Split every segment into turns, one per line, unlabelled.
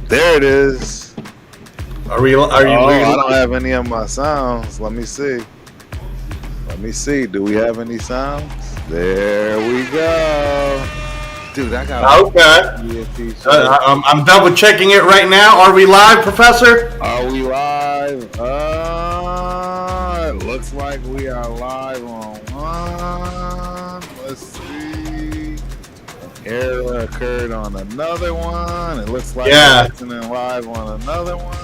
There it is.
Are you?
I don't have any of my sounds. Let me see. Do we have any sounds? There we go. Dude, I got
okay. I'm double checking it right now. Are we live, Professor?
Are we live? It looks like we are live on one. Let's see. Error occurred on another one. It looks like we're listening live on another one.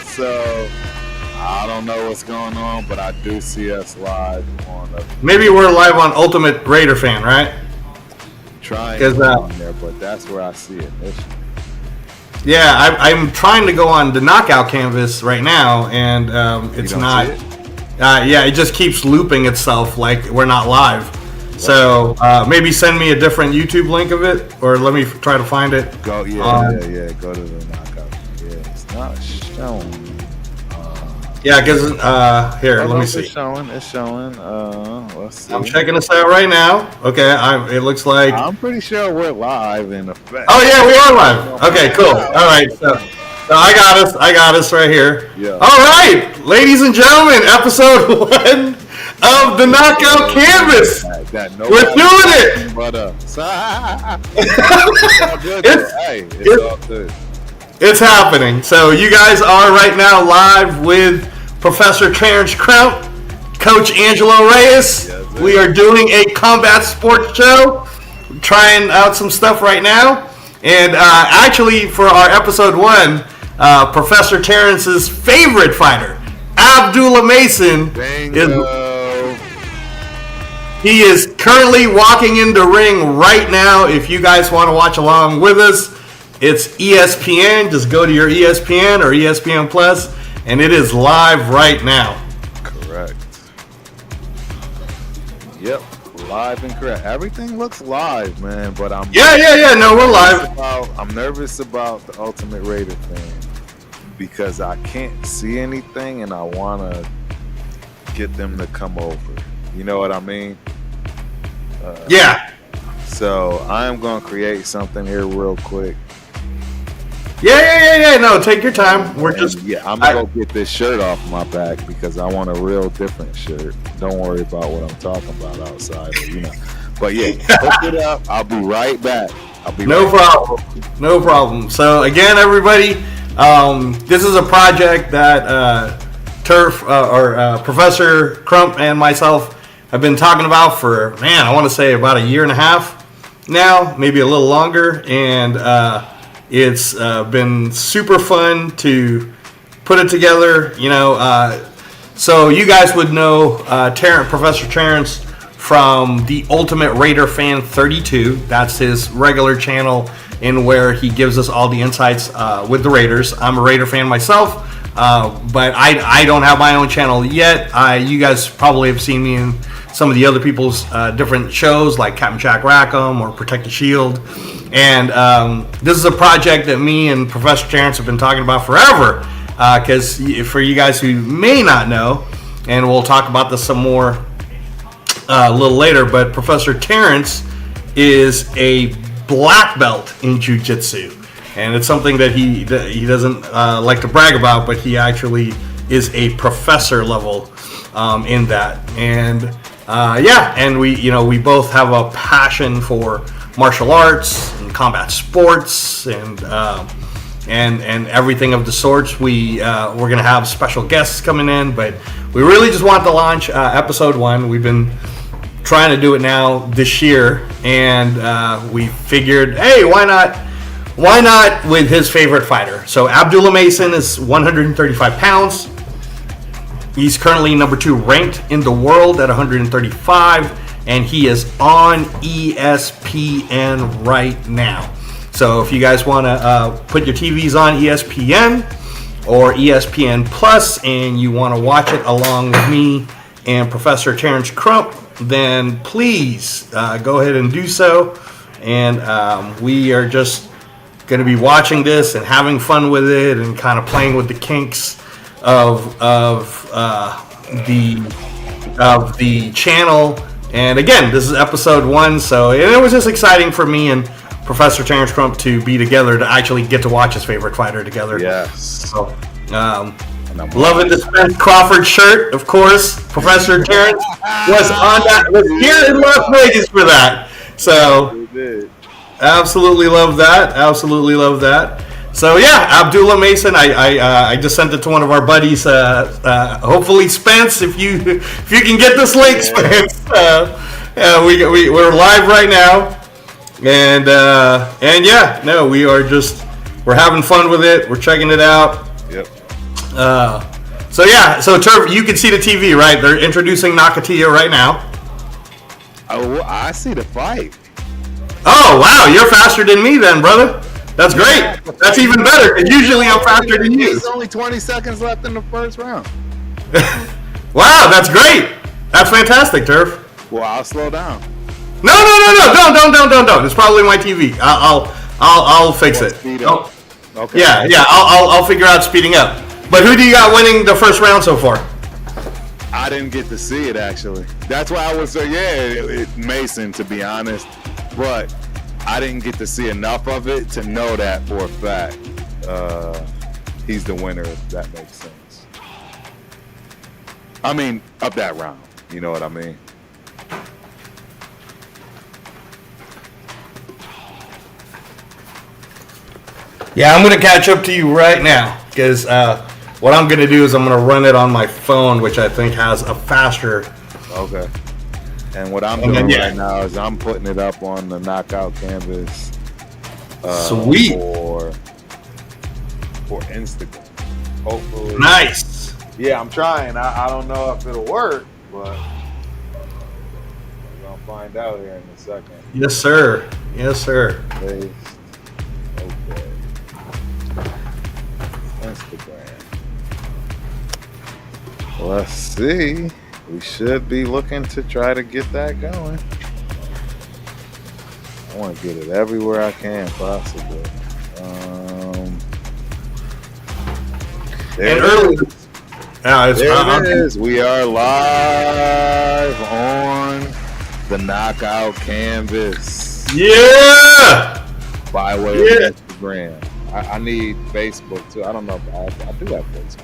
So I don't know what's going on, but I do see us live on.
Maybe we're live on Ultimate Raider Fan, right?
Trying to go on there, but that's where I see it.
Yeah, I'm trying to go on the knockout canvas right now, and it's not. It just keeps looping itself like we're not live. So maybe send me a different YouTube link of it, or let me try to find it.
Go to the knockout. Yeah, it's not showing.
Yeah, because here, let me see.
It's showing. Let's see.
I'm checking this out right now. Okay, it looks like.
I'm pretty sure we're live in effect.
Oh yeah, we are live. Okay, cool. All right, so I got us right here. Yeah. All right, ladies and gentlemen, episode 1 of the Knockout Canvas. We're doing it.
It's all good.
It's happening. So you guys are right now live with Professor Terence Crump, Coach Angelo Reyes. Yes, we are doing a combat sports show, trying out some stuff right now. And actually, for our episode 1, Professor Terence's favorite fighter, Abdullah Mason, he is currently walking in the ring right now. If you guys want to watch along with us, it's ESPN. Just go to your ESPN or ESPN Plus, and it is live right now.
Correct. Yep, live and correct. Everything looks live, man. But I'm
No, we're live.
I'm nervous about the Ultimate Raider thing because I can't see anything, and I want to get them to come over. You know what I mean?
Yeah.
So I'm gonna create something here real quick.
Yeah. No, take your time. I'm
gonna go get this shirt off my back because I want a real different shirt. Don't worry about what I'm talking about outside, But yeah, hook it up. I'll be right back.
No problem. So again, everybody, this is a project that Professor Crump and myself have been talking about for, I want to say about a year and a half now, maybe a little longer, and it's been super fun to put it together, so you guys would know Professor Terence from the Ultimate Raider Fan 32. That's his regular channel in where he gives us all the insights with the Raiders. I'm a Raider fan myself, but I don't have my own channel yet. You guys probably have seen me in some of the other people's different shows like Captain Jack Rackham or Protect the Shield. And this is a project that me and Professor Terence have been talking about forever. Because for you guys who may not know, and we'll talk about this some more a little later, but Professor Terence is a black belt in Jiu-Jitsu. And it's something that he doesn't like to brag about, but he actually is a professor level in that. And and we both have a passion for martial arts and combat sports and everything of the sorts. We're gonna have special guests coming in, but we really just want to launch episode 1. We've been trying to do it now this year, and we figured, hey, why not with his favorite fighter? So Abdullah Mason is 135 pounds. He's currently number 2 ranked in the world at 135, and he is on ESPN right now. So if you guys want to put your TVs on ESPN or ESPN Plus and you want to watch it along with me and Professor Terence Crump, then please go ahead and do so. And we are just going to be watching this and having fun with it and kind of playing with the kinks of the channel. And again, this is episode 1, so it was just exciting for me and Professor Terence Crump to be together to actually get to watch his favorite fighter together.
Yes.
So, loving the Spence Crawford shirt, of course. Professor Terence was here in Las Vegas for that. So, absolutely love that. Absolutely love that. So yeah, Abdullah Mason. I just sent it to one of our buddies. Hopefully, Spence, if you can get this link, Spence. We're live right now. And yeah, no, we're having fun with it. We're checking it out.
Yep.
So Turf, you can see the TV, right? They're introducing Nakatia right now.
Oh, I see the fight.
Oh wow, you're faster than me then, brother. That's great. That's even better. Because usually I'm faster than you.
There's only 20 seconds left in the first round.
Wow, that's great. That's fantastic, Turf.
Well, I'll slow down.
No! Don't. It's probably my TV. I'll fix it.
Speed up. Okay.
Yeah. I'll figure out speeding up. But who do you got winning the first round so far?
I didn't get to see it actually. That's why I was Mason, to be honest. But I didn't get to see enough of it to know that for a fact. He's the winner, if that makes sense. I mean, of that round. You know what I mean?
Yeah, I'm going to catch up to you right now because what I'm going to do is I'm going to run it on my phone, which I think has a faster.
Okay. And what I'm doing right now is I'm putting it up on the knockout canvas.
Sweet.
For Instagram. Hopefully.
Nice.
Yeah, I'm trying. I don't know if it'll work, but we're going to find out here in a second.
Yes, sir. Yes, sir.
Paste. Okay. Instagram. Let's see. We should be looking to try to get that going. I want to get it everywhere I can possibly. There it is. We are live on the knockout canvas.
Yeah.
By way of Instagram. I need Facebook too. I don't know if I do have Facebook.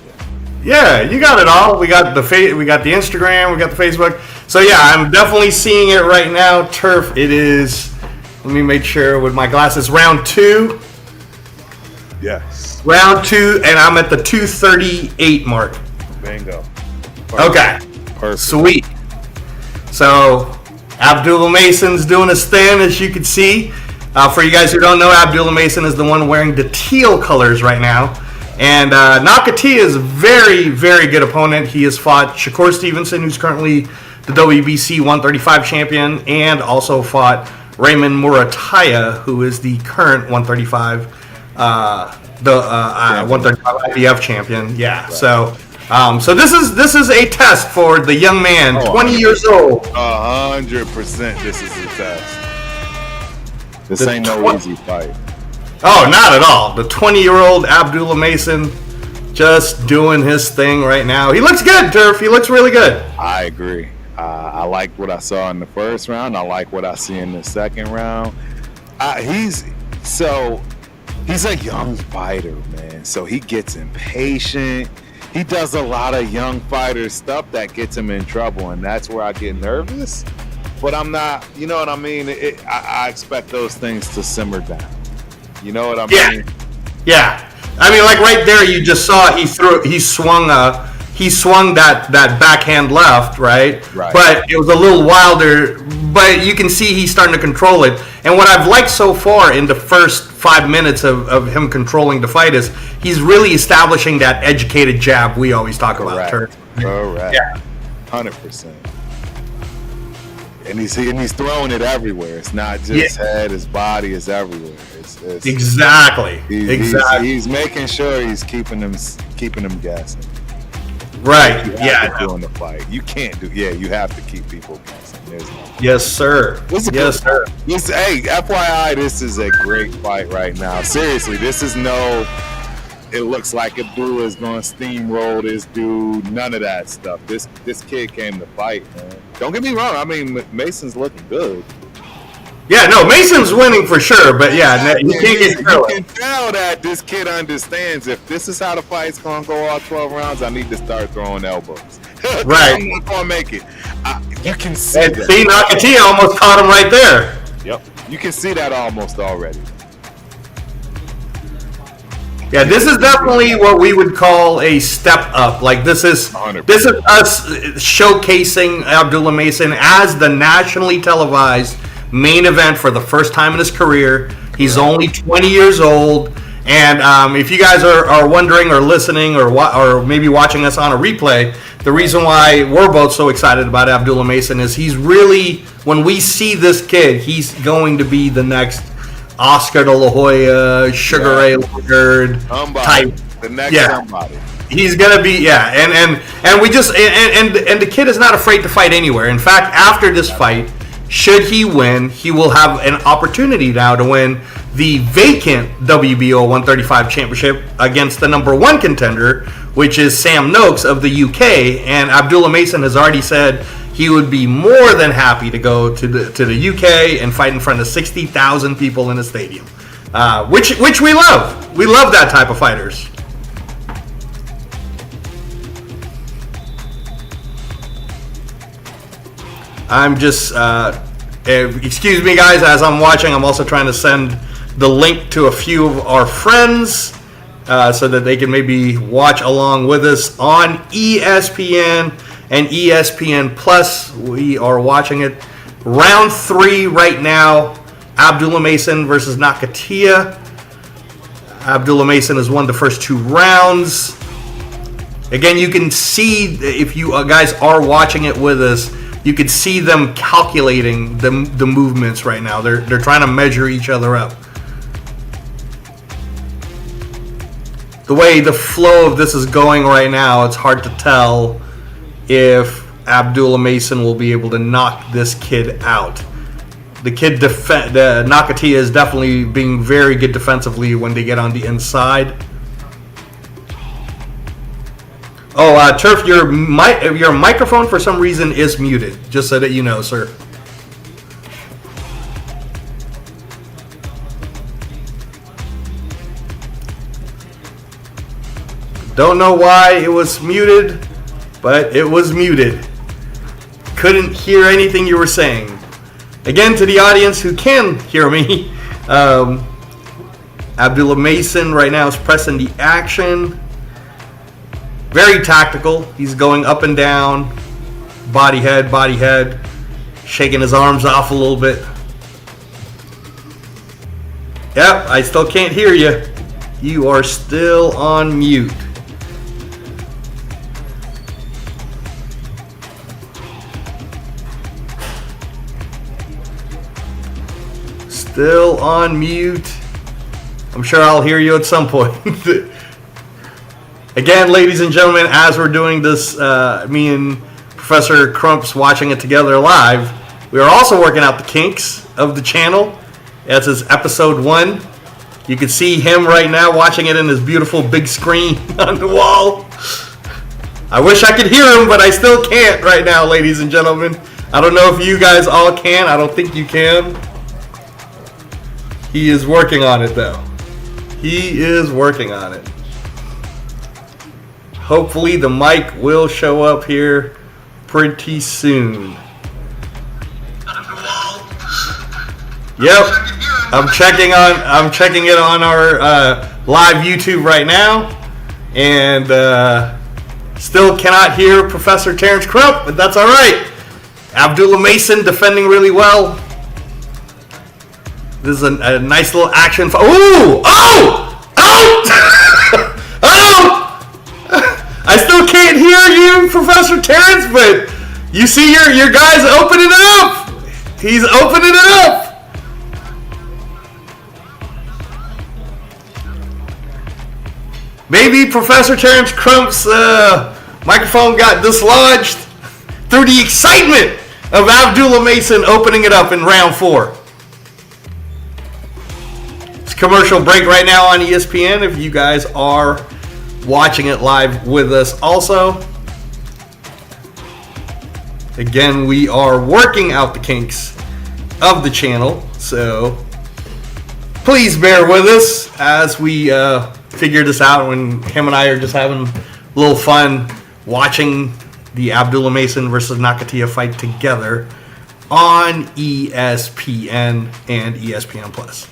Yeah, you got it all. We got the Instagram, we got the Facebook. So yeah, I'm definitely seeing it right now. Turf, it is. Let me make sure with my glasses. Round 2.
Yes.
Round 2, and I'm at the 238 mark.
Bingo. Perfect.
Okay.
Perfect.
Sweet. So Abdullah Mason's doing his thing, as you can see. For you guys who don't know, Abdullah Mason is the one wearing the teal colors right now. And Nakatia is a very, very good opponent. He has fought Shakur Stevenson, who's currently the WBC 135 champion, and also fought Raymond Murataya, who is the current 135, 135 IBF champion. Yeah. Right. So this is a test for the young man, 20 years old.
100%. This is a test. This ain't no easy fight.
Oh, not at all. The 20-year-old Abdullah Mason just doing his thing right now. He looks good, Turf. He looks really good.
I agree. I like what I saw in the first round. I like what I see in the second round. He's a young fighter, man. So he gets impatient. He does a lot of young fighter stuff that gets him in trouble, and that's where I get nervous. But I'm not, you know what I mean? I expect those things to simmer down. You know what I mean?
Yeah. I mean, like right there, you just saw he swung that backhand left, right? But it was a little wilder. But you can see he's starting to control it. And what I've liked so far in the first 5 minutes of him controlling the fight is he's really establishing that educated jab we always talk about.
Correct.
Yeah.
100%. And he's throwing it everywhere. It's not just head; his body is everywhere. It's
exactly.
He's making sure he's keeping them guessing.
Right.
During the fight, you can't do. Yeah, you have to keep people guessing.
Yes, sir. Yes, sir.
Hey, FYI, this is a great fight right now. Seriously, this is no. It looks like Abdullah is going to steamroll this dude. None of that stuff. This kid came to fight, man. Don't get me wrong. I mean, Mason's looking good.
Yeah, no, Mason's winning for sure, but yeah, you can't get
You
Thriller.
can tell that this kid understands if this is how the fight's gonna go all 12 rounds, I need to start throwing elbows.
Right.
I'm not gonna make it. You can see
And
that.
see, Nakatia almost caught him right there.
Yep. You can see that almost already.
Yeah, this is definitely what we would call a step up. Like this is
100%.
us showcasing Abdullah Mason as the nationally televised main event for the first time in his career. He's only 20 years old, and if you guys are wondering or listening or maybe watching us on a replay, the reason why we're both so excited about Abdullah Mason is he's really, when we see this kid, he's going to be the next Oscar de la Hoya, Sugar Ray Leonard type.
The next somebody.
He's gonna be and we just and the kid is not afraid to fight anywhere. In fact, after this fight, should he win, he will have an opportunity now to win the vacant WBO 135 championship against the number one contender, which is Sam Noakes of the UK. And Abdullah Mason has already said he would be more than happy to go to the UK and fight in front of 60,000 people in a stadium, which we love. We love that type of fighters. I'm just, excuse me guys, as I'm watching, I'm also trying to send the link to a few of our friends so that they can maybe watch along with us on ESPN and ESPN Plus. We are watching it. Round 3 right now, Abdullah Mason versus Nakatia. Abdullah Mason has won the first 2 rounds. Again, you can see, if you guys are watching it with us, you can see them calculating the movements right now. They're trying to measure each other up. The way the flow of this is going right now, it's hard to tell if Abdullah Mason will be able to knock this kid out. The Nakatia is definitely being very good defensively when they get on the inside. Oh, Turf, your microphone for some reason is muted. Just so that you know, sir. Don't know why it was muted, but it was muted. Couldn't hear anything you were saying. Again, to the audience who can hear me, Abdullah Mason right now is pressing the action. Very tactical. He's going up and down, body head, shaking his arms off a little bit. Yep, I still can't hear you. You are still on mute. Still on mute. I'm sure I'll hear you at some point. Again, ladies and gentlemen, as we're doing this, me and Professor Crump's watching it together live, we are also working out the kinks of the channel. This is episode 1. You can see him right now watching it in his beautiful big screen on the wall. I wish I could hear him, but I still can't right now, ladies and gentlemen. I don't know if you guys all can. I don't think you can. He is working on it, though. He is working on it. Hopefully the mic will show up here pretty soon. Yep, I'm checking it on our live YouTube right now, and still cannot hear Professor Terence Crump, but that's all right. Abdullah Mason defending really well. This is a nice little action. Ooh! Oh! Oh! Oh! I still can't hear you, Professor Terence, but you see your guy's opening it up. He's opening it up. Maybe Professor Terence Crump's microphone got dislodged through the excitement of Abdullah Mason opening it up in round 4. It's a commercial break right now on ESPN if you guys are watching it live with us also. Again, we are working out the kinks of the channel So please bear with us as we figure this out when him and I are just having a little fun watching the Abdullah Mason versus Nakatia fight together on ESPN and ESPN Plus.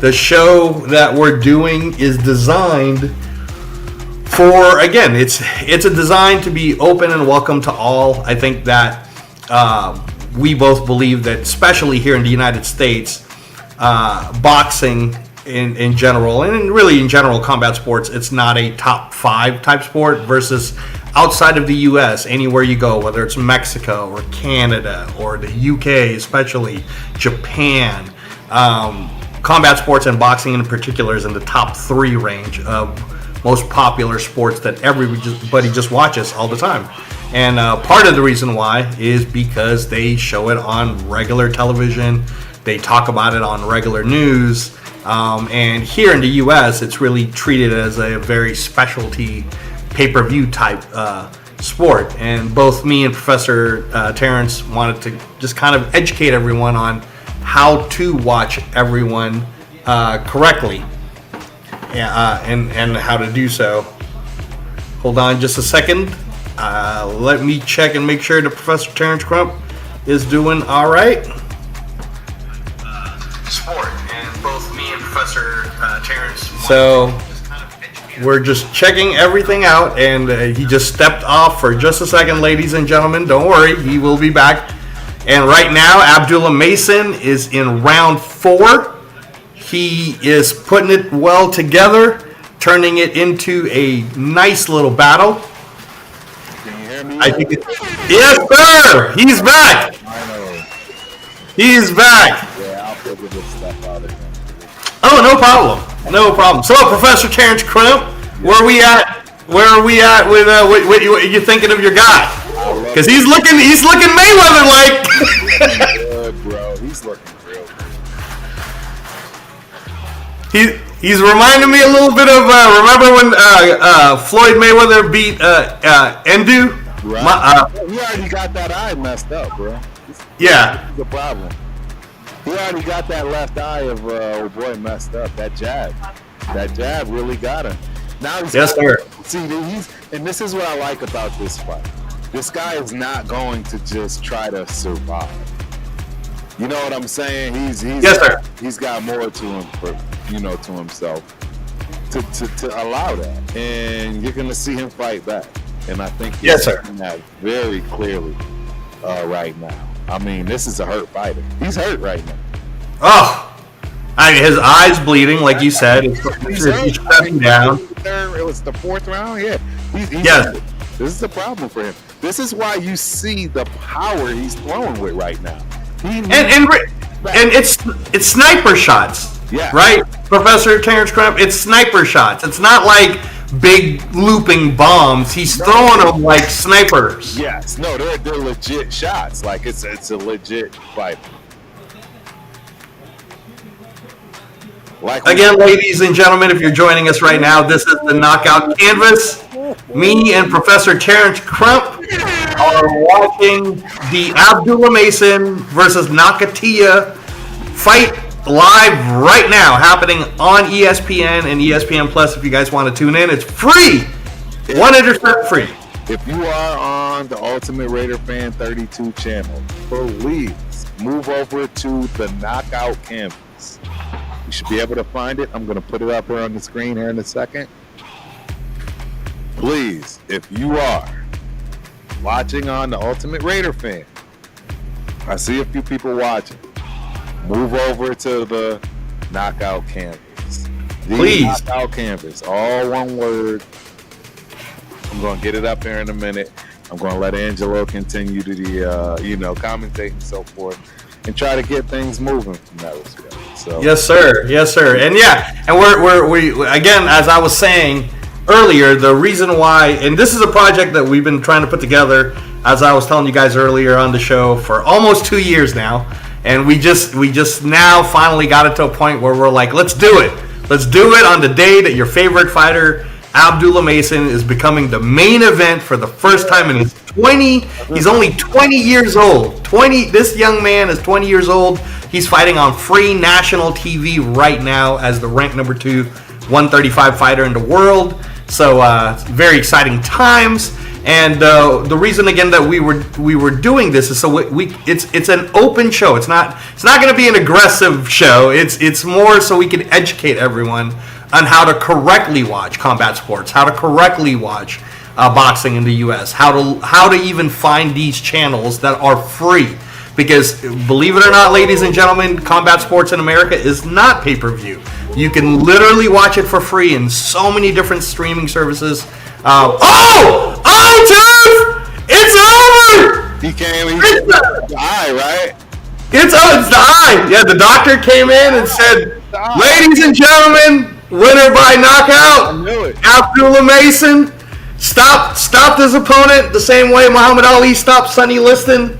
The show that we're doing is designed for, again, it's a design to be open and welcome to all. I think that we both believe that, especially here in the United States, boxing in general, and really in general combat sports, it's not a top 5 type sport versus outside of the U.S., anywhere you go, whether it's Mexico or Canada or the U.K., especially Japan. Combat sports and boxing in particular is in the top 3 range of most popular sports that everybody just watches all the time. And part of the reason why is because they show it on regular television. They talk about it on regular news. And here in the U.S., it's really treated as a very specialty pay-per-view type sport. And both me and Professor Terence wanted to just kind of educate everyone on how to watch everyone correctly and how to do so. Hold on just a second. Let me check and make sure that Professor Terence Crump is doing all right. Sport, and both me and Professor Terence. So we're just checking everything out, and he just stepped off for just a second, ladies and gentlemen. Don't worry, he will be back. And right now, Abdullah Mason is in round 4. He is putting it well together, turning it into a nice little battle.
Can you hear me?
Yes, sir. He's back. He's back.
Yeah, I'll figure this stuff out again.
Oh, no problem. No problem. So, Professor Terence Crump, where are we at with what you thinking of your guy? Because he's looking Mayweather like.
Good, bro. He's looking real good.
He's reminding me a little bit of remember when Floyd Mayweather beat Endu?
Right. He already got that eye messed up, bro.
Yeah.
This is the problem. He already got that left eye of old boy messed up. That jab really got him. Now he's
sir.
See, and this is what I like about this fight. This guy is not going to just try to survive. You know what I'm saying?
Yes, sir.
He's got more to him to himself to allow that, and you're gonna see him fight back. And I think he's doing that very clearly right now. I mean, this is a hurt fighter. He's hurt right now.
Oh, I mean, his eyes bleeding, like you said. He's shutting down.
It was the 4th round. Yeah.
Yes.
This is the problem for him. This is why you see the power he's throwing with right now.
And it's sniper shots.
Yeah.
Right, Professor Terence Crump? It's sniper shots. It's not like big looping bombs. He's throwing them like snipers.
Yes. No, they're legit shots. Like it's a legit fight.
Again, ladies and gentlemen, if you're joining us right now, this is the Knockout Canvas. Me and Professor Terence Crump are watching the Abdullah Mason versus Nakatia fight live right now, happening on ESPN and ESPN Plus. If you guys want to tune in, it's free, 100% free.
If you are on the Ultimate Raider Fan 32 channel, please move over to the Knockout Canvas. You should be able to find it. I'm going to put it up here on the screen here in a second. Please, if you are watching on the Ultimate Raider Fan, I see a few people watching. Move over to the Knockout Canvas.
Please.
Knockout Canvas, all one word. I'm going to get it up here in a minute. I'm going to let Angelo continue to the, commentate and so forth, and try to get things moving from that respect. So.
Yes, sir. Yes, sir. And we again, as I was saying earlier, the reason why, and this is a project that we've been trying to put together, as I was telling you guys earlier on the show, for almost 2 years now, and we just now finally got it to a point where we're like, let's do it. Let's do it on the day that your favorite fighter, Abdullah Mason, is becoming the main event for the first time in his He's only 20 years old. This young man is 20 years old. He's fighting on free national TV right now as the ranked number 2 135 fighter in the world. So very exciting times. And the reason again that we were doing this is so it's an open show. It's not going to be an aggressive show. It's more so we can educate everyone on how to correctly watch combat sports, how to correctly watch boxing in the U.S., how to even find these channels that are free. Because believe it or not, ladies and gentlemen, combat sports in America is not pay-per-view. You can literally watch it for free in so many different streaming services. Jeff! It's over!
He came. It's the eye, right?
It's the eye. Yeah, the doctor came in and said, "Ladies and gentlemen, winner by knockout, Abdullah Mason stopped his opponent the same way Muhammad Ali stopped Sonny Liston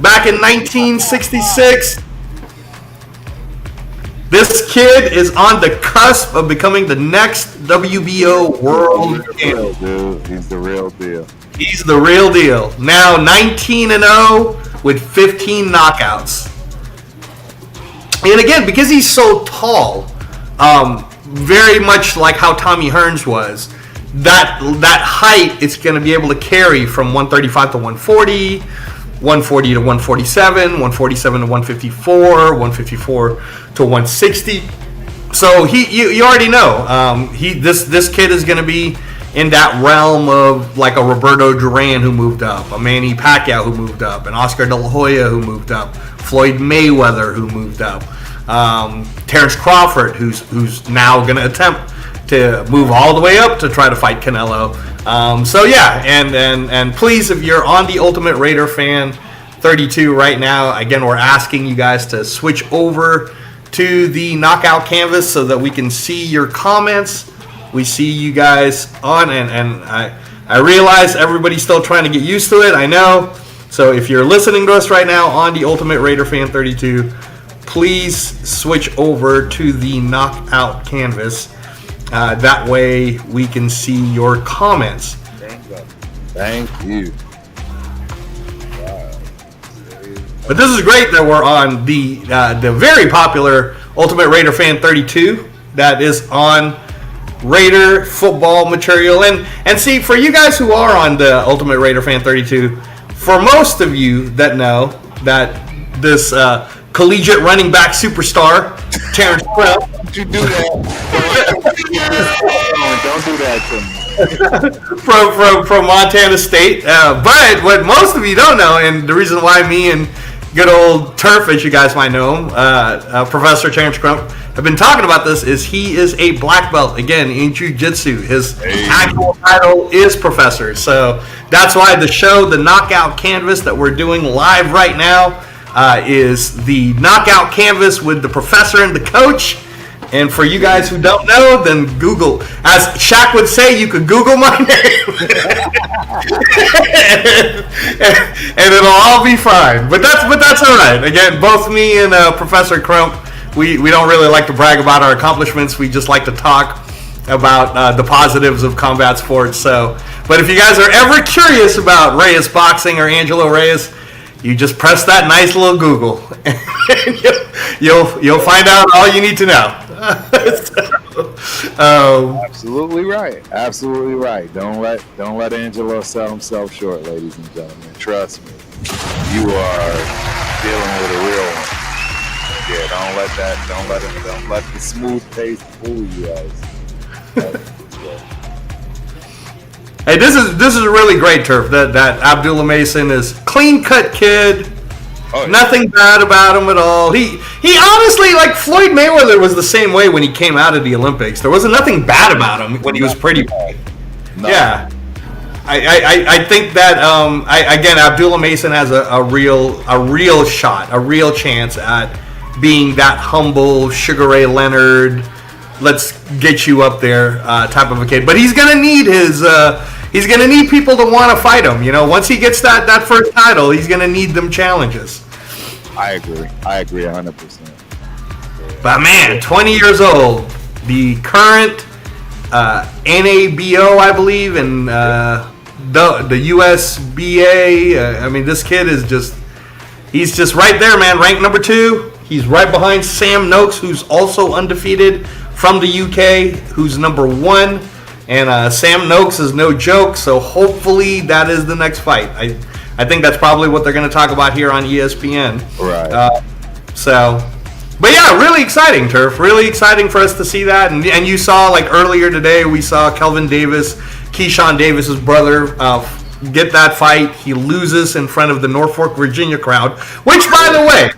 back in 1966." This kid is on the cusp of becoming the next WBO world champion.
He's the real deal.
He's the real deal. Now 19-0 with 15 knockouts. And again, because he's so tall, very much like how Tommy Hearns was, that height it's going to be able to carry from 135 to 140, 140 to 147, 147 to 154, 154 to 160. So you already know this kid is going to be in that realm of like a Roberto Duran who moved up, a Manny Pacquiao who moved up, an Oscar De La Hoya who moved up, Floyd Mayweather who moved up, Terence Crawford who's now going to attempt to move all the way up to try to fight Canelo. So yeah, and please, if you're on the Ultimate Raider Fan 32 right now, again, we're asking you guys to switch over to the knockout canvas so that we can see your comments. We see you guys on, and I realize everybody's still trying to get used to it. I know. So if you're listening to us right now on the Ultimate Raider Fan 32, please switch over to the knockout canvas. That way we can see your comments.
Thank you.
But this is great that we're on the very popular Ultimate Raider Fan 32 that is on Raider football material. And see, for you guys who are on the Ultimate Raider Fan 32, for most of you that know that this collegiate running back superstar, Terence Crump.
Don't you do that. Don't do that to me.
from Montana State. But what most of you don't know, and the reason why me and good old Turf, as you guys might know him, Professor Terence Crump, have been talking about this, is he is a black belt, again, in Jiu-Jitsu. His actual title is Professor. So that's why the show, the Knockout Canvas that we're doing live right now, is the Knockout Canvas with the Professor and the Coach. And for you guys who don't know, then Google. As Shaq would say, you could Google my name. and it'll all be fine. But that's all right. Again, both me and Professor Crump, we don't really like to brag about our accomplishments. We just like to talk about the positives of combat sports. So, but if you guys are ever curious about Reyes Boxing or Angelo Reyes, you just press that nice little Google, and you'll find out all you need to know.
Absolutely right. Absolutely right. Don't let Angelo sell himself short, ladies and gentlemen. Trust me, you are dealing with a real one. Yeah, don't let the smooth pace fool you guys.
Hey, this is really great, Turf. That Abdullah Mason is clean cut kid. Oh, yeah. Nothing bad about him at all. He honestly, like Floyd Mayweather was the same way when he came out of the Olympics. There wasn't nothing bad about him when he was pretty bad. No. Yeah. I think that again, Abdullah Mason has a real shot, a real chance at being that humble Sugar Ray Leonard, let's get you up there type of a kid. But he's gonna need he's gonna need people to want to fight him. You know, once he gets that first title, he's gonna need them challenges.
I agree 100%.
But man, 20 years old, the current NABO, I believe, and the USBA. I mean, this kid is he's just right there, man. Ranked number 2. He's right behind Sam Noakes, who's also undefeated from the UK, who's number 1. And Sam Noakes is no joke, so hopefully that is the next fight. I think that's probably what they're going to talk about here on ESPN.
Right.
But yeah, really exciting, Turf. Really exciting for us to see that. And you saw, like, earlier today, we saw Kelvin Davis, Keyshawn Davis's brother, get that fight. He loses in front of the Norfolk, Virginia crowd. Which, by the way,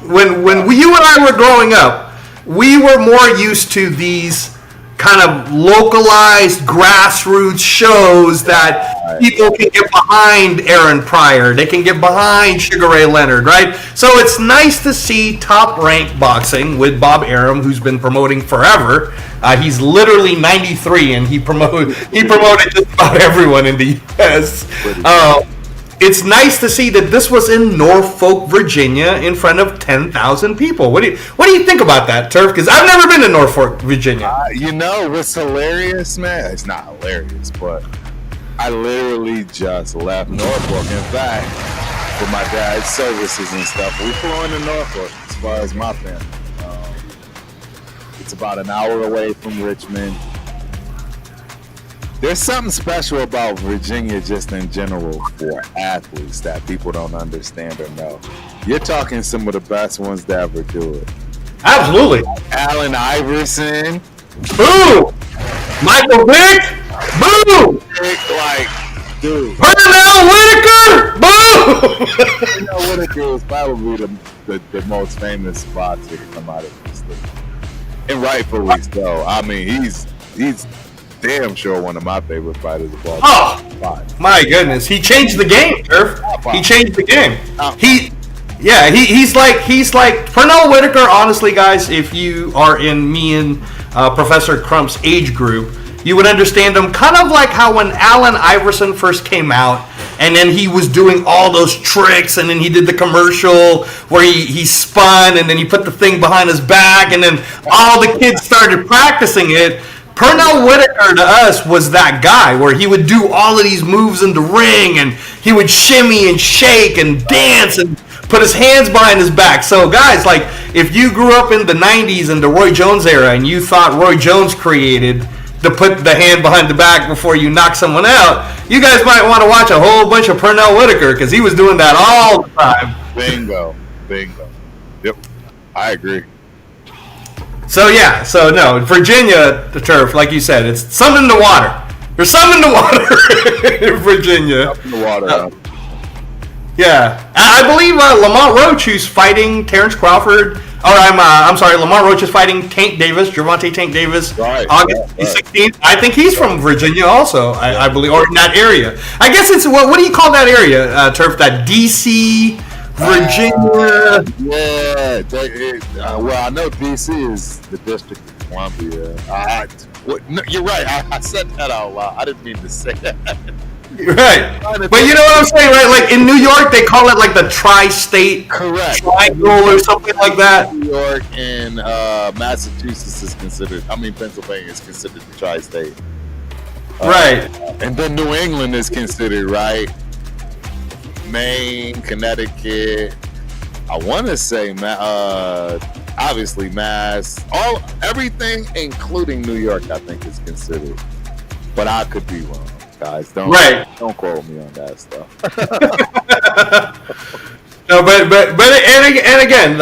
when you and I were growing up, we were more used to these kind of localized grassroots shows that people can get behind Aaron Pryor. They can get behind Sugar Ray Leonard, right? So it's nice to see Top Rank Boxing with Bob Arum, who's been promoting forever. He's literally 93, and he promoted just about everyone in the U.S. It's nice to see that this was in Norfolk, Virginia, in front of 10,000 people. What do you think about that, Turf? Because I've never been to Norfolk, Virginia.
What's hilarious, man? It's not hilarious, but I literally just left Norfolk. In fact, for my dad's services and stuff, we flew into Norfolk as far as my family. It's about an hour away from Richmond. There's something special about Virginia just in general for athletes that people don't understand or know. You're talking some of the best ones to ever do it.
Absolutely.
Allen Iverson.
Boo! Michael Vick. Boo!
Like, dude.
Pernell Whitaker. Boo!
Pernell Whitaker is probably the most famous boxer to come out of this league. And rightfully so. I mean, he's damn sure one of my favorite fighters of all time.
Oh, my goodness. He changed the game, Turf. He changed the game. He's like Pernell Whitaker, honestly, guys, if you are in me and Professor Crump's age group, you would understand him kind of like how when Allen Iverson first came out, and then he was doing all those tricks, and then he did the commercial where he spun, and then he put the thing behind his back, and then all the kids started practicing it. Pernell Whitaker to us was that guy where he would do all of these moves in the ring, and he would shimmy and shake and dance and put his hands behind his back. So guys, like, if you grew up in the 90s and the Roy Jones era and you thought Roy Jones created to put the hand behind the back before you knock someone out, you guys might want to watch a whole bunch of Pernell Whitaker, because he was doing that all the time.
Bingo. Yep, I agree.
So no, Virginia, the Turf, like you said, it's something in the water. There's something in the water in Virginia.
Something in the water.
Yeah, I believe Lamont Roach, who's fighting Terence Crawford. I'm sorry, Lamont Roach is fighting Tank Davis, Gervonta Tank Davis, August 16th. I think he's from Virginia also, I believe, or in that area. I guess it's, what do you call that area, Turf? That D.C., Virginia.
Well, I know D.C. is the District of Columbia. No, you're right. I said that out loud. I didn't mean to say that.
Right. But you know what I'm saying, right? Like in New York, they call it like the tri-state triangle or something like that.
New York and Massachusetts is considered, Pennsylvania is considered the tri-state.
Right.
And then New England is considered, right? Maine, Connecticut, I want to say, obviously Mass, everything, including New York, I think is considered. But I could be wrong, guys. Don't quote me on that stuff.
No, but again,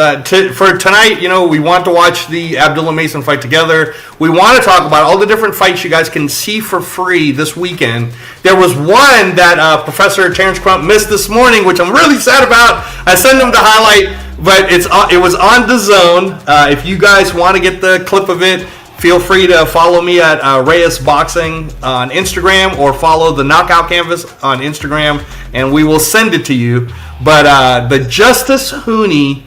for tonight, we want to watch the Abdullah Mason fight together. We want to talk about all the different fights you guys can see for free this weekend. There was one that Professor Terence Crump missed this morning, which I'm really sad about. I sent him the highlight, but it was on DAZN. If you guys want to get the clip of it, feel free to follow me at Reyes Boxing on Instagram, or follow the Knockout Canvas on Instagram, and we will send it to you. But the Justice Hooney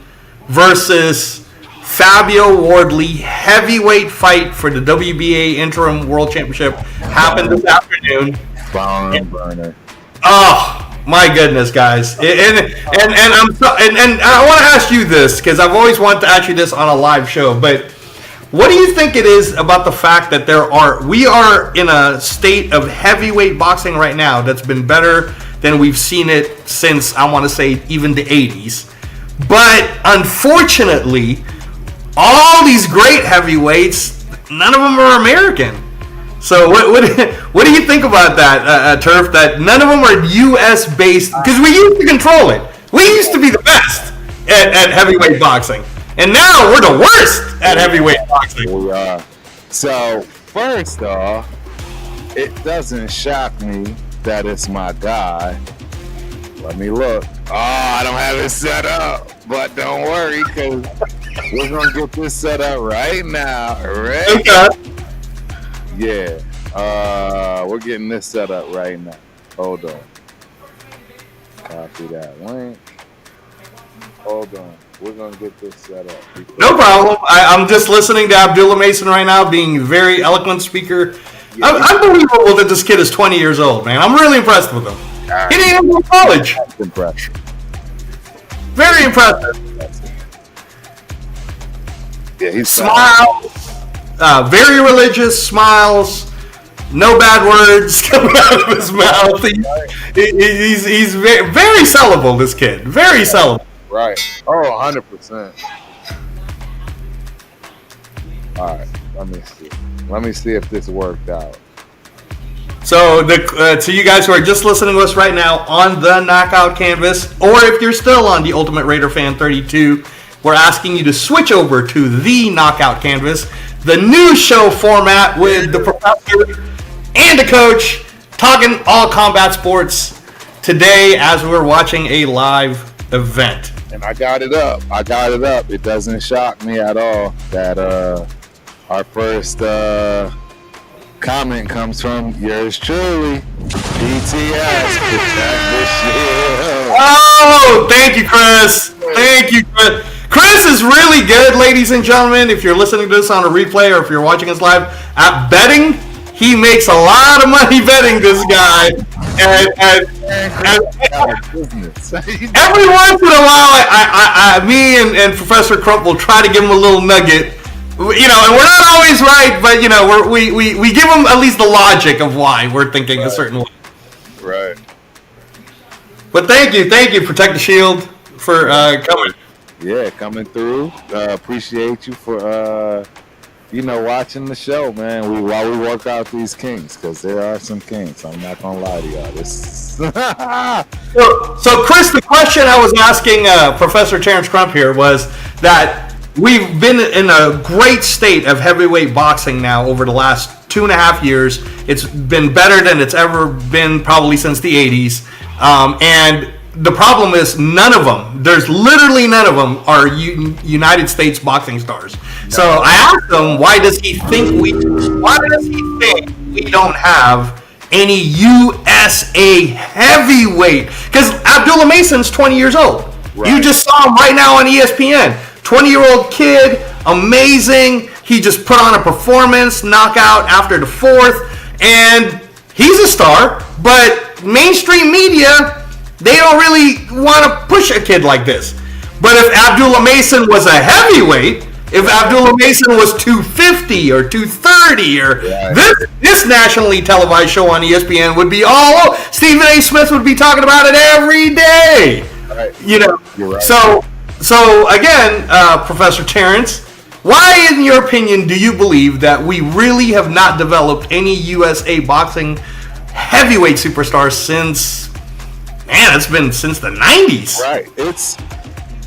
versus Fabio Wardley heavyweight fight for the WBA Interim World Championship happened this afternoon.
Burner.
Oh my goodness, guys! And I want to ask you this, because I've always wanted to ask you this on a live show, but What do you think it is about the fact that we are in a state of heavyweight boxing right now that's been better than we've seen it since, I want to say, even the 80s. But unfortunately, all these great heavyweights, none of them are American. So what do you think about that, Turf? That none of them are U.S. based, because we used to control it. We used to be the best at heavyweight boxing, and now we're the worst at heavyweight boxing.
We are. So first off, it doesn't shock me that it's my guy. Let me look. Oh, I don't have it set up, but don't worry, because we're gonna get this set up right now. Right?
Okay.
Yeah, we're getting this set up right now. Hold on. Copy that link. Hold on. We're going to get this set up.
No problem. I'm just listening to Abdullah Mason right now, being a very eloquent speaker. Yeah, unbelievable that this kid is 20 years old, man. I'm really impressed with him. He didn't even go to college.
That's impressive.
Very impressive.
Yeah, he's
smiles. Very religious, smiles, no bad words coming out of his mouth. He's very, very sellable, this kid. Very sellable.
Right. Oh, 100%. All right. Let me see. Let me see if this worked out.
So, to you guys who are just listening to us right now on the Knockout Canvas, or if you're still on the Ultimate Raider Fan 32, we're asking you to switch over to the Knockout Canvas, the new show format with the professor and the coach talking all combat sports today as we're watching a live event.
And I got it up. It doesn't shock me at all that our first comment comes from yours truly, BTS. Protect this shit.
Oh, thank you, Chris. Thank you, Chris. Chris is really good, ladies and gentlemen. If you're listening to this on a replay or if you're watching us live, at betting, he makes a lot of money betting, this guy. And every once in a while, me and Professor Crump will try to give him a little nugget. You know, and we're not always right, but, you know, we give him at least the logic of why we're thinking a certain way.
Right.
But thank you, Protect the Shield, for coming.
Yeah, coming through. Appreciate you for, watching the show, man. While we work out these kinks, because there are some kinks. I'm not going to lie to y'all.
So, Chris, the question I was asking Professor Terence Crump here was that we've been in a great state of heavyweight boxing now over the last 2.5 years. It's been better than it's ever been probably since the 80s. And the problem is there's literally none of them are United States boxing stars. No. So I asked him, why does he think we don't have any USA heavyweight? Because Abdullah Mason's 20 years old. Right. You just saw him right now on ESPN. 20-year-old kid, amazing. He just put on a performance, knockout after the 4th, and he's a star. But mainstream media, they don't really want to push a kid like this. But if Abdullah Mason was a heavyweight, if Abdullah Mason was 250 or 230, or this nationally televised show on ESPN would be all over. Stephen A. Smith would be talking about it every day. Right. You know, right. So again, Professor Terence, why, in your opinion, do you believe that we really have not developed any USA boxing heavyweight superstars since, it's been since the 90s? Right.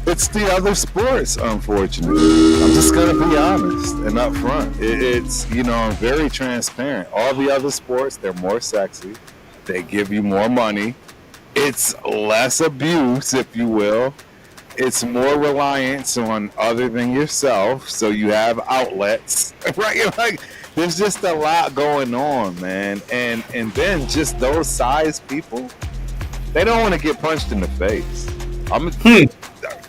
It's the other sports, unfortunately. I'm just going to be honest and upfront. It's, I'm very transparent. All the other sports, they're more sexy. They give you more money. It's less abuse, if you will. It's more reliance on other than yourself, so you have outlets, right? Like, there's just a lot going on, man. And then just those size people, they don't want to get punched in the face.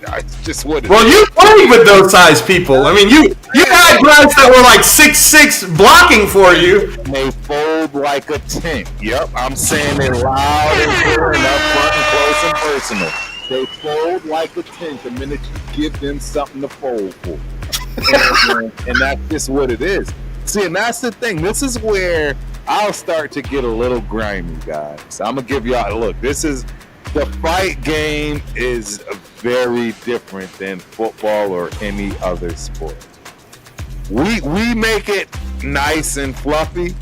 I just wouldn't.
Well, you played with those size people. I mean, you had guys that were like 6'6" blocking for you.
They fold like a tent. Yep, I'm saying it loud and clear and up front and close and personal. They fold like a tent the minute you give them something to fold for. and that's just what it is. See, and that's the thing. This is where I'll start to get a little grimy, guys. I'm gonna give y'all look. This is the fight game is very different than football or any other sport. We make it nice and fluffy,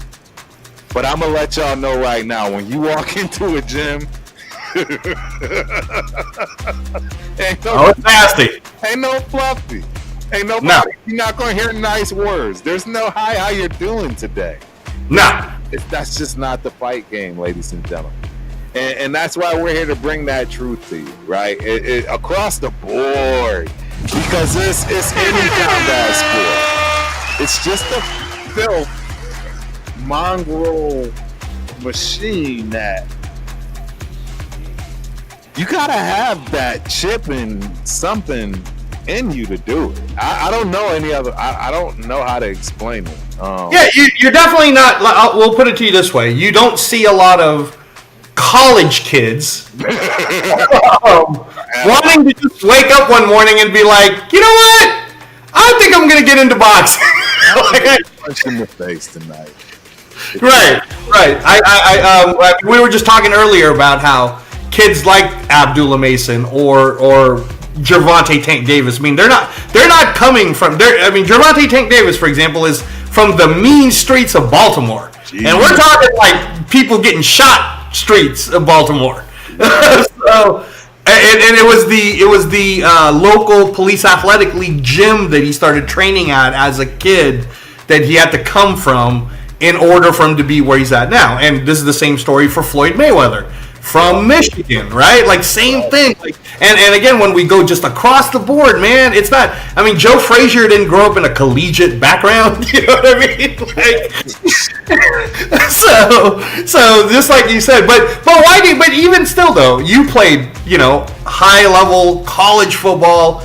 but I'm gonna let y'all know right now. When you walk into a gym,
it's nasty.
Ain't no fluffy. Ain't no. You're not gonna hear nice words. There's no hi, how you doing today?
No.
That's just not the fight game, ladies and gentlemen. And that's why we're here to bring that truth to you, right? Across the board, because it's any combat sport. It's just a filth mongrel machine that you gotta have that chip and something in you to do it. I don't know any other. I don't know how to explain it.
Yeah, you're definitely not. We'll put it to you this way: you don't see a lot of college kids wanting to just wake up one morning and be like, you know what? I think I'm going to get into boxing.
Punch in the face tonight.
Right. We were just talking earlier about how kids like Abdullah Mason or Gervonta Tank Davis. I mean, they're not coming from there. I mean, Gervonta Tank Davis, for example, is from the mean streets of Baltimore. Jeez. And we're talking like people getting shot streets of Baltimore. So, and it was the local police athletic league gym that he started training at as a kid that he had to come from in order for him to be where he's at now. And this is the same story for Floyd Mayweather from Michigan, right? Like same thing. Like, and again, when we go just across the board, man, it's not. I mean, Joe Frazier didn't grow up in a collegiate background. You know what I mean? Like, so just like you said, but why do? But even still, though, you played, high level college football.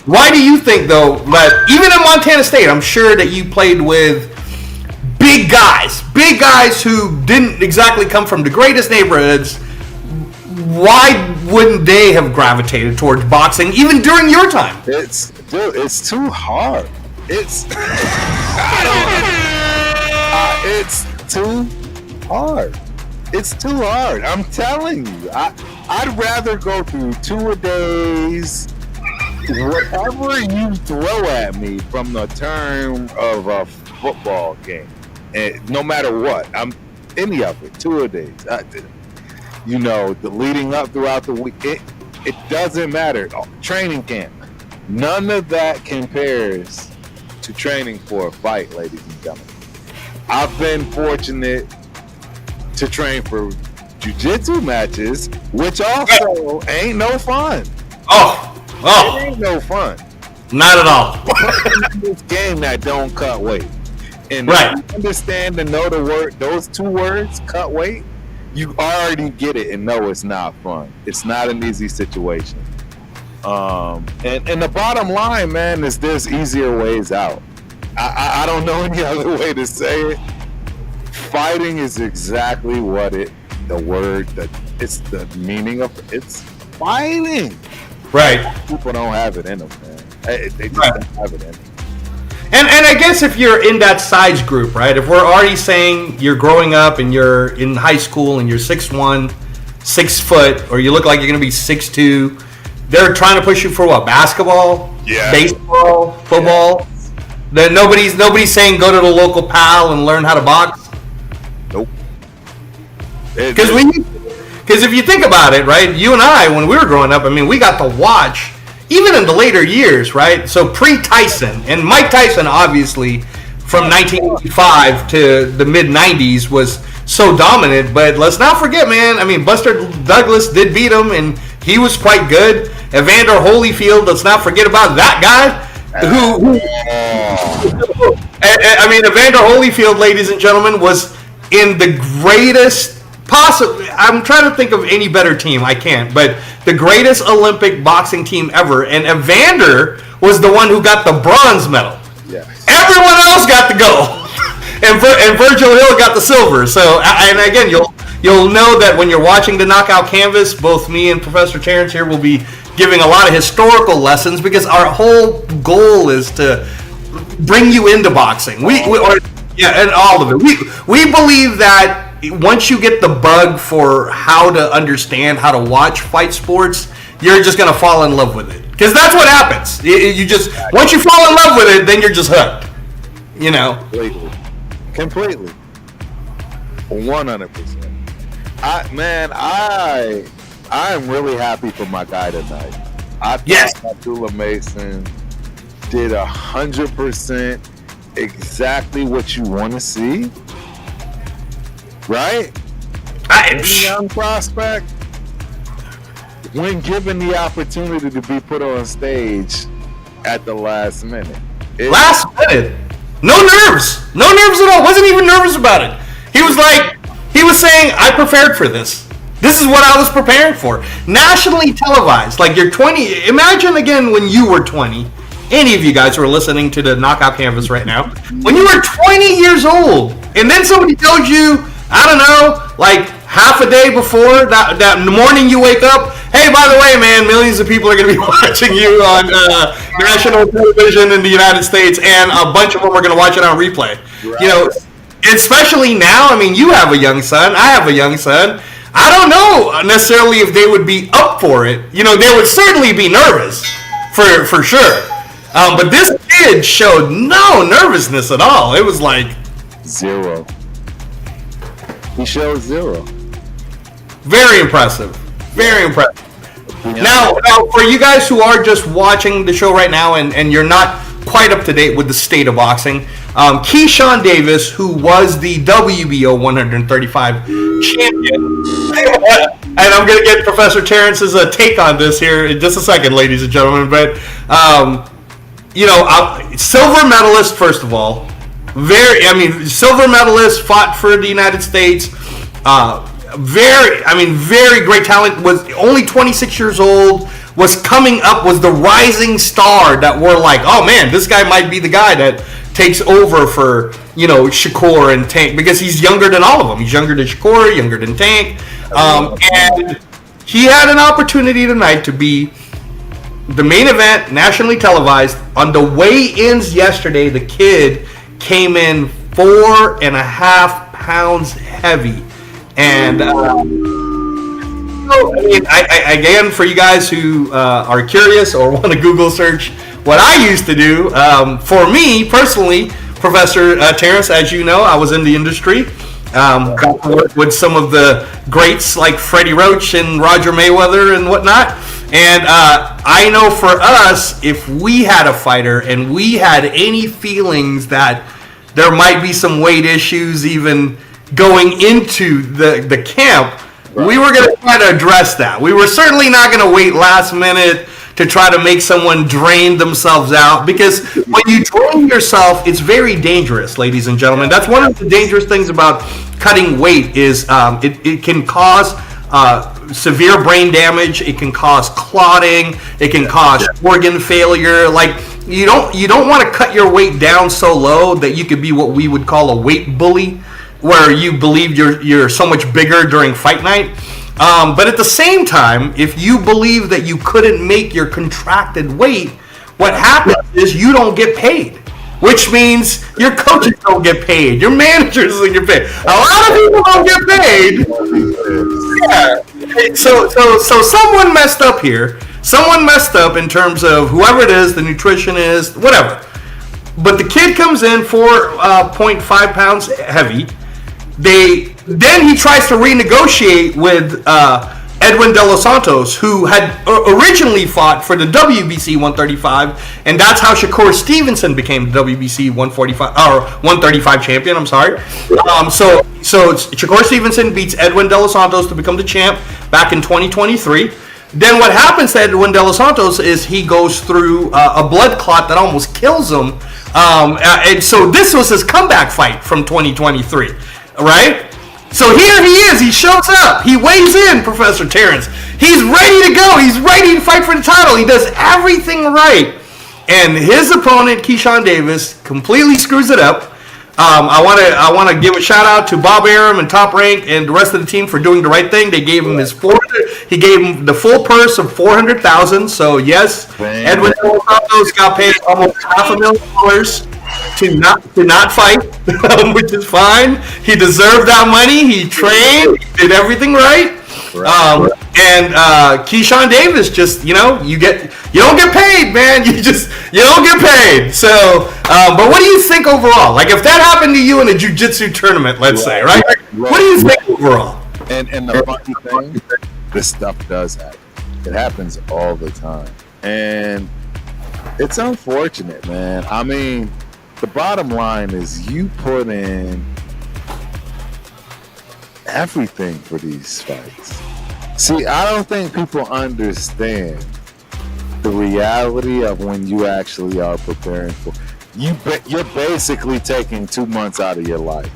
Why do you think, though, that even in Montana State, I'm sure that you played with big guys who didn't exactly come from the greatest neighborhoods? Why wouldn't they have gravitated towards boxing even during your time?
It's too hard. It's too hard. It's too hard. I'm telling you. I'd rather go through 2-a-days, whatever you throw at me from the term of a football game. And no matter what, I'm any of it, 2-a-days. The leading up throughout the week, it doesn't matter. Training camp, none of that compares to training for a fight, ladies and gentlemen. I've been fortunate to train for jiu-jitsu matches, which also ain't no fun.
Oh,
it ain't no fun.
Not at all.
This game that don't cut weight. And
right.
If you understand and know the word, those two words, cut weight, you already get it and know it's not fun. It's not an easy situation. And the bottom line, man, is there's easier ways out. I don't know any other way to say it. Fighting is exactly what it's the meaning of it's fighting.
Right.
People don't have it in them, man. They just don't have it in them.
And I guess if you're in that size group, right? If we're already saying you're growing up and you're in high school and you're 6'1", 6 foot, or you look like you're going to be 6'2", they're trying to push you for what? Basketball?
Yeah.
Baseball? Football? Yeah. Then nobody's saying go to the local pal and learn how to box?
Nope.
Because if you think about it, right? You and I, when we were growing up, I mean, we got to watch. Even in the later years, right? So pre-Tyson, and Mike Tyson, obviously, from 1985 to the mid-90s was so dominant. But let's not forget, man, I mean, Buster Douglas did beat him, and he was quite good. Evander Holyfield, let's not forget about that guy. I mean, Evander Holyfield, ladies and gentlemen, was in the greatest I'm trying to think of any better team. I can't. But the greatest Olympic boxing team ever. And Evander was the one who got the bronze medal.
Yes.
Everyone else got the gold. and Virgil Hill got the silver. So, and again, you'll know that when you're watching the Knockout Canvas, both me and Professor Terence here will be giving a lot of historical lessons because our whole goal is to bring you into boxing. And all of it. We believe that once you get the bug for how to understand, how to watch fight sports, you're just going to fall in love with it. Because that's what happens. You just, once you fall in love with it, then you're just hooked. You know?
Completely. 100%. I'm really happy for my guy tonight. I thought Abdullah Mason did 100% exactly what you want to see. Right? Young prospect, when given the opportunity to be put on stage at the last minute.
Last minute? No nerves at all. Wasn't even nervous about it. He was saying, I prepared for this. This is what I was preparing for. Nationally televised. Like, you're 20. Imagine again when you were 20. Any of you guys who are listening to the Knockout Canvas right now. When you were 20 years old, and then somebody told you, I don't know, like half a day before that morning you wake up, hey, by the way, man, millions of people are going to be watching you on national television in the United States, and a bunch of them are going to watch it on replay. Right. You know, especially now. I mean, you have a young son. I have a young son. I don't know necessarily if they would be up for it. You know, they would certainly be nervous, for sure. But this kid showed no nervousness at all. It was like
zero. He showed zero.
Very impressive. Very impressive. Yeah. Now, for you guys who are just watching the show right now and you're not quite up to date with the state of boxing, Keyshawn Davis, who was the WBO 135 champion, and I'm going to get Professor Terence's take on this here in just a second, ladies and gentlemen, but, silver medalist, first of all. Silver medalist, fought for the United States. Very great talent. Was only 26 years old. Was coming up. Was the rising star that we're like, oh man, this guy might be the guy that takes over for Shakur and Tank, because he's younger than all of them. He's younger than Shakur, younger than Tank, and he had an opportunity tonight to be the main event, nationally televised. On the weigh-ins yesterday, the kid came in 4.5 pounds heavy, and again, for you guys who are curious or want to Google search what I used to do, for me personally, Professor Terence, as you know, I was in the industry, got to work with some of the greats like Freddie Roach and Roger Mayweather and whatnot. And I know for us, if we had a fighter and we had any feelings that there might be some weight issues even going into the camp, right, we were going to try to address that. We were certainly not going to wait last minute to try to make someone drain themselves out, because when you drain yourself, it's very dangerous, ladies and gentlemen. That's one of the dangerous things about cutting weight is it can cause severe brain damage. It can cause clotting. It can cause organ failure. Like, you don't want to cut your weight down so low that you could be what we would call a weight bully, where you believe you're so much bigger during fight night. But at the same time, if you believe that you couldn't make your contracted weight, what happens is you don't get paid, which means your coaches don't get paid, your managers don't get paid. A lot of people don't get paid. Yeah. So someone messed up here. Someone messed up in terms of whoever it is, the nutritionist, whatever. But the kid comes in 4.5 pounds heavy. Then he tries to renegotiate with Edwin De Los Santos, who had originally fought for the WBC 135, and that's how Shakur Stevenson became the WBC 135 champion. I'm sorry. So Shakur Stevenson beats Edwin De Los Santos to become the champ back in 2023. Then what happens to Edwin De Los Santos is he goes through a blood clot that almost kills him, and so this was his comeback fight from 2023. Right? So here he is. He shows up. He weighs in, Professor Terence. He's ready to go. He's ready to fight for the title. He does everything right. And his opponent, Keyshawn Davis, completely screws it up. I want to give a shout out to Bob Arum and Top Rank and the rest of the team for doing the right thing. They gave him he gave him the full purse of $400,000. So yes, Edwin Santos got paid almost $500,000 to not fight, which is fine. He deserved that money. He trained, he did everything right. And Keyshawn Davis, just you don't get paid, man. You don't get paid. So, but what do you think overall? Like, if that happened to you in a jiu-jitsu tournament, let's say, right? What do you think overall?
And the funny thing, this stuff does happen. It happens all the time, and it's unfortunate, man. I mean, the bottom line is you put in everything for these fights. See, I don't think people understand the reality of when you actually are preparing for. You're basically taking 2 months out of your life.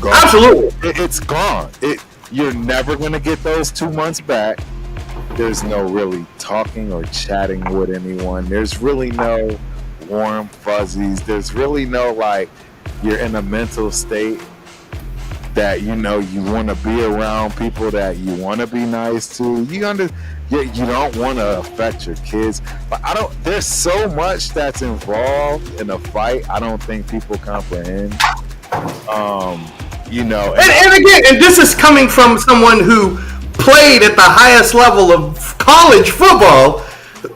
Gone.
Absolutely,
it's gone. You're never gonna get those 2 months back. There's no really talking or chatting with anyone. There's really no warm fuzzies. There's really no you're in a mental state that you want to be around people that you want to be nice to. You don't want to affect your kids, but there's so much that's involved in a fight. I don't think people comprehend. And
again, and this is coming from someone who played at the highest level of college football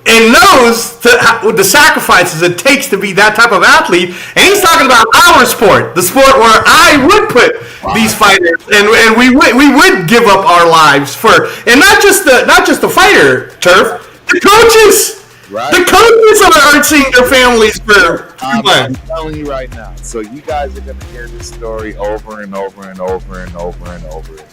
and knows the sacrifices it takes to be that type of athlete. And he's talking about our sport, the sport where I would put these fighters, and we would give up our lives for, and not just the fighter, Turf, the coaches. Right. The coaches aren't seeing their families for 2 months.
I'm telling you right now. So you guys are going to hear this story over and over and over and over and over again.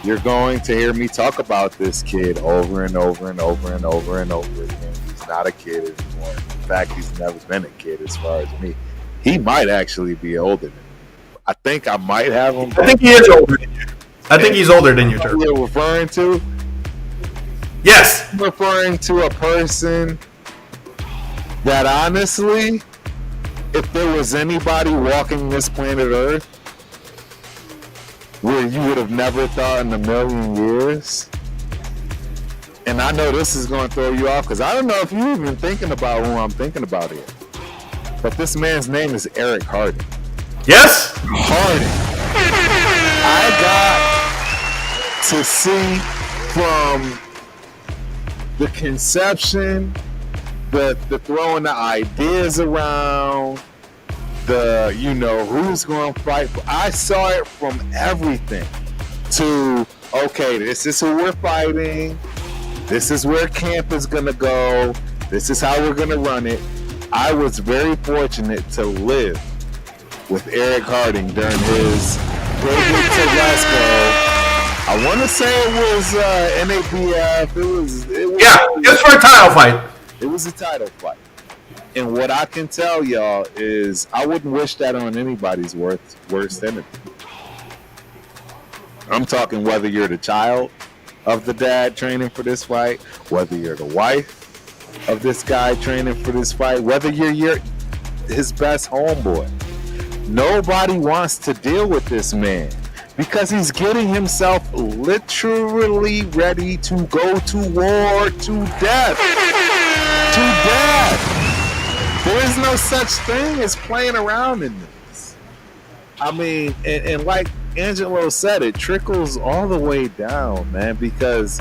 You're going to hear me talk about this kid over and over and over and over and over again. He's not a kid anymore. In fact, he's never been a kid as far as me. He might actually be older than me. I think I might have him.
I think he is older than you. I think he's older than you, Turf.
You're referring to?
Yes.
I'm referring to a person that honestly, if there was anybody walking this planet Earth, where you would have never thought in a million years. And I know this is going to throw you off because I don't know if you're even thinking about who I'm thinking about here. But this man's name is Eric Harding.
Yes?
Harding. I got to see from the conception, the throwing the ideas around, who's going to fight. I saw it from everything to, okay, this is who we're fighting. This is where camp is going to go. This is how we're going to run it. I was very fortunate to live with Eric Harding during his visit to Glasgow. I want to say it was NABF. It was
for a title fight.
It was a title fight. And what I can tell y'all is I wouldn't wish that on anybody's worst enemy. I'm talking whether you're the child of the dad training for this fight, whether you're the wife of this guy training for this fight, whether you're his best homeboy. Nobody wants to deal with this man because he's getting himself literally ready to go to war, to death. To death. There is no such thing as playing around in this. I mean, and like Angelo said, it trickles all the way down, man, because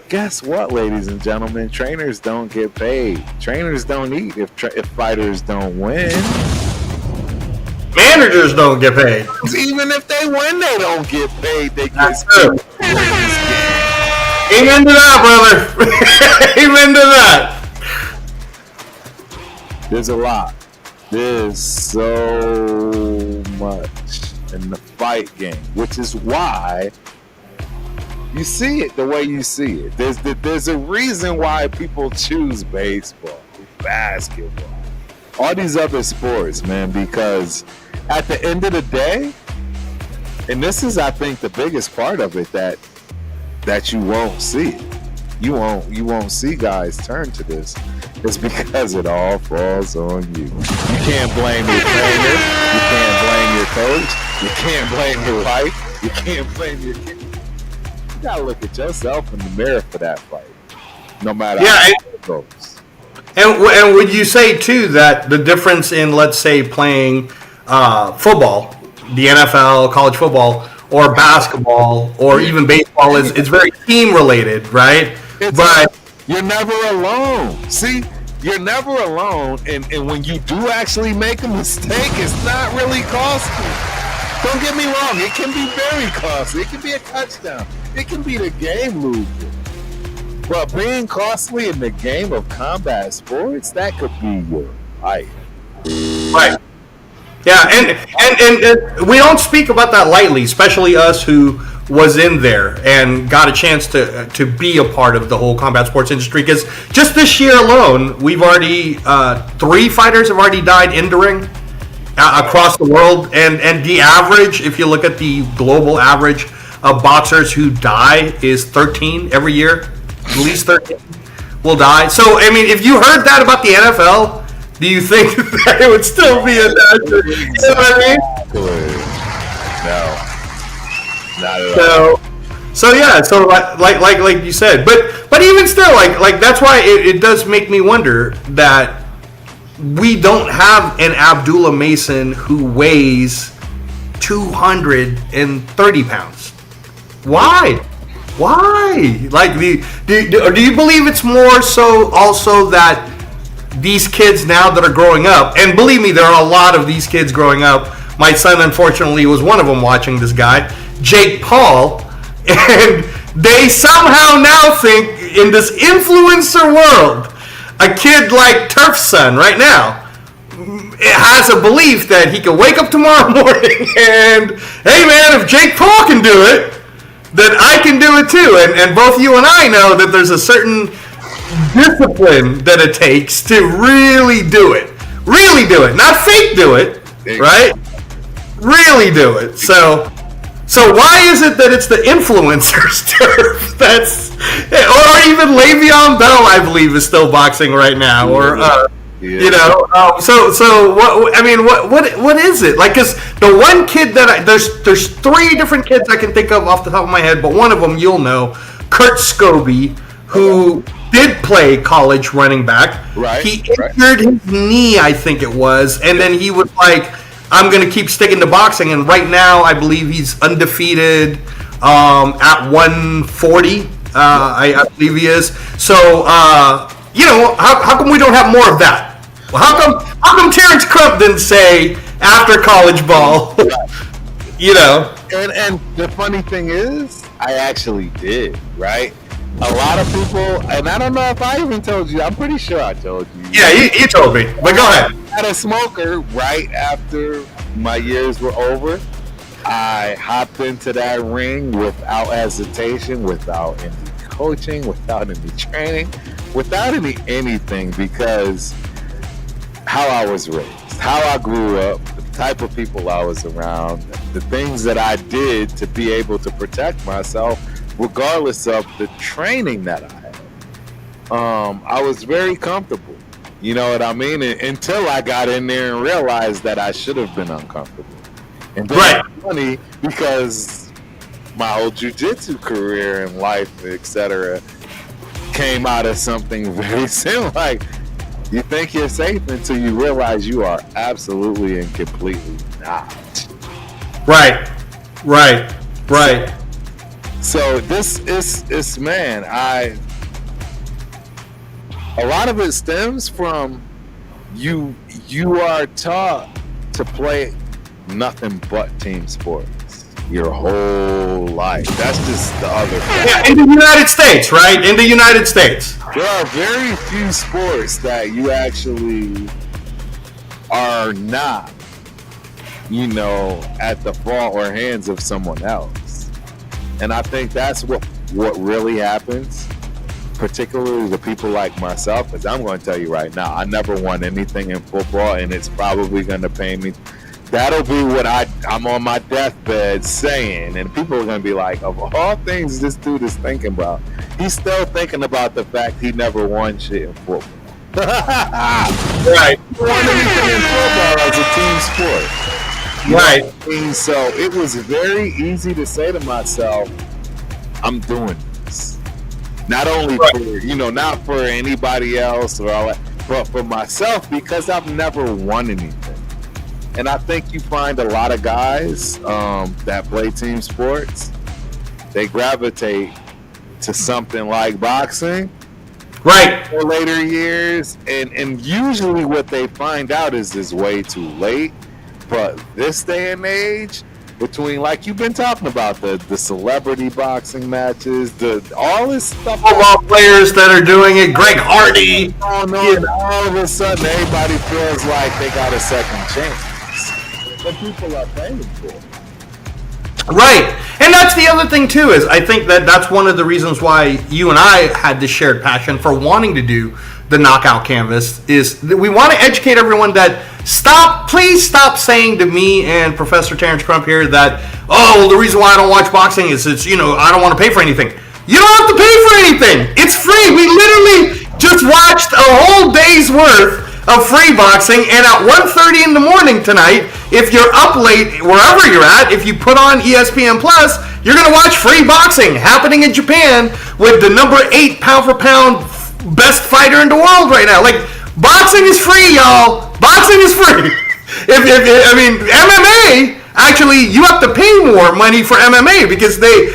guess what, ladies and gentlemen? Trainers don't get paid. Trainers don't eat if fighters don't win.
Managers don't get paid.
Even if they win, they don't get paid. They get screwed.
Amen to that, brother. Amen to that.
There's a lot. There's so much in the fight game, which is why you see it the way you see it. There's a reason why people choose baseball, basketball, all these other sports, man, because at the end of the day, and this is, I think, the biggest part of it that you won't see, You won't see guys turn to this. It's because it all falls on you. You can't blame your trainer. You can't blame your coach. You can't blame your wife. You can't blame your kid. You gotta look at yourself in the mirror for that fight, no matter how it goes.
And would you say too that the difference in, let's say, playing football, the NFL, college football, or basketball, or even baseball is very team related, right? But
you're never alone. See, you're never alone, and when you do actually make a mistake, it's not really costly. Don't get me wrong, it can be very costly. It can be a touchdown. It can be the game loser. But being costly in the game of combat sports, that could be your life.
Right. Yeah, and we don't speak about that lightly, especially us who was in there and got a chance to be a part of the whole combat sports industry. Because just this year alone, we've already 3 fighters have already died in the ring across the world, and the average, if you look at the global average of boxers who die, is 13 every year. At least 13 will die. So I mean, if you heard that about the NFL, do you think that it would still be a danger? You know what I mean?
No, not at all.
So yeah, so like you said, but even still, like that's why it does make me wonder that we don't have an Abdullah Mason who weighs 230 pounds. Why? Like, do you believe it's more so also that these kids now that are growing up, and believe me, there are a lot of these kids growing up. My son, unfortunately, was one of them watching this guy, Jake Paul, and they somehow now think in this influencer world, a kid like Turf's son right now has a belief that he can wake up tomorrow morning and, hey man, if Jake Paul can do it, then I can do it too. And both you and I know that there's a certain discipline that it takes to really do it, not fake do it, right? Really do it. So why is it that it's the influencers turf or even Le'Veon Bell, I believe, is still boxing right now, or you know? So what? I mean, what is it like? Because the one kid that there's 3 different kids I can think of off the top of my head, but one of them you'll know, Kurt Scobie, who did play college running back.
Right.
He injured his knee, I think it was, and then he was like, I'm going to keep sticking to boxing. And right now, I believe he's undefeated at 140. I believe he is. So, you know, how come we don't have more of that? Well, how come Terence Crump didn't say after college ball? You know.
And the funny thing is, I actually did, right? A lot of people, and I don't know if I even told you, I'm pretty sure I told you.
Yeah, you told me, but go ahead.
I had a smoker right after my years were over. I hopped into that ring without hesitation, without any coaching, without any training, without anything, because how I was raised, how I grew up, the type of people I was around, the things that I did to be able to protect myself, regardless of the training that I had. I was very comfortable. You know what I mean? Until I got in there and realized that I should have been uncomfortable. And then it's funny because my whole jiu-jitsu career and life, etc., came out of something very similar. Like, you think you're safe until you realize you are absolutely and completely not.
Right.
So this is man, a lot of it stems from you are taught to play nothing but team sports your whole life. That's just the other thing.
Yeah, in the United States, right? In the United States.
There are very few sports that you actually are not, you know, at the fault or hands of someone else. And I think that's what really happens, particularly the people like myself, because I'm going to tell you right now, I never won anything in football, and it's probably going to pain me that'll be what I'm on my deathbed saying, and people are gonna be like, of all things this dude is thinking about, he's still thinking about the fact he never won shit in football.
Right.
He won anything in football as a team sport.
Right.
And so it was very easy to say to myself, I'm doing this. Not only for, not for anybody else or all that, but for myself, because I've never won anything. And I think you find a lot of guys that play team sports, they gravitate to something like boxing.
Right.
For later years. And usually what they find out is it's way too late. But this day and age, between, like you've been talking about, the celebrity boxing matches, all this stuff,
football players that are doing it, Greg Hardy.
Oh no! Yeah. All of a sudden, everybody feels like they got a second chance. But people are paying for it.
Right, and that's the other thing too. Is I think that's one of the reasons why you and I had this shared passion for wanting to do the knockout canvas. Is that we want to educate everyone that please stop saying to me and Professor Terence Crump here that, oh, the reason why I don't watch boxing is I don't want to pay for anything. You don't have to pay for anything. It's free. We literally just watched a whole day's worth of free boxing, and at 1:30 in the morning tonight, if you're up late wherever you're at, if you put on ESPN Plus, you're gonna watch free boxing happening in Japan with the number 8 pound for pound best fighter in the world right now. Like, boxing is free, y'all. Boxing is free. MMA, actually, you have to pay more money for MMA because they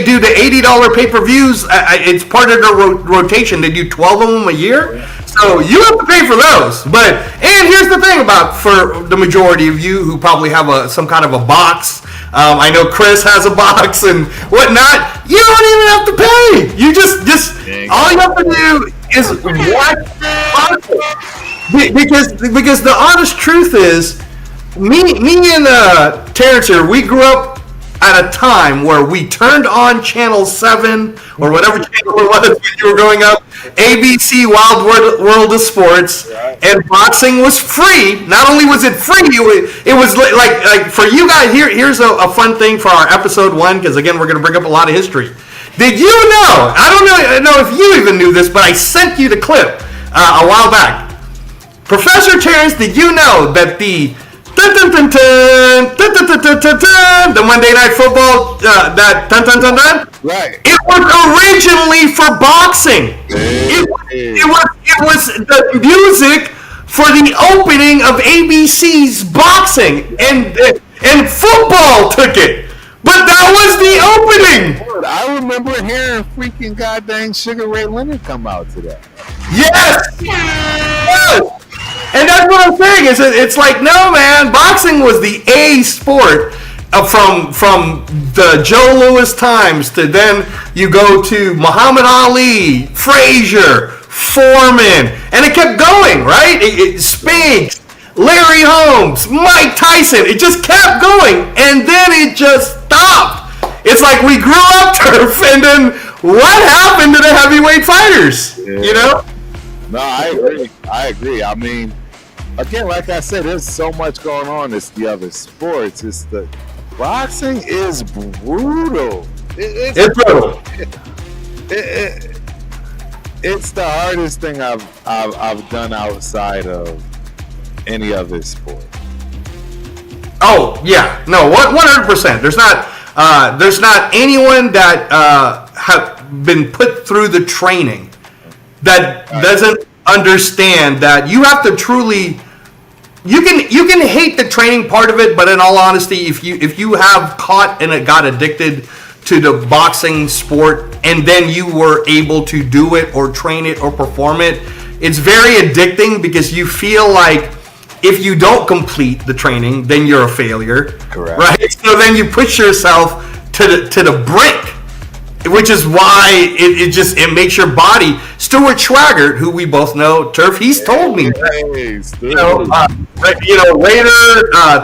do the $80 pay-per-views. It's part of their rotation. They do 12 of them a year. So you have to pay for those. And here's the thing for the majority of you who probably have some kind of a box. I know Chris has a box and whatnot. You don't even have to pay. You just all you have to do is watch boxing. Because the honest truth is, me and Terence here, we grew up at a time where we turned on Channel 7 or whatever channel it was when you were growing up, ABC Wild World of Sports, and boxing was free. Not only was it free, it was like for you guys, here's a fun thing for our episode 1, because again, we're going to bring up a lot of history. Did you know, I don't know if you even knew this, but I sent you the clip a while back. Professor Terence, did you know that the Monday Night Football,
right?
It was originally for boxing. It was the music for the opening of ABC's boxing, and football took it. But that was the opening.
I remember hearing freaking goddamn Sugar Ray Leonard come out to that.
Yes. And that's what I'm saying. It's like, no, man. Boxing was the A sport from the Joe Louis times to then you go to Muhammad Ali, Frazier, Foreman, and it kept going, right? Spinks, Larry Holmes, Mike Tyson. It just kept going, and then it just stopped. It's like we grew up, Turf, and then what happened to the heavyweight fighters?
Yeah.
You know?
No, I agree. I mean, again, like I said, there's so much going on. It's the other sports. It's the boxing is brutal.
It's brutal.
It's the hardest thing I've done outside of any other sport.
Oh yeah, no, 100%. There's not anyone that have been put through the training that doesn't understand that you have to truly. You can hate the training part of it, but in all honesty, if you have caught and got addicted to the boxing sport and then you were able to do it or train it or perform it, it's very addicting because you feel like if you don't complete the training, then you're a failure.
Correct.
Right? So then you push yourself to the brink. Which is why it makes your body. Stuart Schwaggart, who we both know, Turf, he's told me.
Hey,
Later,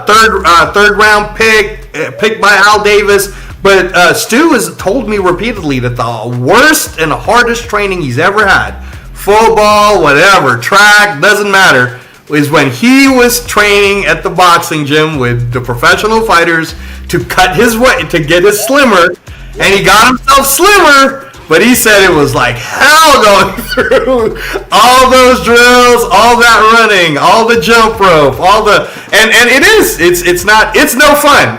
third round picked by Al Davis. But Stu has told me repeatedly that the worst and hardest training he's ever had, football, whatever, track, doesn't matter, is when he was training at the boxing gym with the professional fighters to cut his weight, to get his slimmer, and he got himself slimmer, but he said it was like hell going through all those drills, all that running, all the jump rope, and it's no fun.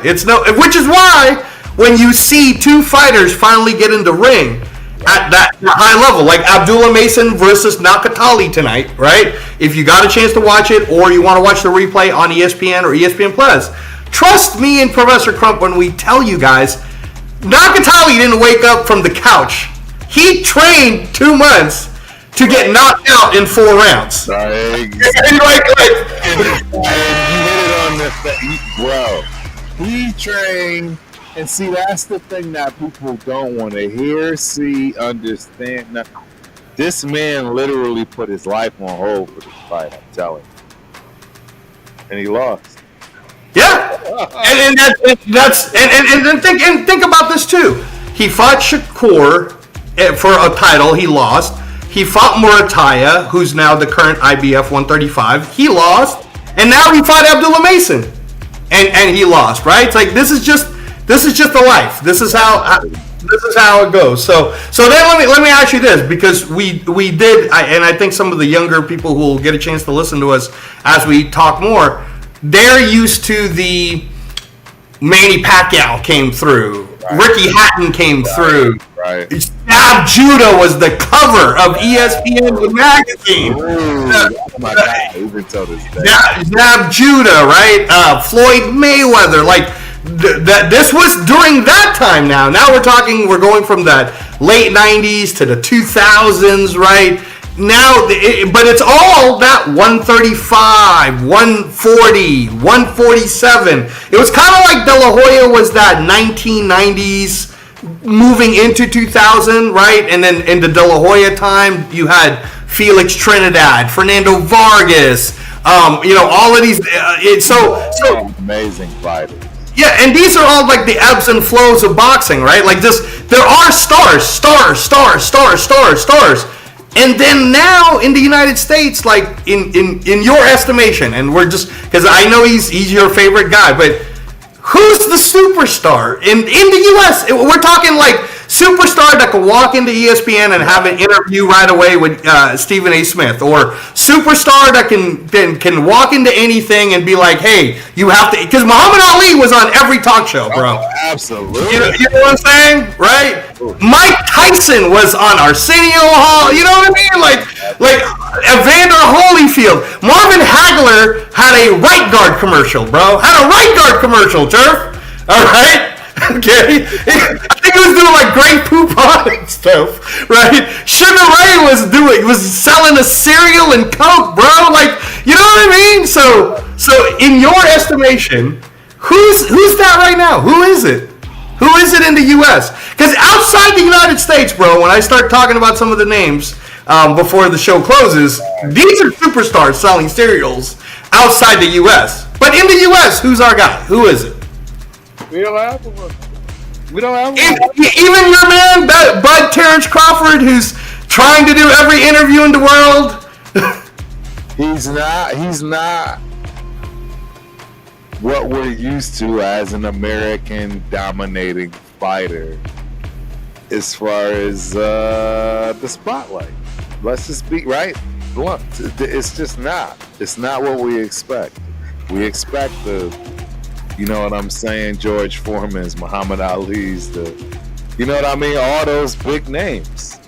Which is why when you see two fighters finally get in the ring at that high level, like Abdullah Mason versus Nakatali tonight, right? If you got a chance to watch it, or you want to watch the replay on ESPN or ESPN Plus, trust me and Professor Crump when we tell you guys, Nakatali didn't wake up from the couch. He trained 2 months to get knocked out in 4 rounds.
You hit it on the thing, bro. He trained. And see, that's the thing that people don't want to hear, see, understand. Now, this man literally put his life on hold for this fight, I'm telling you. And he lost.
Yeah. and think about this too. He fought Shakur for a title, he lost. He fought Murataya, who's now the current IBF 135. He lost. And now he fought Abdullah Mason. And he lost, right? It's like this is just the life. This is how it goes. So then let me ask you this, because we did, and I think some of the younger people who will get a chance to listen to us as we talk more, they're used to the Manny Pacquiao came through, right. Ricky Hatton came through.
Right.
Zab Judah was the cover of ESPN magazine.
Oh my God! Even till this day.
Zab Judah, right? Floyd Mayweather, like. This was during that time now. Now we're going from that late 90s to the 2000s, right? Now, but it's all that 135, 140, 147. It was kind of like De La Hoya was that 1990s moving into 2000, right? And then in the De La Hoya time, you had Felix Trinidad, Fernando Vargas, all of these.
Amazing fighters.
Yeah, and these are all like the ebbs and flows of boxing, right? Like there are stars. And then now in the United States, like in your estimation, and we're just, because I know he's your favorite guy, but who's the superstar in the U.S.? We're talking like superstar that can walk into ESPN and have an interview right away with Stephen A. Smith, or superstar that can walk into anything and be like, hey, you have to, because Muhammad Ali was on every talk show, bro.
Oh, absolutely.
You know what I'm saying, right? Mike Tyson was on Arsenio Hall. You know what I mean? Like Evander Holyfield. Marvin Hagler had a right guard commercial, bro. Had a right guard commercial, Turf. All right. Okay, I think he was doing like great poupon and stuff, right? Sugar Ray was selling a cereal and Coke, bro. Like, you know what I mean? So in your estimation, who's that right now? Who is it? Who is it in the U.S.? Because outside the United States, bro, when I start talking about some of the names before the show closes, these are superstars selling cereals outside the U.S. But in the U.S., who's our guy? Who is it?
We don't have one.
Even your man, Bud Terence Crawford, who's trying to do every interview in the world.
He's not what we're used to as an American dominating fighter as far as the spotlight. Let's just be right blunt. It's just not. It's not what we expect. We expect you know what I'm saying, George Foreman's, Muhammad Ali's, you know what I mean, all those big names.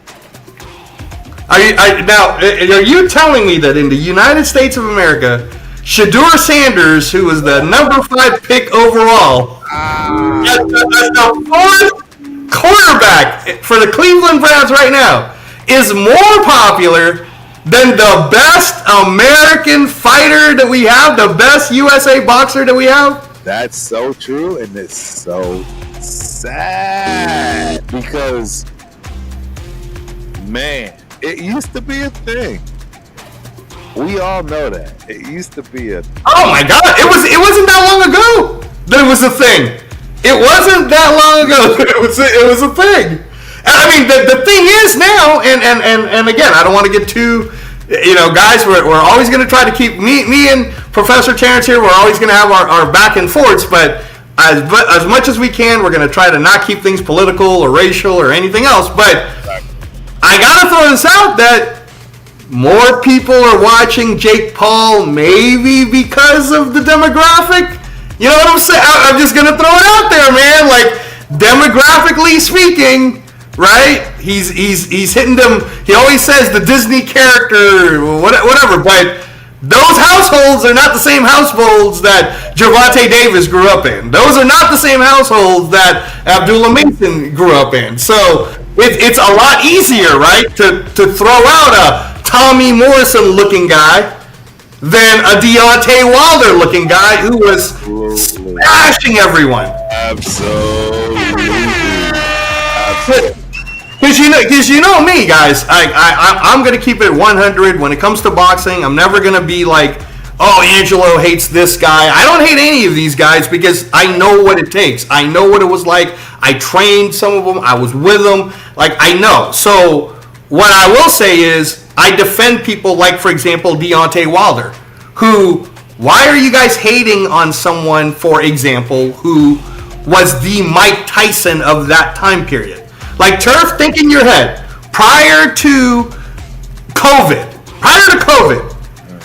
Are you telling me that in the United States of America, Shedeur Sanders, who was the number 5 pick overall, as the 4th quarterback for the Cleveland Browns right now, is more popular than the best American fighter that we have, the best USA boxer that we have?
That's so true, and it's so sad because, man, it used to be a thing. We all know that. It used to be a thing.
Oh my God, it wasn't that long ago that it was a thing. It wasn't that long ago that it was a thing. And I mean, the thing is now, and again, I don't want to get too guys, we're always going to try to keep me and Professor Terence here. We're always going to have our back and forths, but as much as we can, we're going to try to not keep things political or racial or anything else. But I got to throw this out that more people are watching Jake Paul maybe because of the demographic. You know what I'm saying? I'm just going to throw it out there, man. Like, demographically speaking, right? He's hitting them. He always says the Disney character, whatever. But those households are not the same households that Gervonta Davis grew up in. Those are not the same households that Abdullah Mason grew up in. So it's a lot easier, right, to throw out a Tommy Morrison-looking guy than a Deontay Wilder-looking guy who was smashing everyone.
Absolutely.
Because you know me, guys. I'm going to keep it 100 when it comes to boxing. I'm never going to be like, oh, Angelo hates this guy. I don't hate any of these guys because I know what it takes. I know what it was like. I trained some of them. I was with them. Like, I know. So what I will say is I defend people like, for example, Deontay Wilder, who, why are you guys hating on someone, for example, who was the Mike Tyson of that time period? Like, Turf, think in your head, prior to COVID,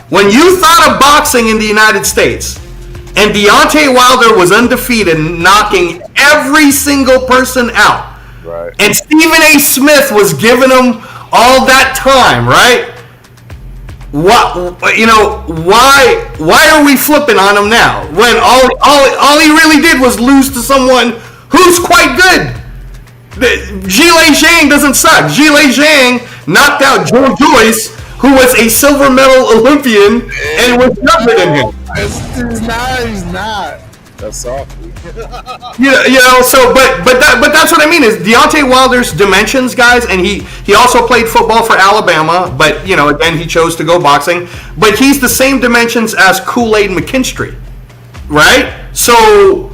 when you thought of boxing in the United States, and Deontay Wilder was undefeated, knocking every single person out,
right,
and Stephen A. Smith was giving him all that time, right? Why are we flipping on him now when all he really did was lose to someone who's quite good? Zhilei Zhang doesn't suck. Zhilei Zhang knocked out Joe Joyce, who was a silver medal Olympian and was younger than him.
He's not. That's soft.
So but that's what I mean is Deontay Wilder's dimensions, guys, and he also played football for Alabama, but again he chose to go boxing. But he's the same dimensions as Kool-Aid McKinstry, right? So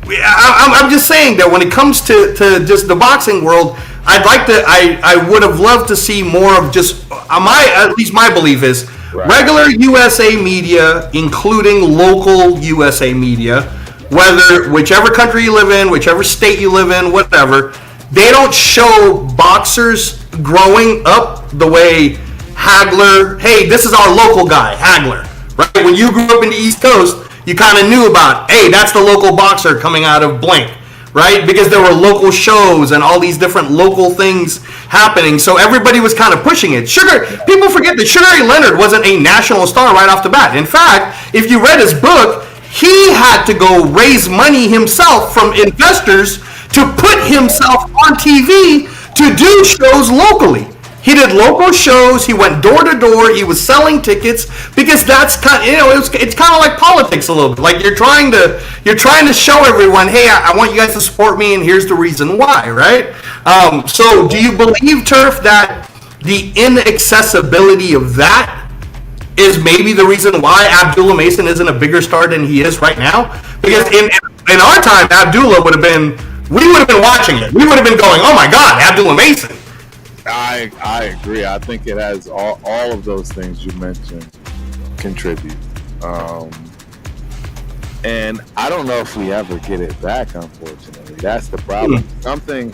I'm just saying that when it comes to just the boxing world, I would have loved to see more of just at least my belief is regular USA media, including local USA media, whichever country you live in, whichever state you live in, whatever, they don't show boxers growing up the way Hagler, hey, this is our local guy, Hagler, right? When you grew up in the East Coast, you kind of knew about, hey, that's the local boxer coming out of blank, right? Because there were local shows and all these different local things happening, so everybody was kind of pushing it. People forget that Sugar Ray Leonard wasn't a national star right off the bat. In fact, if you read his book, he had to go raise money himself from investors to put himself on TV to do shows locally. He did local shows. He went door to door. He was selling tickets because that's kind of, it's kind of like politics a little bit. Like you're trying to show everyone, hey, I want you guys to support me, and here's the reason why, right? So do you believe, Turf, that the inaccessibility of that is maybe the reason why Abdullah Mason isn't a bigger star than he is right now? Because in our time, Abdullah would have been watching it. We would have been going, oh my God, Abdullah Mason.
I agree. I think it has all of those things you mentioned contribute. And I don't know if we ever get it back, unfortunately. That's the problem. Something,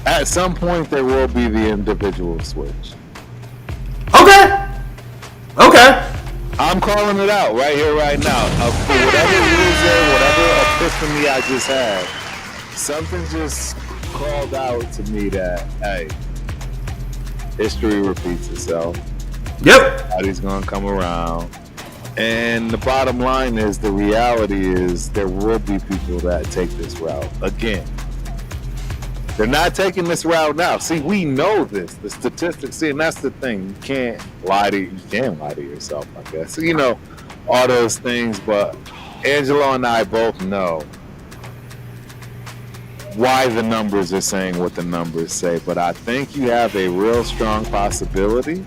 at some point there will be the individual switch.
Okay.
I'm calling it out right here, right now. For whatever reason, whatever epiphany I just had, something just called out to me that, hey, history repeats itself.
Yep.
Everybody's gonna come around. And the bottom line is, the reality is, there will be people that take this route. Again, they're not taking this route now. See, we know this. The statistics. See, and that's the thing. You can't lie to yourself, I guess. All those things. But Angelo and I both know why the numbers are saying what the numbers say. But I think you have a real strong possibility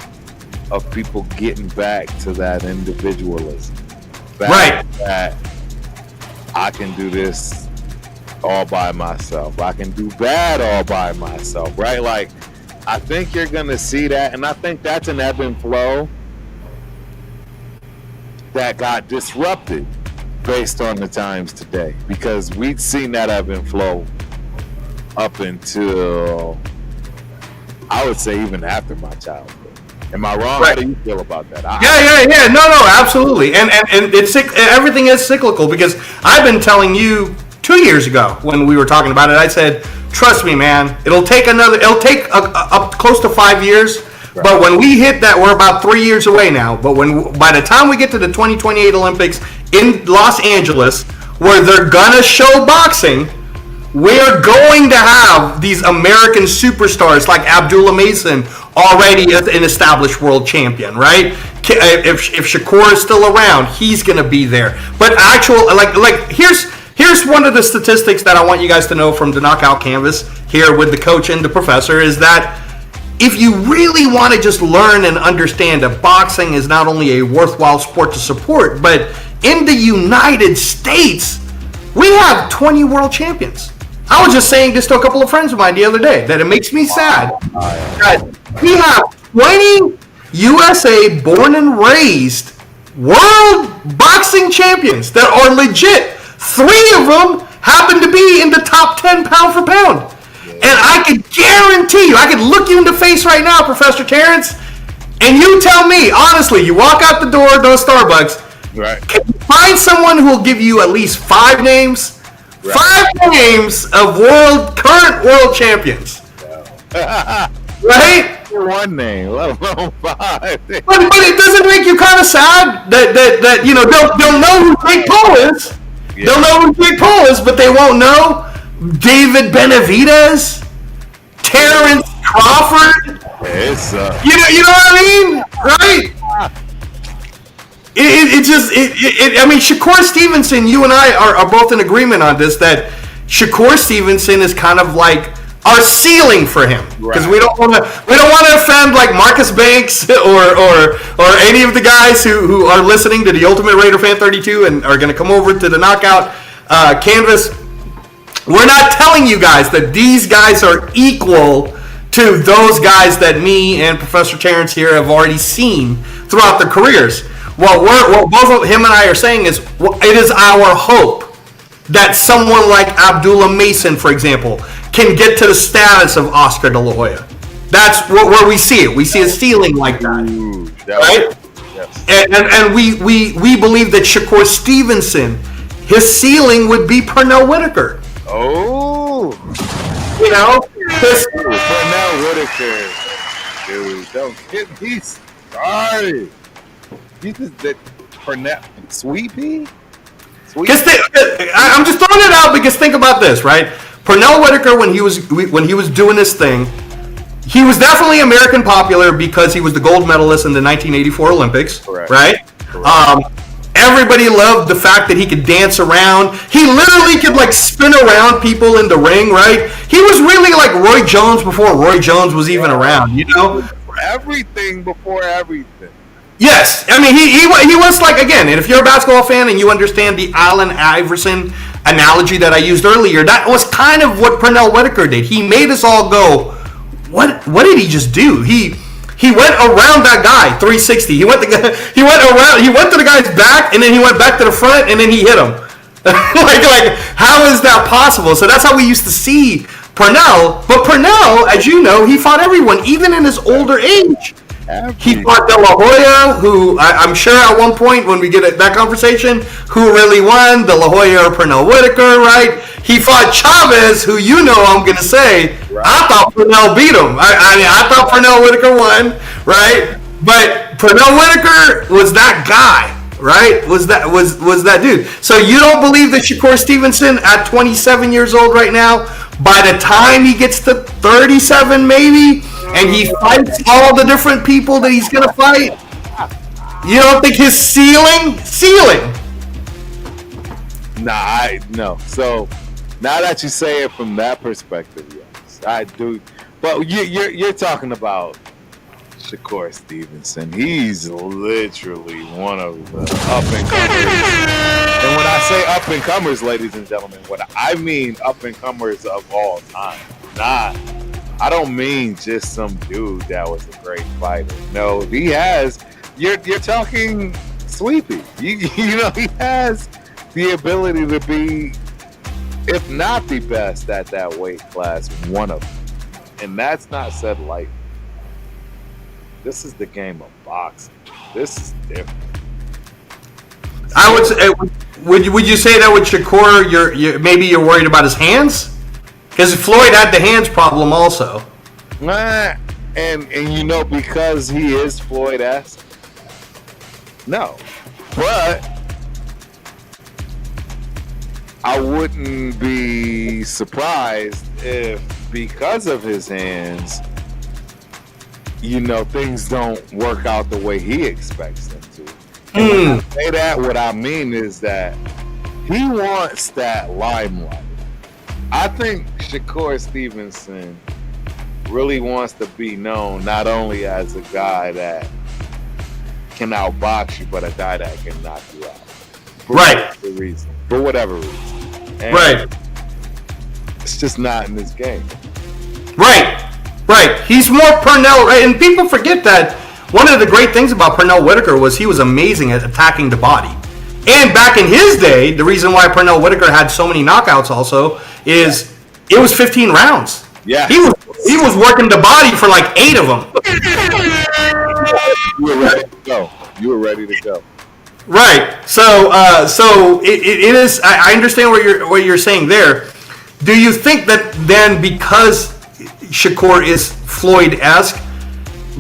of people getting back to that individualism. That I can do this all by myself. I can do bad all by myself, right? Like, I think you're going to see that, and I think that's an ebb and flow that got disrupted based on the times today, because we'd seen that ebb and flow up until, I would say, even after my childhood. Am I wrong? Right. How do you feel about that?
Yeah. No, absolutely. And it's everything is cyclical, because I've been telling you 2 years ago when we were talking about it, I said, trust me, man, it'll take up close to 5 years. Right. But when we hit that, we're about 3 years away now. But by the time we get to the 2028 Olympics in Los Angeles, where they're gonna show boxing, we're going to have these American superstars like Abdullah Mason, already an established world champion, right? If Shakur is still around, he's gonna be there. But here's one of the statistics that I want you guys to know from the Knockout Canvas here with the coach and the professor, is that if you really want to just learn and understand that boxing is not only a worthwhile sport to support, but in the United States, we have 20 world champions. I was just saying this to a couple of friends of mine the other day, that it makes me sad that we have 20 USA born and raised world boxing champions that are legit. 3 of them happen to be in the top 10 pound for pound. And I could guarantee you, I could look you in the face right now, Professor Terence, and you tell me, honestly, you walk out the door, to Starbucks,
right? Can
you find someone who will give you at least 5 names? Right. 5 names of current world champions. Yeah. Right?
1 name, let alone 5.
But it doesn't make you kind of sad that you know, they'll know who Jake Paul is. Yeah. They'll know who Jake Paul is, but they won't know David Benavidez, Terence Crawford. You know what I mean, right? I mean, Shakur Stevenson. You and I are both in agreement on this, that Shakur Stevenson is kind of like our ceiling for him, because we don't want to offend like Marcus Banks or any of the guys who are listening to the Ultimate Raider Fan 32 and are going to come over to the Knockout Canvas. We're not telling you guys that these guys are equal to those guys that me and Professor Terence here have already seen throughout their careers. What both of him and I are saying is, it is our hope that someone like Abdullah Mason, for example, can get to the status of Oscar De La Hoya. That's where we see it. We see a ceiling like that, right? Yes. And we believe that Shakur Stevenson, his ceiling would be Pernell Whitaker.
Oh,
you know,
Pernell Whitaker, dude, don't get me started. You just did Pernell Sweepy.
I'm just throwing it out because think about this, right? Pernell Whitaker, when he was doing this thing, he was definitely American popular because he was the gold medalist in the 1984 Olympics, correct. Right? Correct. Everybody loved the fact that he could dance around. He literally could like spin around people in the ring, right? He was really like Roy Jones before Roy Jones was even around, you know?
Everything before everything.
Yes, I mean he was like, again, and if you're a basketball fan and you understand the Allen Iverson analogy that I used earlier, that was kind of what Pernell Whitaker did. He made us all go, what did he just do? He went around that guy 360. He went to the guy's back, and then he went back to the front, and then he hit him. like how is that possible? So that's how we used to see Pernell. But Pernell, as you know, he fought everyone, even in his older age. He fought De La Hoya, who I'm sure at one point when we get at that conversation, who really won, De La Hoya or Pernell Whitaker, right? He fought Chavez, who you know I'm going to say, right. I thought Pernell beat him. I thought Pernell Whitaker won, right? But Pernell Whitaker was that guy, right? Was that dude. So you don't believe that Shakur Stevenson at 27 years old right now, by the time he gets to 37 maybe, and he fights all the different people that he's going to fight, you don't think his ceiling?
No. So now that you say it from that perspective, yes, I do. But you're talking about Shakur Stevenson. He's literally one of the up and comers. And when I say up and comers, ladies and gentlemen, what I mean up and comers of all time. I don't mean just some dude that was a great fighter. No, he has. You're talking Sleepy. You know, he has the ability to be, if not the best at that weight class, one of them. And that's not said lightly. This is the game of boxing. This is different.
I would say, would you say that with Shakur, maybe you're worried about his hands? Because Floyd had the hands problem also.
And you know, because he is Floyd-esque, no. But I wouldn't be surprised if, because of his hands, you know, things don't work out the way he expects them to. And when I say that, what I mean is that he wants that limelight. I think Shakur Stevenson really wants to be known not only as a guy that can outbox you, but a guy that can knock you out. For whatever reason. And
right.
It's just not in this game.
Right. He's more Pernell, right? And people forget that one of the great things about Pernell Whitaker was he was amazing at attacking the body. And back in his day, the reason why Pernell Whitaker had so many knockouts also is it was 15 rounds.
Yeah.
He was working the body for like 8 of them.
You were ready to go.
Right. So it is. I understand what you're saying there. Do you think that then because Shakur is Floyd-esque,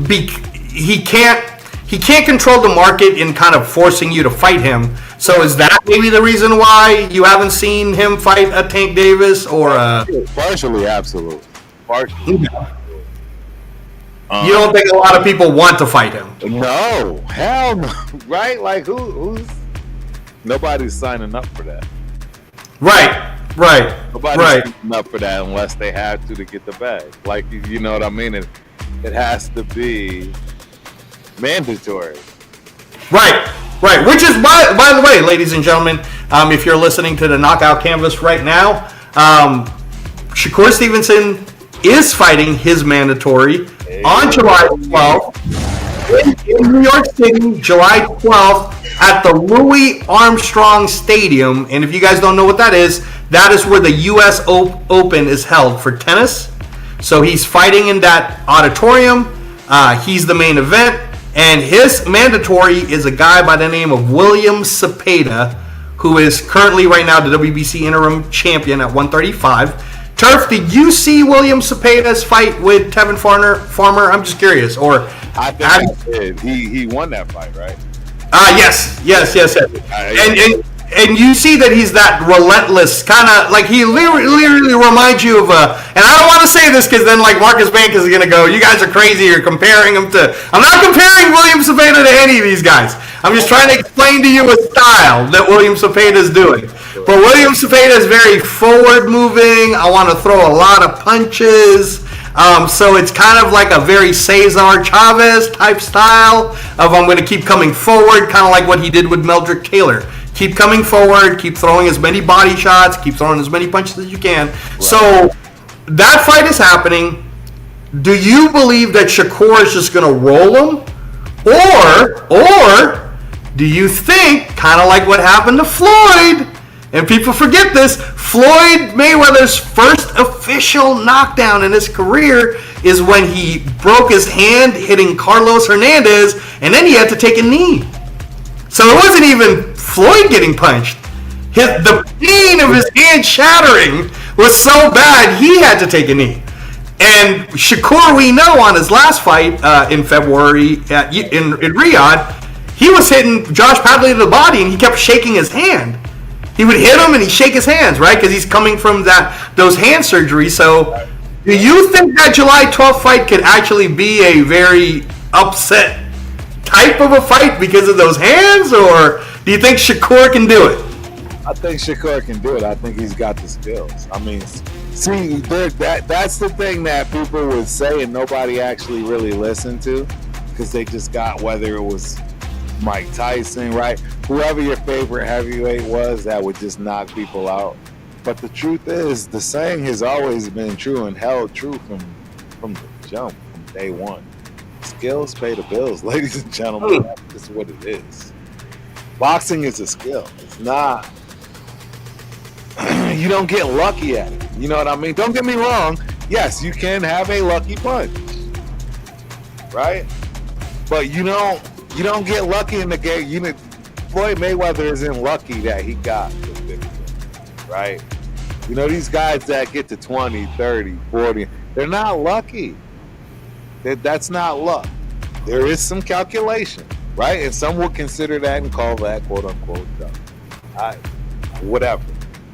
he can't control the market in kind of forcing you to fight him? So is that maybe the reason why you haven't seen him fight a Tank Davis or a...
Partially, absolutely.
You don't think a lot of people want to fight him?
No, hell no. Right? Like who's? Nobody's signing up for that.
Right.
Nobody's signing up for that unless they have to get the bag. Like, you know what I mean? It has to be mandatory.
Right. Which is, by the way, ladies and gentlemen, if you're listening to the Knockout Canvas right now, Shakur Stevenson is fighting his mandatory on July 12th in New York City, July 12th at the Louis Armstrong Stadium. And if you guys don't know what that is where the U.S. Open is held for tennis. So he's fighting in that auditorium. He's the main event. And his mandatory is a guy by the name of William Cepeda, who is currently right now the WBC interim champion at 135. Turf, did you see William Cepeda's fight with Tevin Farmer? I'm just curious. Or
I think I did. He won that fight, right?
Yes. And you see that he's that relentless kind of, like, he literally reminds you of and I don't want to say this because then like Marcus Banks is going to go, you guys are crazy, you're comparing him to, I'm not comparing William Cepeda to any of these guys. I'm just trying to explain to you a style that William Cepeda is doing. But William Cepeda is very forward moving. I want to throw a lot of punches. So it's kind of like a very Cesar Chavez type style of I'm going to keep coming forward, kind of like what he did with Meldrick Taylor. Keep coming forward, keep throwing as many body shots, keep throwing as many punches as you can. Right. So that fight is happening. Do you believe that Shakur is just going to roll him? Or do you think, kind of like what happened to Floyd, and people forget this, Floyd Mayweather's first official knockdown in his career is when he broke his hand hitting Carlos Hernandez, and then he had to take a knee. So it wasn't even Floyd getting punched. The pain of his hand shattering was so bad, he had to take a knee. And Shakur, we know on his last fight in February in Riyadh, he was hitting Josh Padley to the body and he kept shaking his hand. He would hit him and he'd shake his hands, right? Because he's coming from those hand surgeries. So do you think that July 12th fight could actually be a very upset type of a fight because of those hands? Or do you think Shakur can do it?
I think Shakur can do it. I think he's got the skills. I mean, see, that's the thing that people would say and nobody actually really listened to. because they just got, whether it was Mike Tyson, right? Whoever your favorite heavyweight was, that would just knock people out. But the truth is, the saying has always been true and held true from the jump, from day one. Skills pay the bills, ladies and gentlemen. That's just what it is. Boxing is a skill. It's not. You don't get lucky at it. You know what I mean? Don't get me wrong. Yes, you can have a lucky punch, right? But you don't get lucky in the game. Floyd Mayweather isn't lucky that he got the victory, right? You know, these guys that get to 20, 30, 40, they're not lucky. That's not luck. There is some calculation, right? And some will consider that and call that quote unquote luck. Whatever.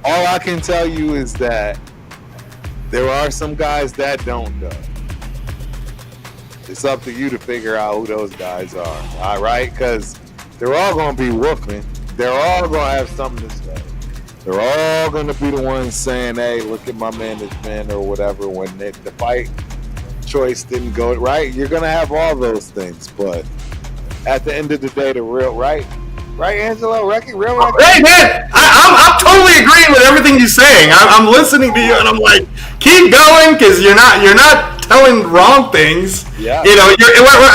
All I can tell you is that there are some guys that don't do. It's up to you to figure out who those guys are, all right? Because they're all going to be whooping. They're all going to have something to say. They're all going to be the ones saying, hey, look at my man, this man, or whatever, when the fight choice didn't go right. You're going to have all those things, but at the end of the day, the real, right, Angelo? Real?
Hey, man, I'm totally agreeing with everything you're saying. I'm listening to you, and I'm like, keep going, because you're not telling wrong things.
Yeah.
You know,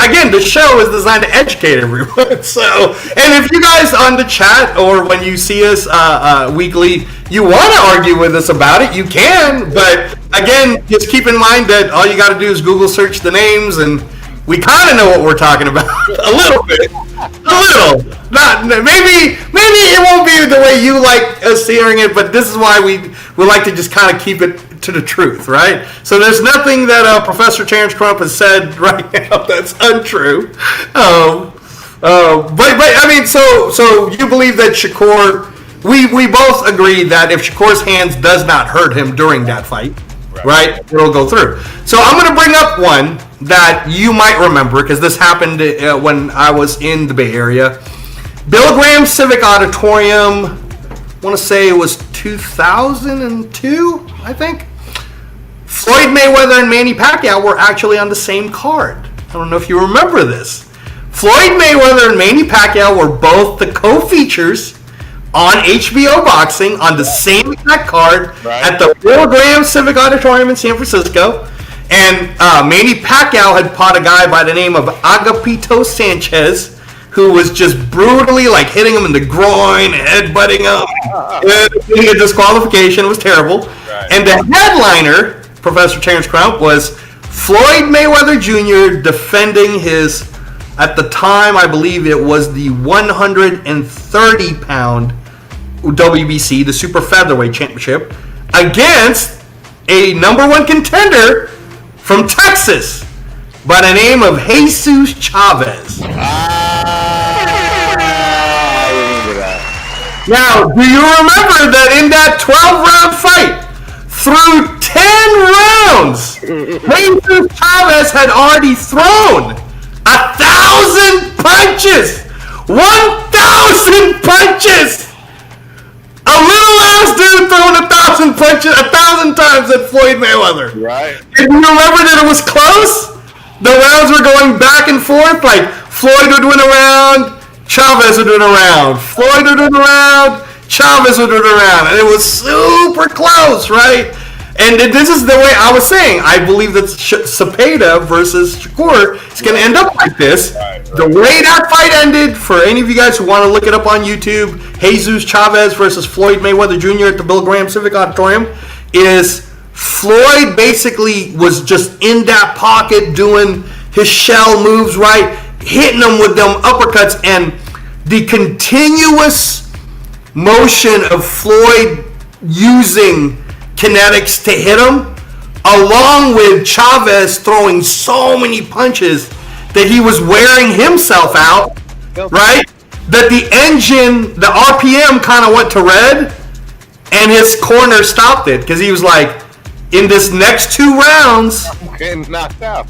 again, the show is designed to educate everyone. So, and if you guys on the chat or when you see us weekly, you want to argue with us about it, you can. But again, just keep in mind that all you got to do is Google search the names, and we kind of know what we're talking about a little bit. A little. Not maybe it won't be the way you like us hearing it, but this is why we like to just kind of keep it to the truth, right? So there's nothing that Professor Terence Crump has said right now that's untrue. But I mean, so you believe that Shakur? We both agree that if Shakur's hands does not hurt him during that fight, right, it'll go through. So I'm going to bring up one that you might remember because this happened when I was in the Bay Area. Bill Graham Civic Auditorium, I want to say it was 2002, I think. Floyd Mayweather and Manny Pacquiao were actually on the same card. I don't know if you remember this. Floyd Mayweather and Manny Pacquiao were both the co-features on HBO Boxing on the same exact card at the Bill Graham Civic Auditorium in San Francisco. And Manny Pacquiao had fought a guy by the name of Agapito Sanchez, who was just brutally like hitting him in the groin, headbutting him, getting a disqualification. It was terrible. Right. And the headliner, Professor Terence Crump, was Floyd Mayweather Jr. defending his, at the time, I believe it was the 130-pound WBC, the Super Featherweight Championship, against a number one contender from Texas by the name of Jesus Chavez.
I remember that.
Now, do you remember that in that 12-round fight, through 10 rounds, Jesus Chavez had already thrown 1,000 punches! 1,000 punches! A little ass dude throwing 1,000 punches 1,000 times at Floyd Mayweather.
Right.
And you remember that it was close? The rounds were going back and forth. Like Floyd would win a round, Chavez would win a round. Floyd would win a round, Chavez would win a round. And it was super close, right? And this is the way I was saying. I believe that Cepeda versus Shakur is going to end up like this. Right. The way that fight ended, for any of you guys who want to look it up on YouTube, Jesus Chavez versus Floyd Mayweather Jr. at the Bill Graham Civic Auditorium, is Floyd basically was just in that pocket doing his shell moves, right? Hitting them with them uppercuts, and the continuous motion of Floyd using kinetics to hit him, along with Chavez throwing so many punches that he was wearing himself out, right? That the engine, the RPM kind of went to red, and his corner stopped it because he was like, in this next 2 rounds,
I'm getting knocked out.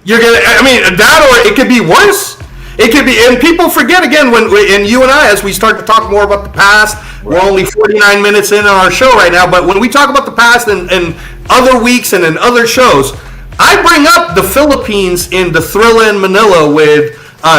You're gonna, I mean, that or it could be worse. It could be, and people forget again and you and I, as we start to talk more about the past, we're only 49 minutes in on our show right now, but when we talk about the past and other weeks and in other shows, I bring up the Philippines in the Thrilla in Manila with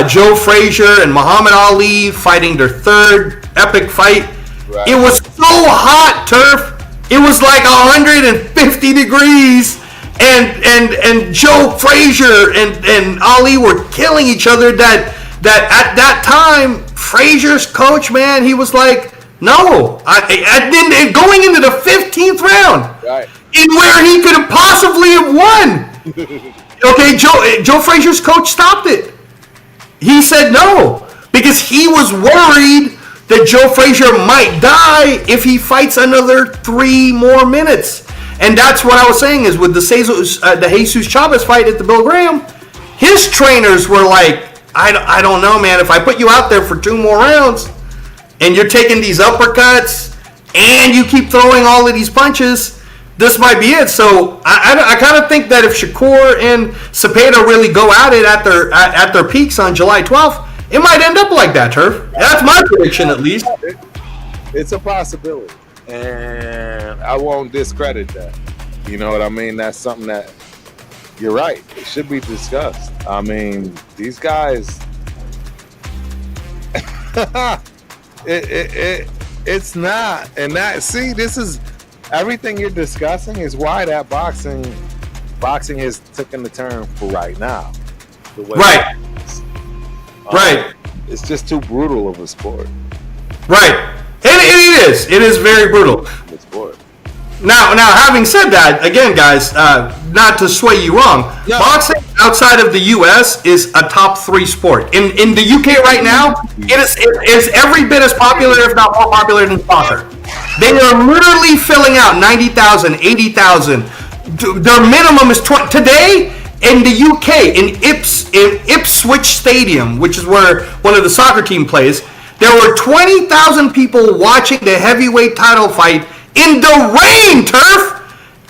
Joe Frazier and Muhammad Ali fighting their third epic fight. Right. It was so hot, Turf. It was like 150 degrees, and Joe Frazier and Ali were killing each other. That at that time, Frazier's coach, man, he was like, no. And going into the 15th round, right, in where he could have possibly have won. Okay, Joe Frazier's coach stopped it. He said no because he was worried that Joe Frazier might die if he fights another 3 more minutes. And that's what I was saying is with the Jesus Chavez fight at the Bill Graham, his trainers were like, I don't know, man. If I put you out there for 2 more rounds and you're taking these uppercuts and you keep throwing all of these punches, this might be it. So I kind of think that if Shakur and Cepeda really go at it at their peaks on July 12th, it might end up like that, Turf. That's my prediction, at least.
It's a possibility, and I won't discredit that. You know what I mean? That's something that you're right. It should be discussed. I mean, these guys. It's not, and that. See, this is everything you're discussing is why that boxing is taking the turn for right now.
Right. Right.
It's just too brutal of a sport.
Right. It is. It is very brutal.
Sport.
Now, having said that, again, guys, not to sway you wrong, boxing outside of the U.S. is a top 3 sport. In the U.K. right now, it is every bit as popular, if not more popular than soccer. They are literally filling out 90,000, 80,000. Their minimum is 20. Today, in the UK, in Ipswich Stadium, which is where one of the soccer team plays, there were 20,000 people watching the heavyweight title fight in the rain, Turf!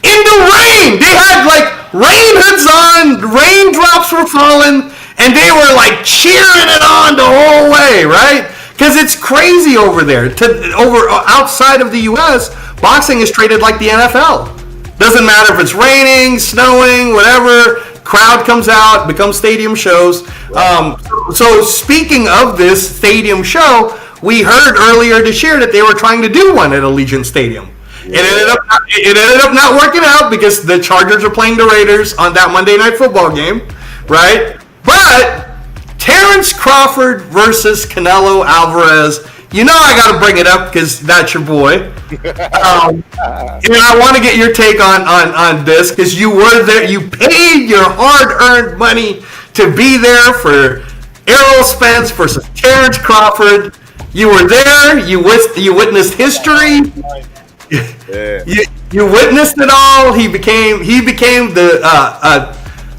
In the rain! They had like rain hoods on, raindrops were falling, and they were like cheering it on the whole way, right? Because it's crazy over there. Outside of the US, boxing is treated like the NFL. Doesn't matter if it's raining, snowing, whatever. Crowd comes out, becomes stadium shows. So speaking of this stadium show, we heard earlier this year that they were trying to do one at Allegiant Stadium. Yeah. It ended up not working out because the Chargers are playing the Raiders on that Monday Night Football game, right? But Terence Crawford versus Canelo Alvarez. You know I got to bring it up because that's your boy. And I want to get your take on this because you were there. You paid your hard-earned money to be there for Errol Spence versus Terence Crawford. You were there. You witnessed history. You witnessed it all. He became the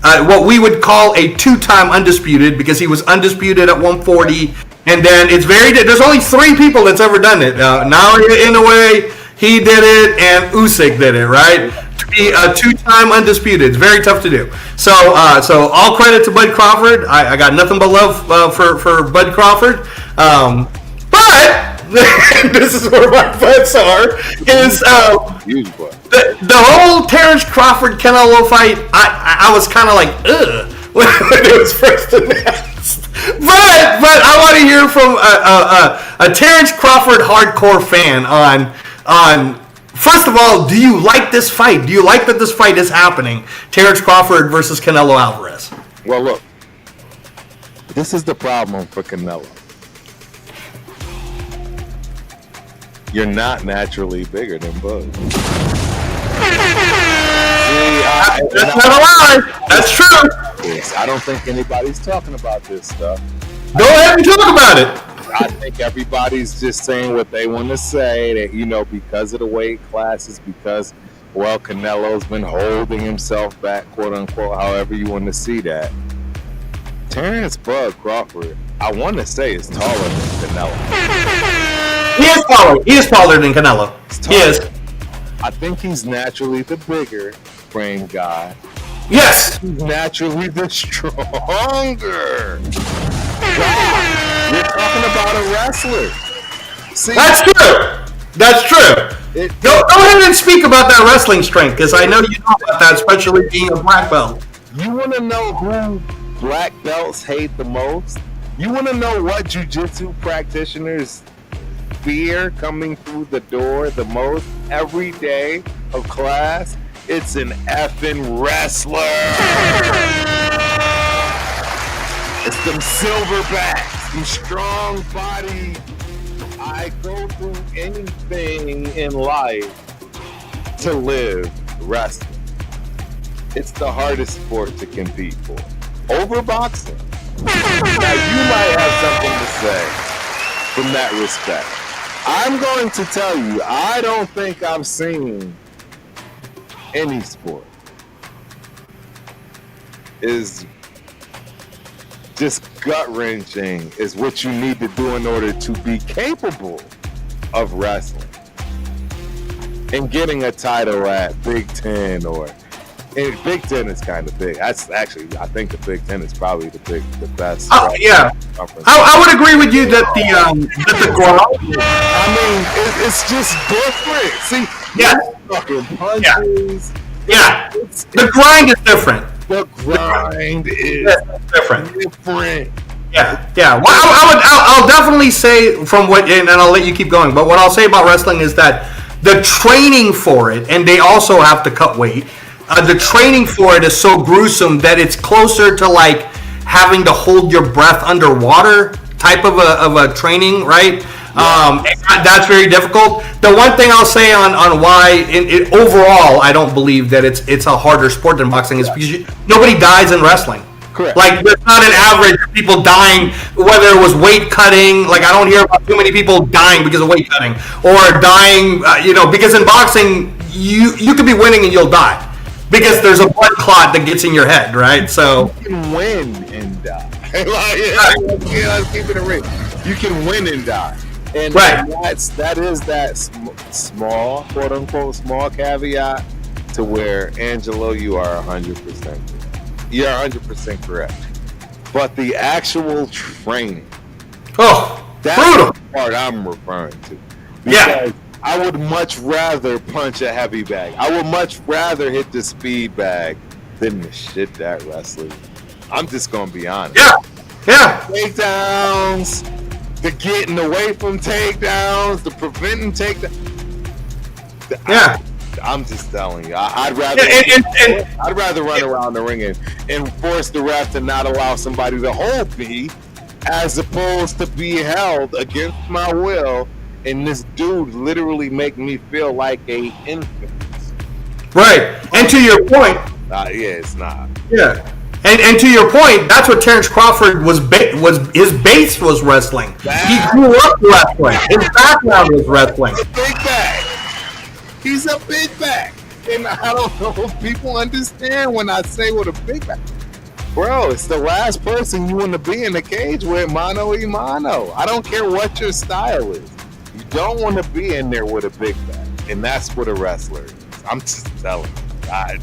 what we would call a 2-time undisputed because he was undisputed at 140. And then there's only 3 people that's ever done it. Now in a way, he did it and Usyk did it, right? To be a 2-time undisputed, it's very tough to do. So all credit to Bud Crawford. I got nothing but love for Bud Crawford. But this is where my butts are. Is the whole Terence Crawford Canelo fight? I was kind of like ugh when it was first announced. But I want to hear from a Terence Crawford hardcore fan on. First of all, do you like this fight? Do you like that this fight is happening? Terence Crawford versus Canelo Alvarez.
Well, look, this is the problem for Canelo. You're not naturally bigger than Bud.
That's not a lie. That's true.
I don't think anybody's talking about this stuff.
Go ahead and talk about it.
I think everybody's just saying what they want to say, that, because of the weight classes, because, Canelo's been holding himself back, quote unquote, however you want to see that. Terence Bud Crawford, I want to say, is taller than Canelo.
He is taller than Canelo. He is.
I think he's naturally the bigger frame guy.
Yes.
He's naturally the stronger. God, you're talking about a wrestler. See,
that's true. That's true. Go ahead and speak about that wrestling strength, because I know you know about that, especially being a black belt.
You want to know who black belts hate the most? You want to know what jiu-jitsu practitioners fear coming through the door the most every day of class? It's an effing wrestler. It's them silverbacks, them strong body. I go through anything in life to live wrestling. It's the hardest sport to compete for. Over boxing. Now you might have something to say from that respect. I'm going to tell you, I don't think I've seen any sport is just gut-wrenching is what you need to do in order to be capable of wrestling and getting a title at Big Ten and Big Ten is kind of big. That's actually, I think the Big Ten is probably the best.
Oh yeah, I would agree with you that the grind.
I mean, it's just different. See, fucking punches.
Yeah, the grind is different.
The grind is different.
Yeah. Well, I'll definitely say from what, and I'll let you keep going. But what I'll say about wrestling is that the training for it, and they also have to cut weight. The training for it is so gruesome that it's closer to like having to hold your breath underwater type of a training, right? That's very difficult. The one thing I'll say on why overall I don't believe that it's a harder sport than boxing is because nobody dies in wrestling.
Correct.
Like there's not an average of people dying, whether it was weight cutting. Like I don't hear about too many people dying because of weight cutting or dying, because in boxing you could be winning and you'll die. Because there's a blood clot that gets in your head, right? So
you can win and die. Let's keep it real. You can win and die, and that is that small, quote unquote, small caveat to where Angelo, you are 100%. You're 100% correct. But the actual training, that's brutal. The part I'm referring to. Because I would much rather punch a heavy bag. I would much rather hit the speed bag than the shit that wrestling. I'm just gonna be honest.
Yeah.
Takedowns, the getting away from takedowns, the preventing takedowns. I'm just telling you. I'd rather run around the ring and force the ref to not allow somebody to hold me, as opposed to be held against my will. And this dude literally make me feel like a infant. Right.
And to your point.
It's not.
Yeah. And to your point, that's what Terence Crawford was his base was wrestling. He grew up wrestling. His background was wrestling.
He's a big bag. He's a big bag. And I don't know if people understand when I say what a big bag. Bro, it's the last person you want to be in the cage with, mano a mano. I don't care what your style is. You don't want to be in there with a big bag, and that's what a wrestler is. I'm just telling you. I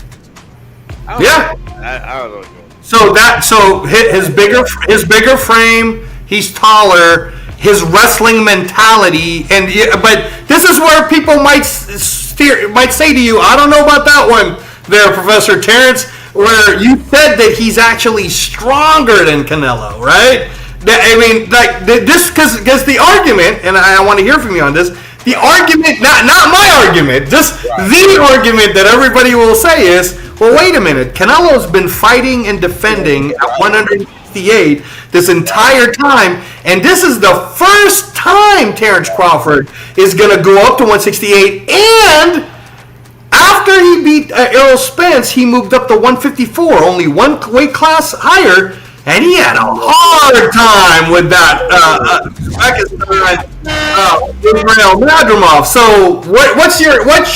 don't know.
So his bigger frame, he's taller, his wrestling mentality, but this is where people might say to you, I don't know about that one, there, Professor Terence, where you said that he's actually stronger than Canelo, right? I mean, like this, because the argument, and I want to hear from you on this. The argument, not my argument, just the argument that everybody will say is, well, wait a minute, Canelo's been fighting and defending at 168 this entire time, and this is the first time Terence Crawford is going to go up to 168, and after he beat Errol Spence, he moved up to 154, only one weight class higher. And he had a hard time with that Israel Madrimov. So what's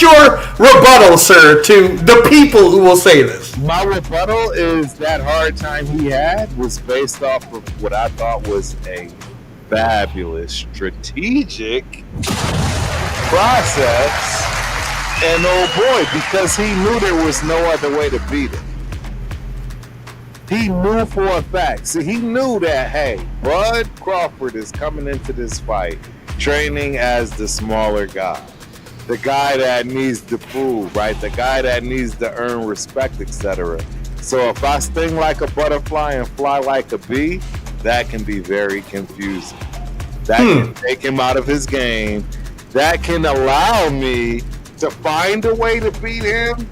your rebuttal, sir, to the people who will say this?
My rebuttal is that hard time he had was based off of what I thought was a fabulous strategic process. And oh boy, because he knew there was no other way to beat him. He knew for a fact. See, he knew that, hey, Bud Crawford is coming into this fight training as the smaller guy, the guy that needs to prove, right? The guy that needs to earn respect, etc. So if I sting like a butterfly and fly like a bee, that can be very confusing. That can take him out of his game. That can allow me to find a way to beat him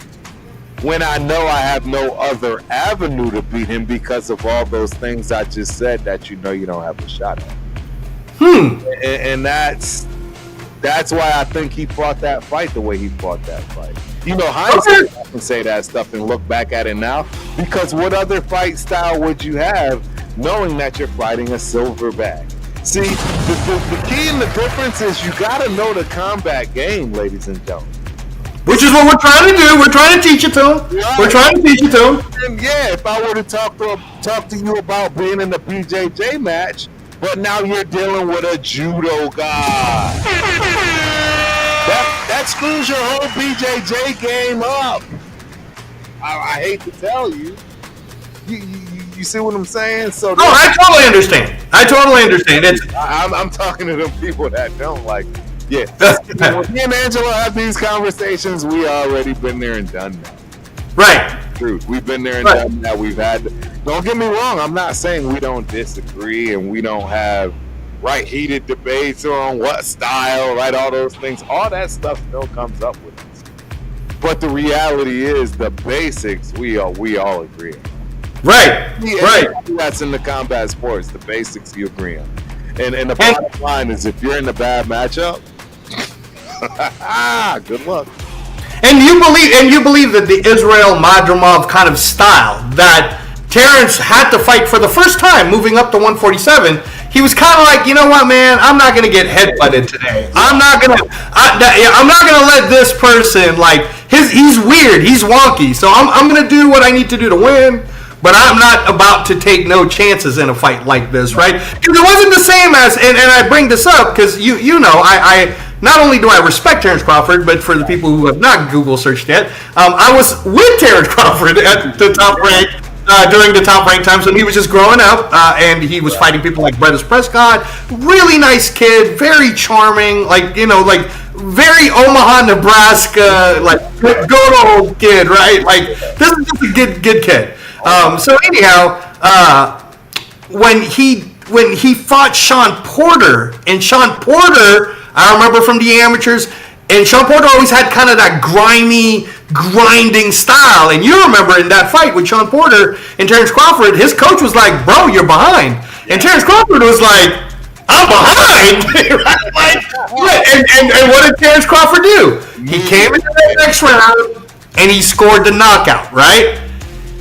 when I know I have no other avenue to beat him because of all those things I just said that you know you don't have a shot at. And that's why I think he fought that fight the way he fought that fight. You know, hindsight, I can say that stuff and look back at it now, because what other fight style would you have knowing that you're fighting a silver bag? See, the key and the difference is you got to know the combat game, ladies and gentlemen.
Which is what we're trying to do. We're trying to teach it to him. Right. We're trying to teach it to him.
And yeah, if I were to talk to you about being in the BJJ match, but now you're dealing with a judo guy. That screws your whole BJJ game up. I hate to tell you. You see what I'm saying? So
I totally understand.
I'm talking to them people that don't like. Yeah. When me and Angelo have these conversations, we already been there and done that.
Right.
Truth. We've been there and done that. We've had. Don't get me wrong. I'm not saying we don't disagree and we don't have heated debates on what style, right? All those things. All that stuff still comes up with us. But the reality is, the basics we all agree on.
Right.
That's in the combat sports. The basics you agree on. And the bottom line is, if you're in a bad matchup, good luck.
And you believe that the Israel Madrimov kind of style that Terence had to fight for the first time moving up to 147, he was kind of like, you know what, man, I'm not gonna get headbutted today. I'm not gonna let this person, like, he's weird, he's wonky, so I'm gonna do what I need to do to win. But I'm not about to take no chances in a fight like this, right? Because it wasn't the same as, and I bring this up because you know, I not only do I respect Terence Crawford, but for the people who have not Google searched yet, I was with Terence Crawford at the top rank during the top rank times when he was just growing up, and he was fighting people like Brettis Prescott. Really nice kid, very charming, like, you know, like very Omaha, Nebraska, like good old kid, right? Like, this is just a good kid. So anyhow, when he fought Sean Porter, and Sean Porter, I remember from the amateurs, and Sean Porter always had kind of that grimy, grinding style. And you remember in that fight with Sean Porter and Terence Crawford, his coach was like, "Bro, you're behind," and Terence Crawford was like, "I'm behind." and what did Terence Crawford do? He came into the next round and he scored the knockout, right?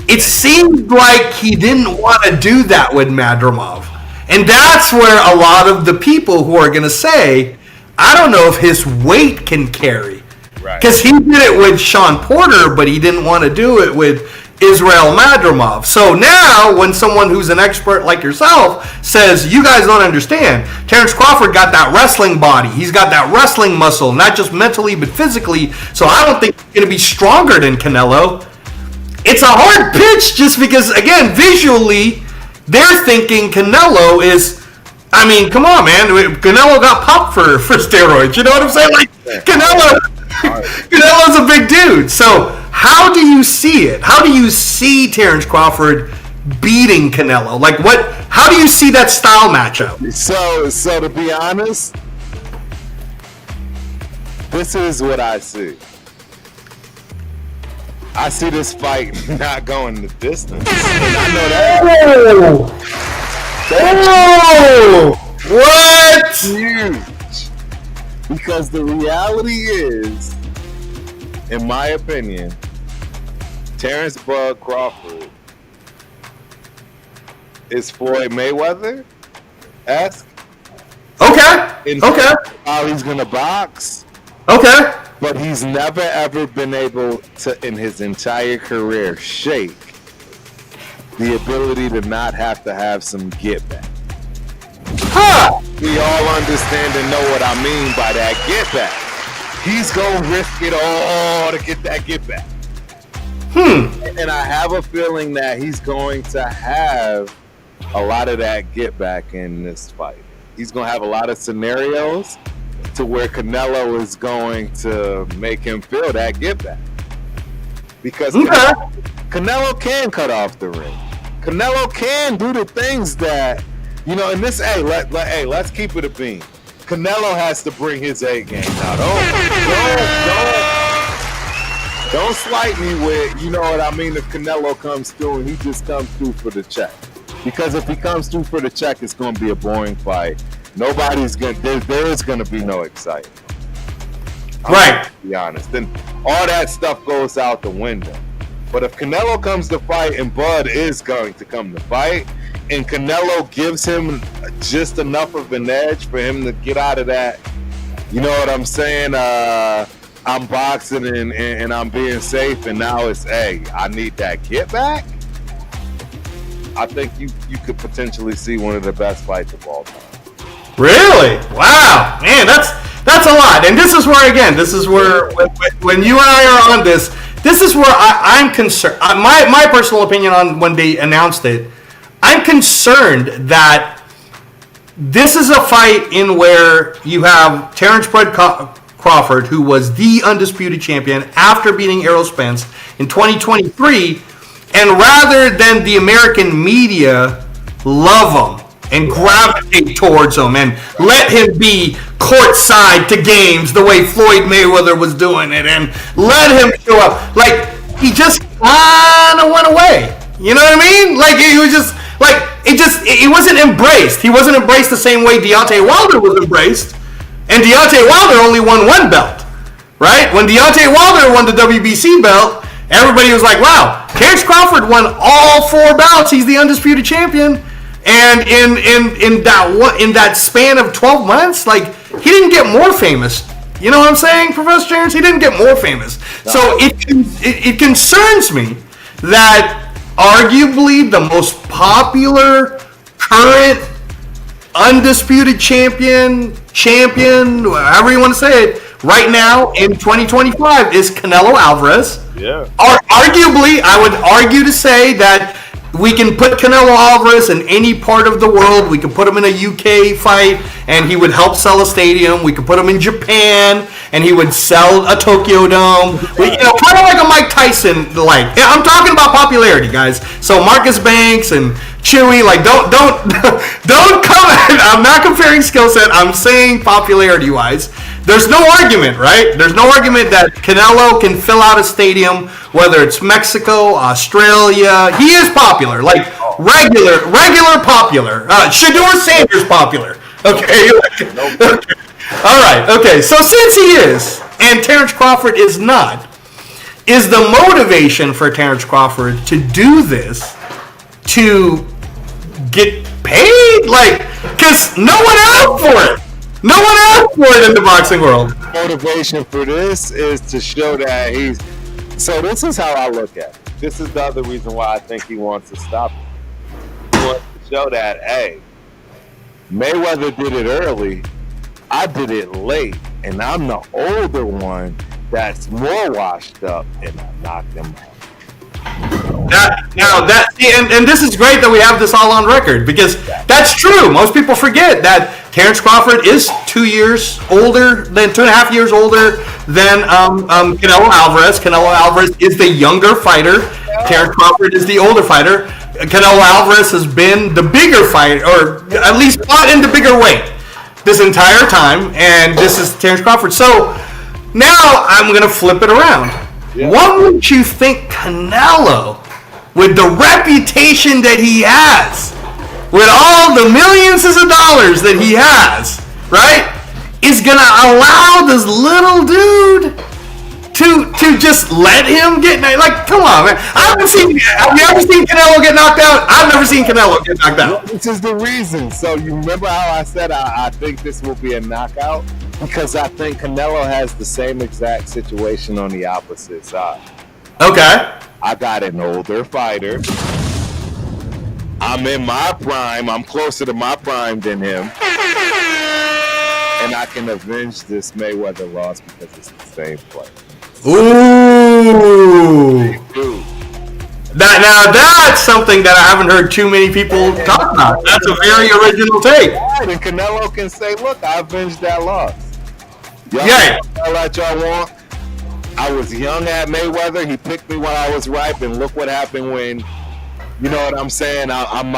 It seemed like he didn't want to do that with Madrimov. And that's where a lot of the people who are going to say, I don't know if his weight can carry. Because he did it with Sean Porter, but he didn't want to do it with Israel Madrimov. So now, when someone who's an expert like yourself says, you guys don't understand, Terence Crawford got that wrestling body. He's got that wrestling muscle, not just mentally, but physically. So I don't think he's going to be stronger than Canelo. It's a hard pitch just because, again, visually, they're thinking Canelo is, I mean, come on, man. Canelo got popped for steroids. You know what I'm saying? Like, Canelo's a big dude. So how do you see it? How do you see Terence Crawford beating Canelo? Like, how do you see that style matchup?
So to be honest, this is what I see. I see this fight not going the distance. And I know that.
What?
Huge. Because the reality is, in my opinion, Terence Bud Crawford is Floyd Mayweather-esque.
Okay.
How he's going to box.
Okay.
But he's never ever been able to, in his entire career, shake the ability to not have to have some get back. We all understand and know what I mean by that get back. He's gonna risk it all to get that get back. And I have a feeling that he's going to have a lot of that get back in this fight. he's going to have a lot of scenarios to where Canelo is going to make him feel that get back. Because Canelo can cut off the ring. Canelo can do the things that, you know, in this, let's keep it a beam. Canelo has to bring his A game now. Don't slight me with, you know what I mean, if Canelo comes through and he just comes through for the check. Because if he comes through for the check, it's going to be a boring fight. Nobody's going to, there is going to be no excitement.
Right.
To be honest. Then all that stuff goes out the window. But if Canelo comes to fight and Bud is going to come to fight, and Canelo gives him just enough of an edge for him to get out of that, you know what I'm saying? I'm boxing and I'm being safe, and now it's, hey, I need that get back. I think you could potentially see one of the best fights of all time.
Really? Wow, man, that's a lot. And this is where, again, this is where when you and I are on this is where I'm concerned. My personal opinion on when they announced it, I'm concerned that this is a fight in where you have Terence Crawford, who was the undisputed champion after beating Errol Spence in 2023, and rather than the American media love him and gravitate towards him and let him be courtside to games the way Floyd Mayweather was doing it, and let him show up, like, he just kind of went away. You know what I mean? Like, he was just like, it wasn't embraced. He wasn't embraced the same way Deontay Wilder was embraced. And Deontay Wilder only won one belt, right? When Deontay Wilder won the WBC belt, everybody was like, wow, Terence Crawford won all 4 bouts. He's the undisputed champion. And in that span of 12 months, like, he didn't get more famous. You know what I'm saying, Professor Terence? He didn't get more famous. So it concerns me that arguably the most popular current undisputed champion, however you want to say it, right now in 2025 is Canelo Alvarez.
Yeah.
Arguably, I would argue to say that we can put Canelo Alvarez in any part of the world. We could put him in a UK fight, and he would help sell a stadium. We could put him in Japan, and he would sell a Tokyo Dome. Kind of like a Mike Tyson. Like, I'm talking about popularity, guys. So Marcus Banks and Chewy, like, don't come at it. I'm not comparing skill set. I'm saying popularity-wise. There's no argument, right? There's no argument that Canelo can fill out a stadium, whether it's Mexico, Australia. He is popular, like regular popular. Shedeur Sanders popular. Okay. All right. Okay. So since he is, and Terence Crawford is not, is the motivation for Terence Crawford to do this to get paid? Like, because no one asked for it. No one asked for it in the boxing world.
Motivation for this is to show that he's... So this is how I look at it. This is the other reason why I think he wants to stop it. He wants to show that, hey, Mayweather did it early, I did it late, and I'm the older one that's more washed up, and I knocked him out.
And this is great that we have this all on record, because that's true. Most people forget that Terence Crawford is 2.5 years older than Canelo Alvarez. Canelo Alvarez is the younger fighter. Terence Crawford is the older fighter. Canelo Alvarez has been the bigger fighter, or at least fought in the bigger weight this entire time, and this is Terence Crawford. So now I'm going to flip it around. Yeah. What would you think Canelo, with the reputation that he has, with all the millions of dollars that he has, right, is going to allow this little dude to just let him get... Like, come on, man. Have you ever seen Canelo get knocked out? I've never seen Canelo get knocked out.
This is the reason. So you remember how I said I think this will be a knockout? Because I think Canelo has the same exact situation on the opposite side.
Okay.
I got an older fighter. I'm in my prime. I'm closer to my prime than him. And I can avenge this Mayweather loss because it's the same play.
Ooh. That's something that I haven't heard too many people talk about. That's a very original take.
Right, and Canelo can say, "Look, I avenged that loss." Y'all
Yeah.
all that y'all want. I was young at Mayweather. He picked me when I was ripe, and look what happened when. You know what I'm saying? I'm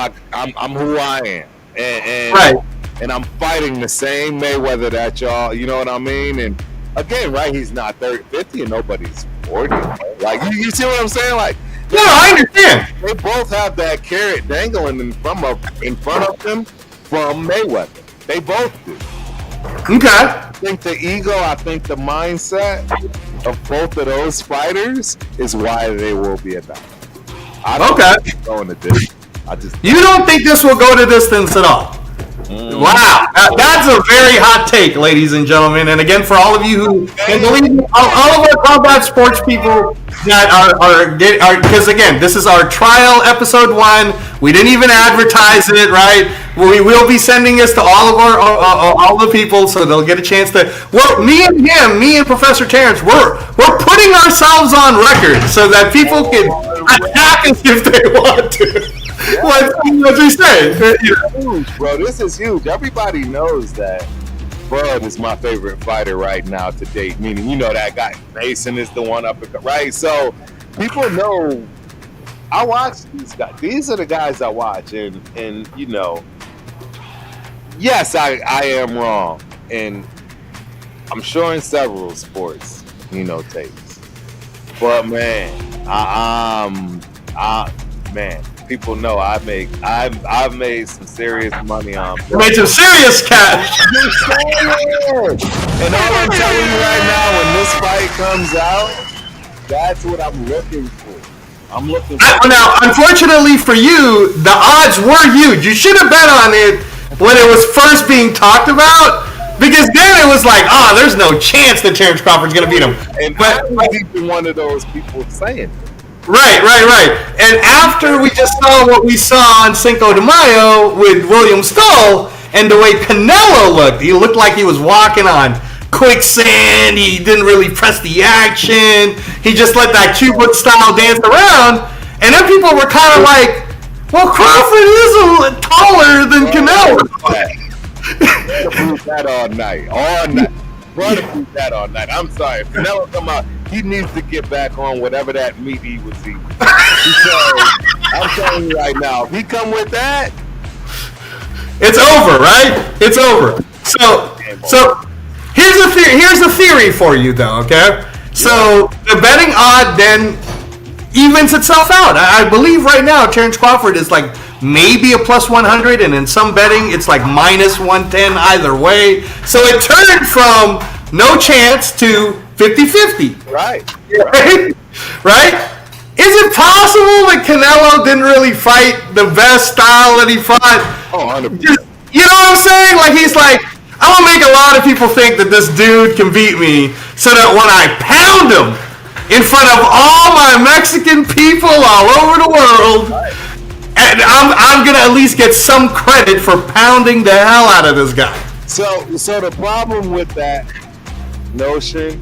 who I am, and
Right.
and I'm fighting the same Mayweather that y'all. You know what I mean? And again, right? He's not 30, 50, and nobody's 40. Like you see what I'm saying? Like.
No, I understand.
They both have that carrot dangling in front of them from Mayweather. They both do.
Okay.
I think the ego, I think the mindset of both of those fighters is why they will be a battle. I don't think it's going to distance.
You don't think this will go to distance at all? Wow, that's a very hot take, ladies and gentlemen. And again, for all of you who, and believe me, all of our combat sports people that are because again, this is our trial episode 1. We didn't even advertise it, right? We will be sending this to all of all the people, so they'll get a chance to. Well, me and Professor Terence, we're putting ourselves on record so that people can attack us if they want to.
Yeah.
What we say,
huge, bro. This is huge. Everybody knows that Bud is my favorite fighter right now to date. Meaning, you know that guy Mason is the one up, right? So people know I watch these guys. These are the guys I watch, and you know, yes, I am wrong, and I'm sure in several sports, you know, takes. But man, man. People know I've made some serious money on.
You made some serious cash.
And all I'm telling you right now, when this fight comes out, that's what I'm looking for.
Now, unfortunately for you, the odds were huge. You should have bet on it when it was first being talked about, because then it was like, there's no chance that Terence Crawford's going to beat him.
And I was even one of those people saying it.
Right. And after we just saw what we saw on Cinco de Mayo with William Skull and the way Canelo looked, he looked like he was walking on quicksand. He didn't really press the action. He just let that Cuban style dance around. And then people were kind of like, well, Crawford is a little taller than Canelo.
Prove that all night. Brother, prove that all night. I'm sorry. If Canelo come out, he needs to get back on whatever that meat he was eating. Because I'm telling you right now, if he come with that,
it's over, right? It's over. So here's a theory for you, though. Okay. So the betting odd then evens itself out. I believe right now Terence Crawford is like maybe a plus 100, and in some betting it's like minus 110 either way. So it turned from no chance to 50-50.
Right.
Right? Is it possible that Canelo didn't really fight the best style that he fought?
Oh, 100%.
You know what I'm saying? Like, he's like, I'm going to make a lot of people think that this dude can beat me so that when I pound him in front of all my Mexican people all over the world, and I'm going to at least get some credit for pounding the hell out of this guy.
So the problem with that notion,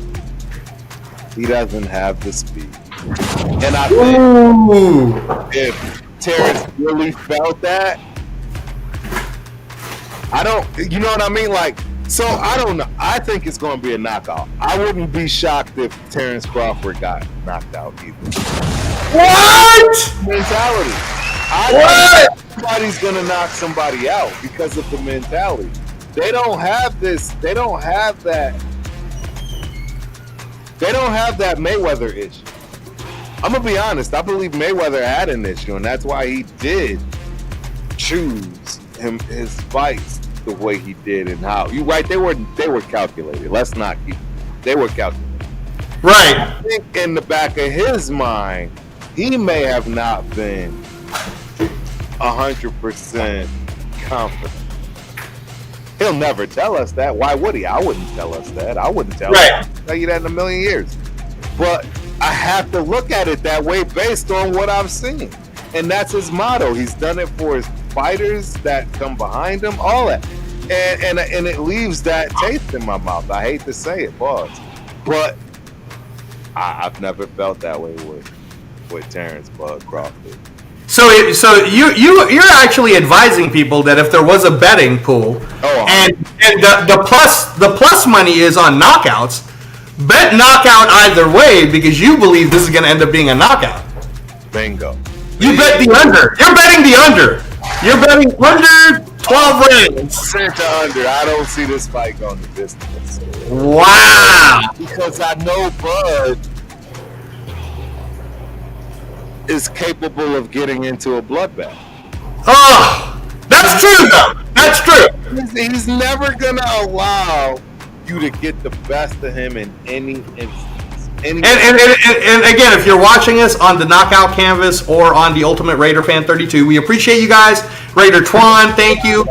he doesn't have the speed. And I think if Terence really felt that, you know what I mean? Like, so I don't know. I think it's going to be a knockout. I wouldn't be shocked if Terence Crawford got knocked out either.
What?
Mentality. I think somebody's going to knock somebody out because of the mentality. They don't have this. They don't have that. They don't have that Mayweather issue. I'm going to be honest. I believe Mayweather had an issue, and that's why he did choose his fights the way he did, and how. You're right. They were calculated. Let's not keep. They were calculated.
Right.
I think in the back of his mind, he may have not been 100% confident. He'll never tell us that. Why would he? I wouldn't tell us that. I wouldn't tell you that in a million years. But I have to look at it that way based on what I've seen. And that's his motto. He's done it for his fighters that come behind him, all that. And it leaves that taste in my mouth. I hate to say it, boss. But I've never felt that way with Terence Bud Crawford.
So you're actually advising people that if there was a betting pool, and the plus money is on knockouts, bet knockout either way because you believe this is going to end up being a knockout.
Bingo.
You bet the under. You're betting the under. You're betting under 12 rounds.
Percent to under. I don't see this fight going the distance.
Wow.
Because I know Bud is capable of getting into a bloodbath.
Oh, that's true though. That's true.
He's never gonna allow you to get the best of him in any instance. And
again, if you're watching us on the Knockout Canvas or on the Ultimate Raider Fan 32, we appreciate you guys. Raider Twan, thank you.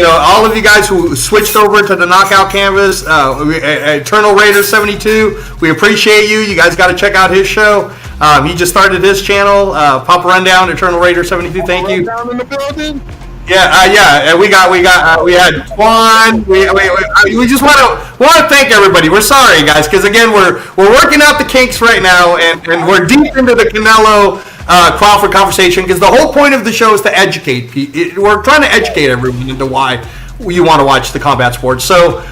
All of you guys who switched over to the Knockout Canvas, Eternal Raider 72, we appreciate you. You guys got to check out his show. He just started his channel, Pop Rundown, Eternal Raider 72. Thank you.
Down in the building.
Yeah. We had Juan. We just want to thank everybody. We're sorry, guys, because again, we're working out the kinks right now, and we're deep into the Canelo Crawford conversation because the whole point of the show is to educate. We're trying to educate everyone into why you want to watch the combat sports. So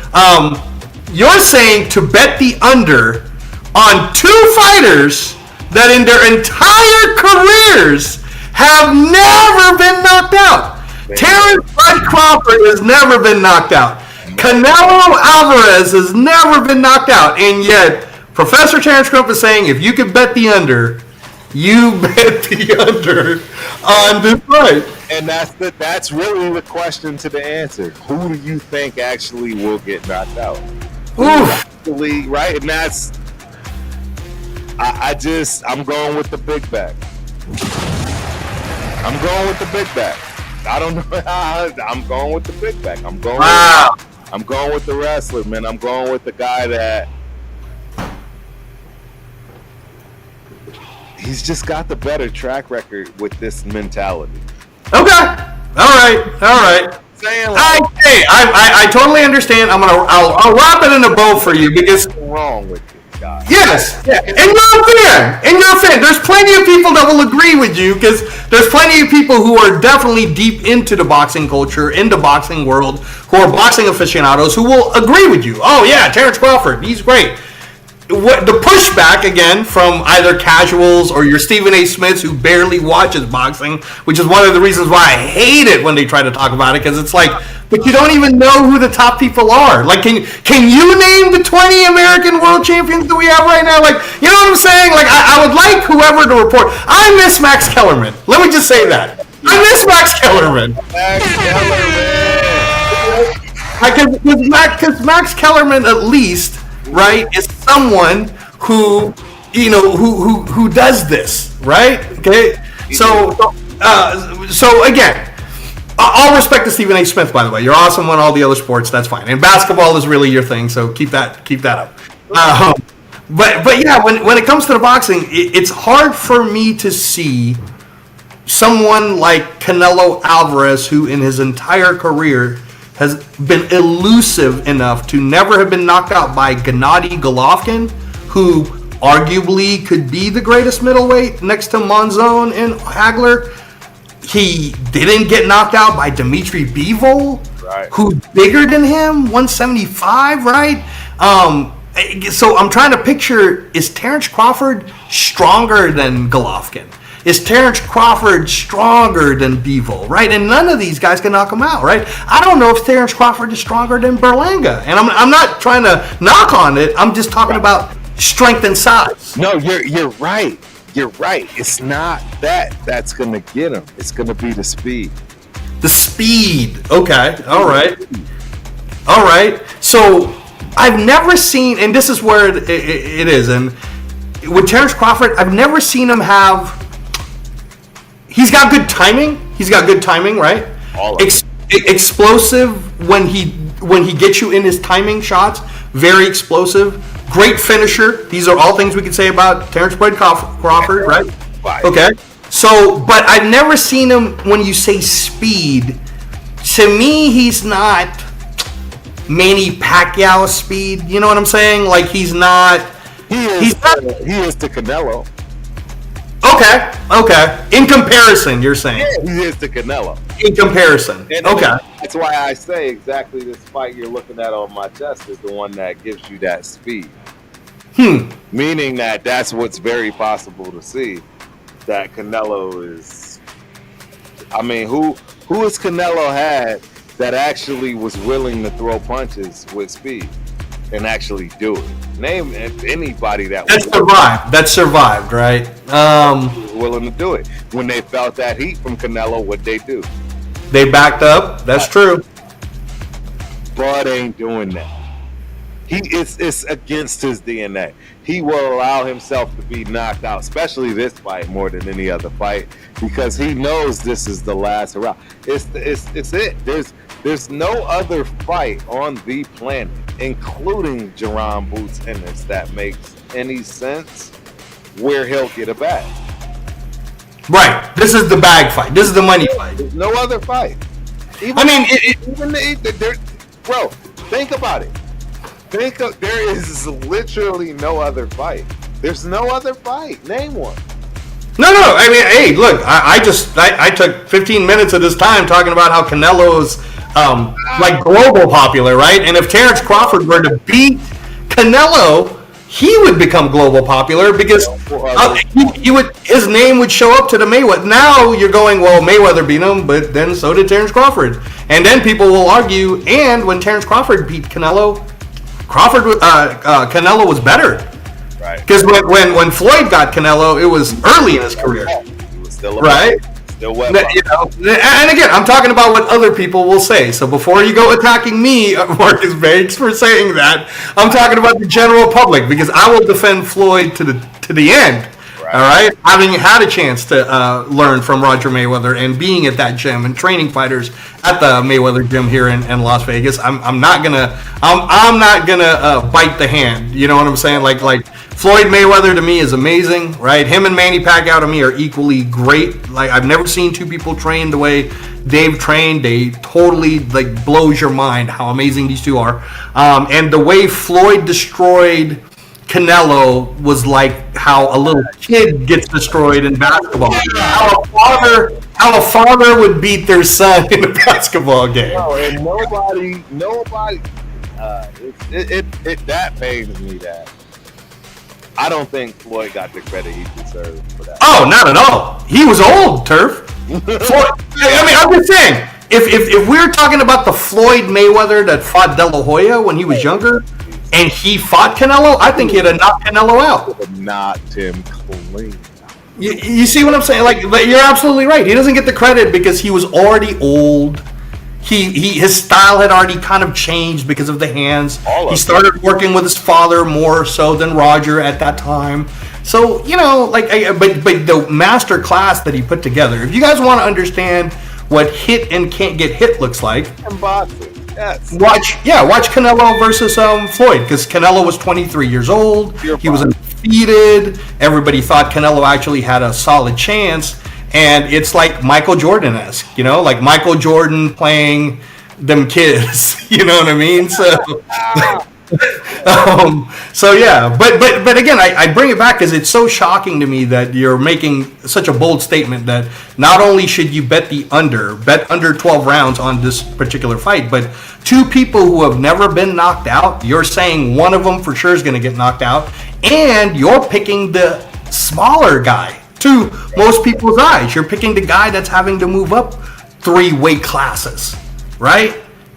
you're saying to bet the under on two fighters that in their entire careers have never been knocked out. Terence Bud Crawford has never been knocked out. Canelo Alvarez has never been knocked out. And yet, Professor Terence Crump is saying if you could bet the under, you bet the under on this fight.
And that's really the question to the answer. Who do you think actually will get knocked out? Actually, right? And that's I'm going with the big back. I'm going with the big back. I don't know. I'm going with the big back. I'm going with the wrestler, man. I'm going with the guy that he's just got the better track record with this mentality.
Okay. All right. I totally understand. I'll wrap it in a bow for you because
what's wrong with you? God.
Yes, and you're a fan. There's plenty of people that will agree with you because there's plenty of people who are definitely deep into the boxing culture, in the boxing world, who are boxing aficionados who will agree with you. Oh yeah, Terence Crawford, he's great. The pushback again from either casuals or your Stephen A. Smiths who barely watches boxing, which is one of the reasons why I hate it when they try to talk about it because it's like, but you don't even know who the top people are. Like, can you name the 20 American world champions that we have right now? Like, you know what I'm saying? Like, I would like whoever to report. I miss Max Kellerman. Let me just say that. I miss Max Kellerman. Because Max Kellerman at least, right, is someone who, who does this, right? Okay, so again, all respect to Stephen A. Smith, by the way. You're awesome on all the other sports. That's fine, and basketball is really your thing. So keep that up. But yeah, when it comes to the boxing, it's hard for me to see someone like Canelo Alvarez, who in his entire career has been elusive enough to never have been knocked out by Gennady Golovkin, who arguably could be the greatest middleweight next to Monzon and Hagler. He didn't get knocked out by Dimitri Bivol,
right,
who's bigger than him, 175, right? So I'm trying to picture, is Terence Crawford stronger than Golovkin? Is Terence Crawford stronger than Bivol, right? And none of these guys can knock him out, right? I don't know if Terence Crawford is stronger than Berlanga. And I'm not trying to knock on it. I'm just talking about strength and size.
No, you're right. You're right. It's not that's going to get him. It's going to be the speed.
The speed. Okay. All right. So I've never seen, and this is where it is, and with Terence Crawford, I've never seen him have. He's got good timing. Right? Explosive when he gets you in his timing shots. Very explosive. Great finisher. These are all things we can say about Terence Bud Crawford, right? Okay. So, but I've never seen him when you say speed. To me, he's not Manny Pacquiao speed. You know what I'm saying? Like he's not.
He is to Canelo.
Okay. In comparison, you're saying.
Yeah, he is to Canelo.
In comparison.
And
okay.
That's why I say exactly this fight you're looking at on my chest is the one that gives you that speed. Meaning that's what's very possible to see. That Canelo is. I mean, who has Canelo had that actually was willing to throw punches with speed and actually do it? Name anybody that
survived, right?
Was willing to do it. When they felt that heat from Canelo, what'd they do?
They backed up. That's true.
Bud ain't doing that. It's against his DNA. He will allow himself to be knocked out, especially this fight more than any other fight, because he knows this is the last hurrah. It's it. There's no other fight on the planet, including Jerome Boots Ennis, that makes any sense where he'll get a bag.
Right. This is the bag fight. This is the money fight.
There's no other fight. Bro, think about it. There is literally no other fight. There's no other fight. Name one.
No. I mean, hey, look. I took 15 minutes of this time talking about how Canelo's like global popular, right? And if Terence Crawford were to beat Canelo, he would become global popular because his name would show up to the Mayweather. Now you're going, well, Mayweather beat him, but then so did Terence Crawford. And then people will argue, and when Terence Crawford beat Canelo, Canelo was better.
Right.
Because when Floyd got Canelo, it was early in his career.
He was still
right.
Still wet.
And again, I'm talking about what other people will say. So before you go attacking me, Marcus Banks, for saying that, I'm talking about the general public because I will defend Floyd to the end. Right. All right, having had a chance to learn from Roger Mayweather and being at that gym and training fighters at the Mayweather gym here in Las Vegas, I'm not gonna bite the hand. You know what I'm saying? Like Floyd Mayweather to me is amazing, right? Him and Manny Pacquiao to me are equally great. Like I've never seen two people train the way they've trained. They totally like blows your mind how amazing these two are. And the way Floyd destroyed Canelo was like how a little kid gets destroyed in basketball. How a father would beat their son in a basketball game.
No, and nobody. That pains me. That I don't think Floyd got the credit he deserved for that.
Oh, not at all. He was old, Turf. I'm just saying. If we're talking about the Floyd Mayweather that fought De La Hoya when he was younger, and he fought Canelo, I think he'd have knocked Canelo out.
Knocked him clean.
You see what I'm saying? Like, you're absolutely right. He doesn't get the credit because he was already old. His style had already kind of changed because of the hands. He started working with his father more so than Roger at that time. So, but the master class that he put together, if you guys want to understand what hit and can't get hit looks like,
and boxing. Yes.
Watch Canelo versus Floyd because Canelo was 23 years old. He was undefeated. Everybody thought Canelo actually had a solid chance, and it's like Michael Jordan-esque, like Michael Jordan playing them kids. You know what I mean? So yeah, but again, I bring it back because it's so shocking to me that you're making such a bold statement that not only should you bet under 12 rounds on this particular fight, but two people who have never been knocked out, you're saying one of them for sure is going to get knocked out, and you're picking the smaller guy to most people's eyes. You're picking the guy that's having to move up 3 weight classes, right?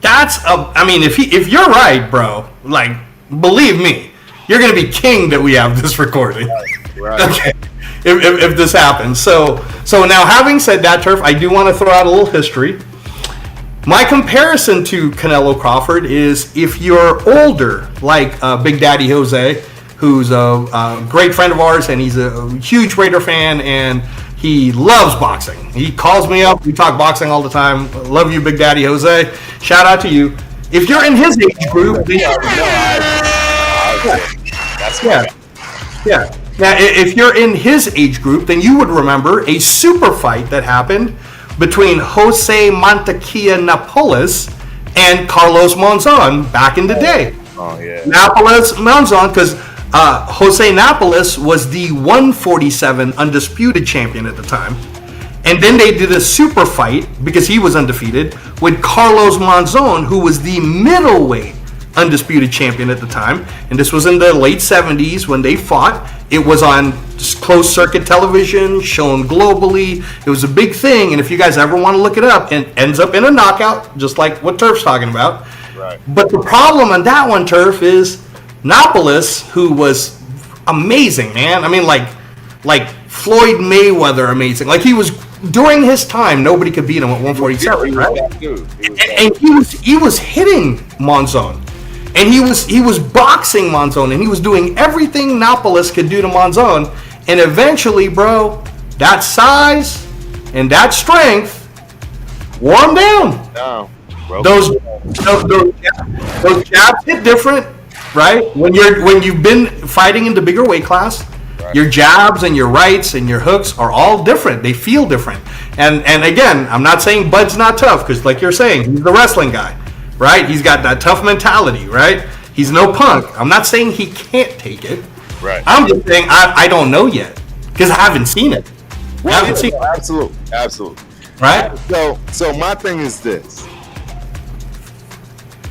If you're right, bro, like, believe me, you're going to be king that we have this recording.
Right.
Okay. If this happens. So now, having said that, Turf, I do want to throw out a little history. My comparison to Canelo Crawford is if you're older, like Big Daddy Jose, who's a great friend of ours, and he's a huge Raider fan, and he loves boxing. He calls me up. We talk boxing all the time. Love you, Big Daddy Jose. Shout out to you. If you're in his age group, Now, if you're in his age group, then you would remember a super fight that happened between Jose Montequilla Napoles and Carlos Monzon back in the day.
Oh yeah.
Napoles Monzon, because Jose Napoles was the 147 undisputed champion at the time. And then they did a super fight, because he was undefeated, with Carlos Monzon, who was the middleweight undisputed champion at the time. And this was in the late 70s when they fought. It was on closed circuit television, shown globally. It was a big thing. And if you guys ever want to look it up, it ends up in a knockout, just like what Turf's talking about.
Right.
But the problem on that one, Turf, is Napoles, who was amazing, man. I mean, like Floyd Mayweather amazing. Like, he was, during his time, nobody could beat him at 147, right? And he was hitting Monzon. And he was boxing Monzon, and he was doing everything Napoles could do to Monzon. And eventually, bro, that size and that strength wore him down.
No.
Those jabs hit different, right? When you've been fighting in the bigger weight class, right, your jabs and your rights and your hooks are all different. They feel different. And again, I'm not saying Bud's not tough, because like you're saying, he's the wrestling guy, right? He's got that tough mentality, right? He's no punk. I'm not saying he can't take it.
Right.
I'm just saying I don't know yet, because I haven't seen it.
Absolutely.
Right?
So my thing is this.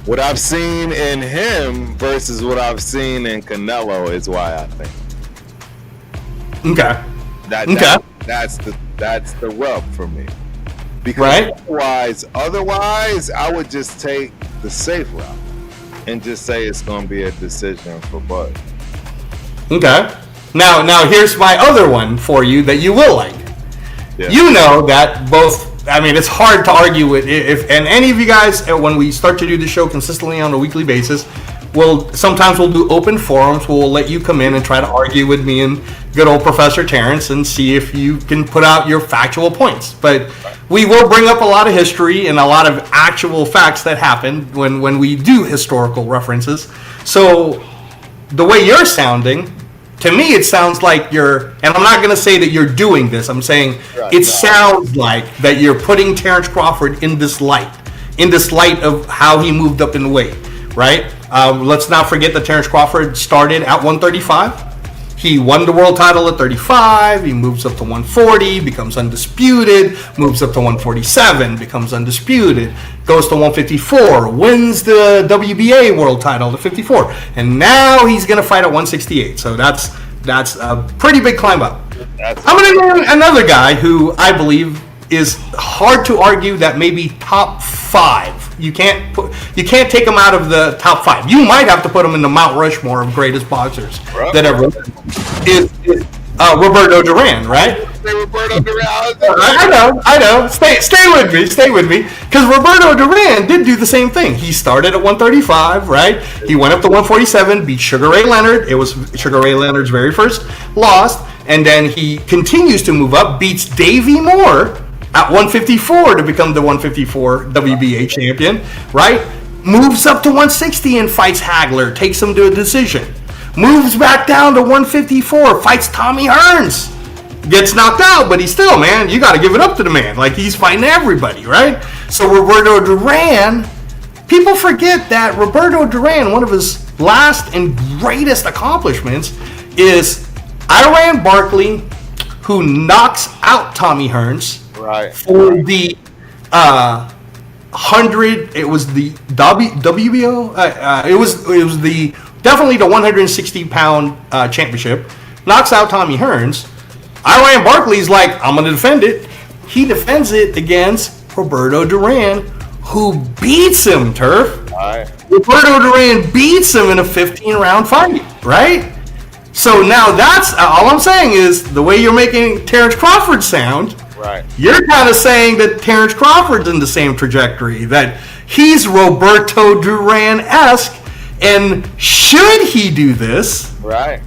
What I've seen in him versus what I've seen in Canelo is why I think.
Okay.
That's the rub for me. Because
right?
otherwise, I would just take the safe route and just say it's going to be a decision for Bud.
Okay. Now here's my other one for you that you will like. Yeah. You know that both. I mean, it's hard to argue with and any of you guys, when we start to do the show consistently on a weekly basis, sometimes we'll do open forums where we'll let you come in and try to argue with me and good old Professor Terence and see if you can put out your factual points. But we will bring up a lot of history and a lot of actual facts that happened when we do historical references. So the way you're sounding, to me, it sounds like you're, and I'm not going to say that you're doing this. I'm saying sounds like that you're putting Terence Crawford in this light of how he moved up in weight, right? Let's not forget that Terence Crawford started at 135. He won the world title at 35. He moves up to 140, becomes undisputed, moves up to 147, becomes undisputed, goes to 154, wins the WBA world title at 54, and now he's going to fight at 168. So that's a pretty big climb up. I'm going to name another guy who I believe is hard to argue that maybe top 5. You can't take him out of the top 5. You might have to put him in the Mount Rushmore of greatest boxers that ever is Roberto Duran, right?
Roberto Duran.
I know. Stay with me, because Roberto Duran did do the same thing. He started at 135, right? He went up to 147, beat Sugar Ray Leonard. It was Sugar Ray Leonard's very first loss, and then he continues to move up, beats Davey Moore at 154 to become the 154 WBA champion, right? Moves up to 160 and fights Hagler, takes him to a decision. Moves back down to 154, fights Tommy Hearns. Gets knocked out, but he's still, man, you got to give it up to the man. Like, he's fighting everybody, right? So Roberto Duran, people forget that Roberto Duran, one of his last and greatest accomplishments is Iran Barkley, who knocks out Tommy Hearns.
Right.
For the 100, it was the WBO. It was the definitely the 160-pound championship. Knocks out Tommy Hearns. Iran Barkley's like, I'm gonna defend it. He defends it against Roberto Duran, who beats him. Turf.
Right.
Roberto Duran beats him in a 15-round fight. Right. So now that's all I'm saying is the way you're making Terence Crawford sound.
Right.
You're kind of saying that Terence Crawford's in the same trajectory, that he's Roberto Duran-esque, and should he do this?
Right.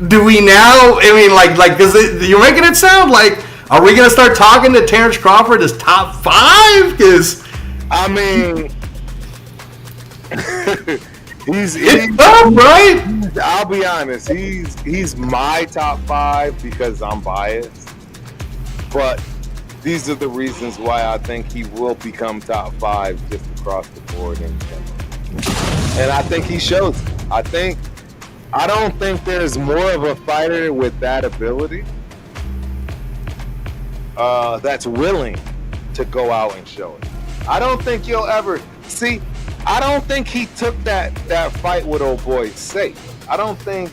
Do we now? I mean, like, because you're making it sound like, are we going to start talking to Terence Crawford as top 5? Because
I mean, he's
tough, right?
I'll be honest. He's my top 5 because I'm biased. But these are the reasons why I think he will become top 5 just across the board in general. And I think he shows it. I I don't think there's more of a fighter with that ability that's willing to go out and show it. I don't think you'll ever see. I don't think he took that fight with old boy safe. I don't think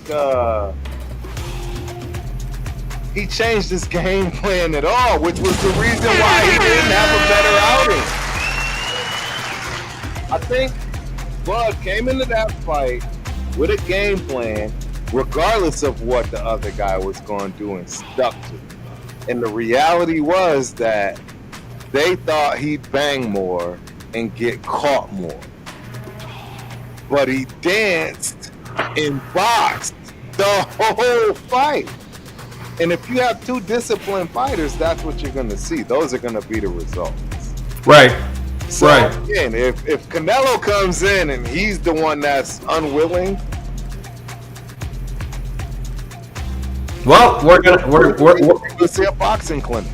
he changed his game plan at all, which was the reason why he didn't have a better outing. I think Bud came into that fight with a game plan, regardless of what the other guy was going to do, and stuck to it. And the reality was that they thought he'd bang more and get caught more. But he danced and boxed the whole fight. And if you have two disciplined fighters, that's what you're going to see. Those are going to be the results.
Right.
So
right.
Again, if Canelo comes in and he's the one that's unwilling,
well, we're
gonna see a boxing clinic,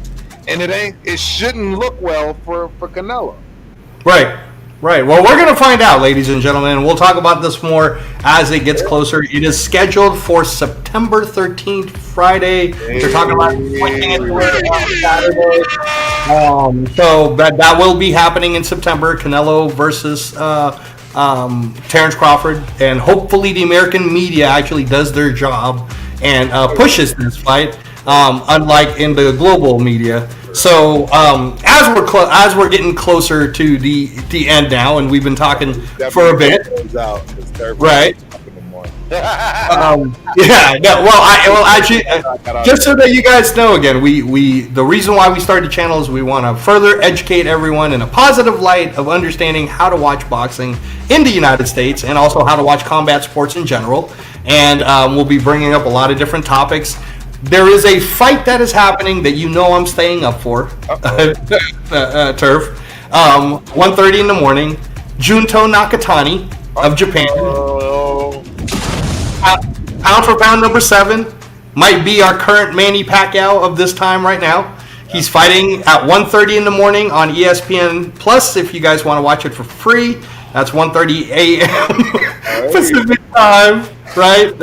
and it shouldn't look well for Canelo.
Right. Well, we're going to find out, ladies and gentlemen. We'll talk about this more as it gets closer. It is scheduled for September 13th, Friday. They're talking about pushing it on Saturday. So that will be happening in September. Canelo versus Terence Crawford. And hopefully the American media actually does their job and pushes this fight, unlike in the global media. So as we're getting closer to the end now, and we've been talking for a bit, right? Actually, just so that you guys know, again, we the reason why we started the channel is we want to further educate everyone in a positive light of understanding how to watch boxing in the United States, and also how to watch combat sports in general. And we'll be bringing up a lot of different topics. There is a fight that is happening that I'm staying up for, Turf. 1:30 in the morning. Junto Nakatani of Japan. Pound for pound number 7. Might be our current Manny Pacquiao of this time right now. He's fighting at 1:30 in the morning on ESPN Plus if you guys want to watch it for free. That's 1:30 a.m. Pacific time. Right,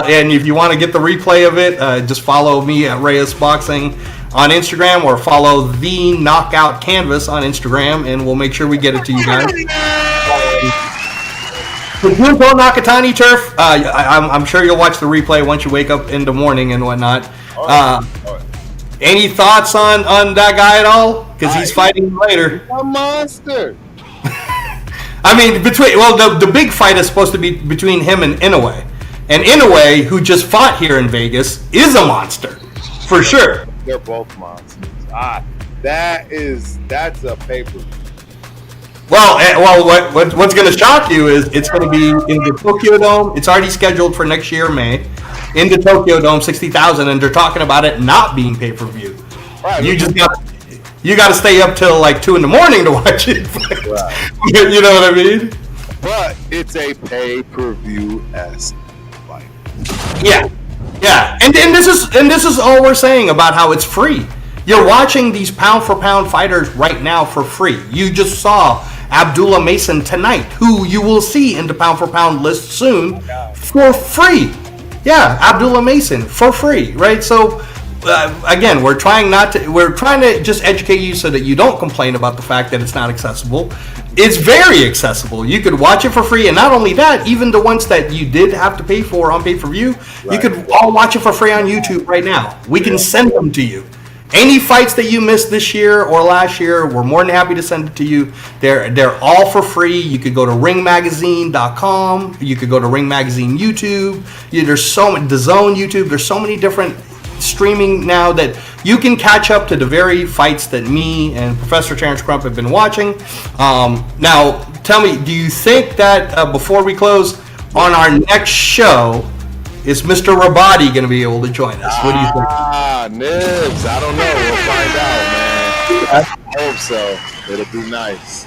and if you want to get the replay of it, just follow me at Reyes Boxing on Instagram, or follow the Knockout Canvas on Instagram, and we'll make sure we get it to you guys. Junto Nakatani, Turf. I'm sure you'll watch the replay once you wake up in the morning and whatnot. Any thoughts on that guy at all? Because he's fighting later.
A monster.
I mean, the big fight is supposed to be between him and Inoue. And Inoue, who just fought here in Vegas, is a monster, for sure.
They're both monsters. That's a pay-per-view.
Well, what's going to shock you is it's going to be in the Tokyo Dome. It's already scheduled for next year, May, in the Tokyo Dome, 60,000, and they're talking about it not being pay-per-view. Right, you got to stay up till like 2 in the morning to watch it. Right. You know what I mean?
But it's a pay-per-view-esque fight.
Yeah. And this is all we're saying about how it's free. You're watching these pound for pound fighters right now for free. You just saw Abdullah Mason tonight, who you will see in the pound for pound list soon, for free. Yeah, Abdullah Mason for free, right? So. Again, we're trying to just educate you so that you don't complain about the fact that it's not accessible. It's very accessible. You could watch it for free, and not only that, even the ones that you did have to pay for on pay-per-view, you could all watch it for free on YouTube right now. We can send them to you. Any fights that you missed this year or last year, we're more than happy to send it to you. They're all for free. You could go to ringmagazine.com. You could go to Ring Magazine YouTube. There's so many, DAZN YouTube. There's so many different streaming now that you can catch up to the very fights that me and Professor Terence Crump have been watching. Now, tell me, do you think that before we close on our next show, is Mr. Rabadi going to be able to join us? What do you think?
Nibs. I don't know. We'll find out, man. I hope so. It'll be nice.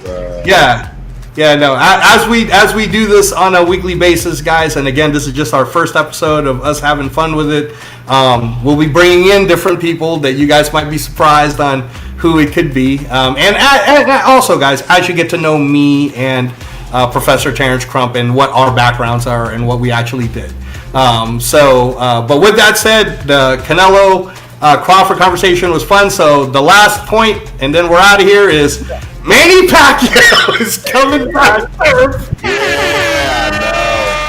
As we do this on a weekly basis, guys, and again, this is just our first episode of us having fun with it. We'll be bringing in different people that you guys might be surprised on who it could be. And also, guys, as you get to know me and Professor Terence Crump and what our backgrounds are and what we actually did. But with that said, the Canelo Crawford conversation was fun. So the last point, and then we're out of here, is Manny Pacquiao is coming back.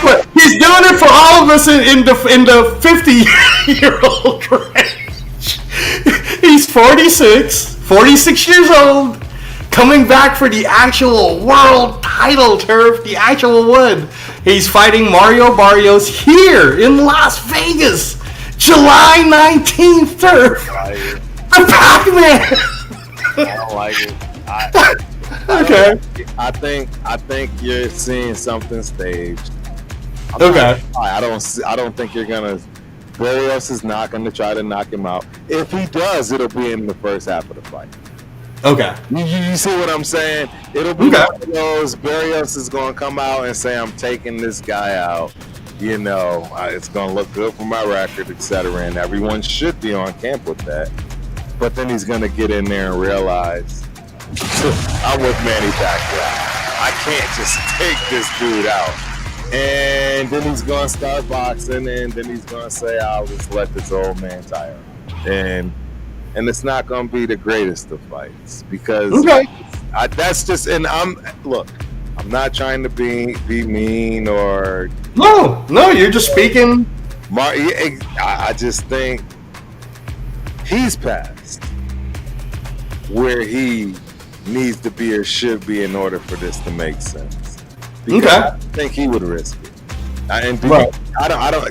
But he's doing it for all of us in the 50-year-old range. He's 46 years old, coming back for the actual world title, Turf, the actual one. He's fighting Mario Barrios here in Las Vegas, July 19th, Turf. The Pac-Man.
I don't like it.
Okay.
I think you're seeing something staged.
Okay.
I don't think you're gonna. Barrios is not gonna try to knock him out. If he does, it'll be in the first half of the fight.
Okay.
You see what I'm saying? It'll be one of those. Barrios is gonna come out and say, "I'm taking this guy out." You know, it's gonna look good for my record, etc. And everyone should be on camp with that. But then he's gonna get in there and realize, I'm with Manny Pacquiao. I can't just take this dude out. And then he's gonna start boxing, and then he's gonna say, "I'll just let this old man tire." And it's not gonna be the greatest of fights because that's just. And I'm not trying to be mean or
no, you're just speaking.
I just think he's past where he needs to be or should be in order for this to make sense. Because I think he would risk it. I don't.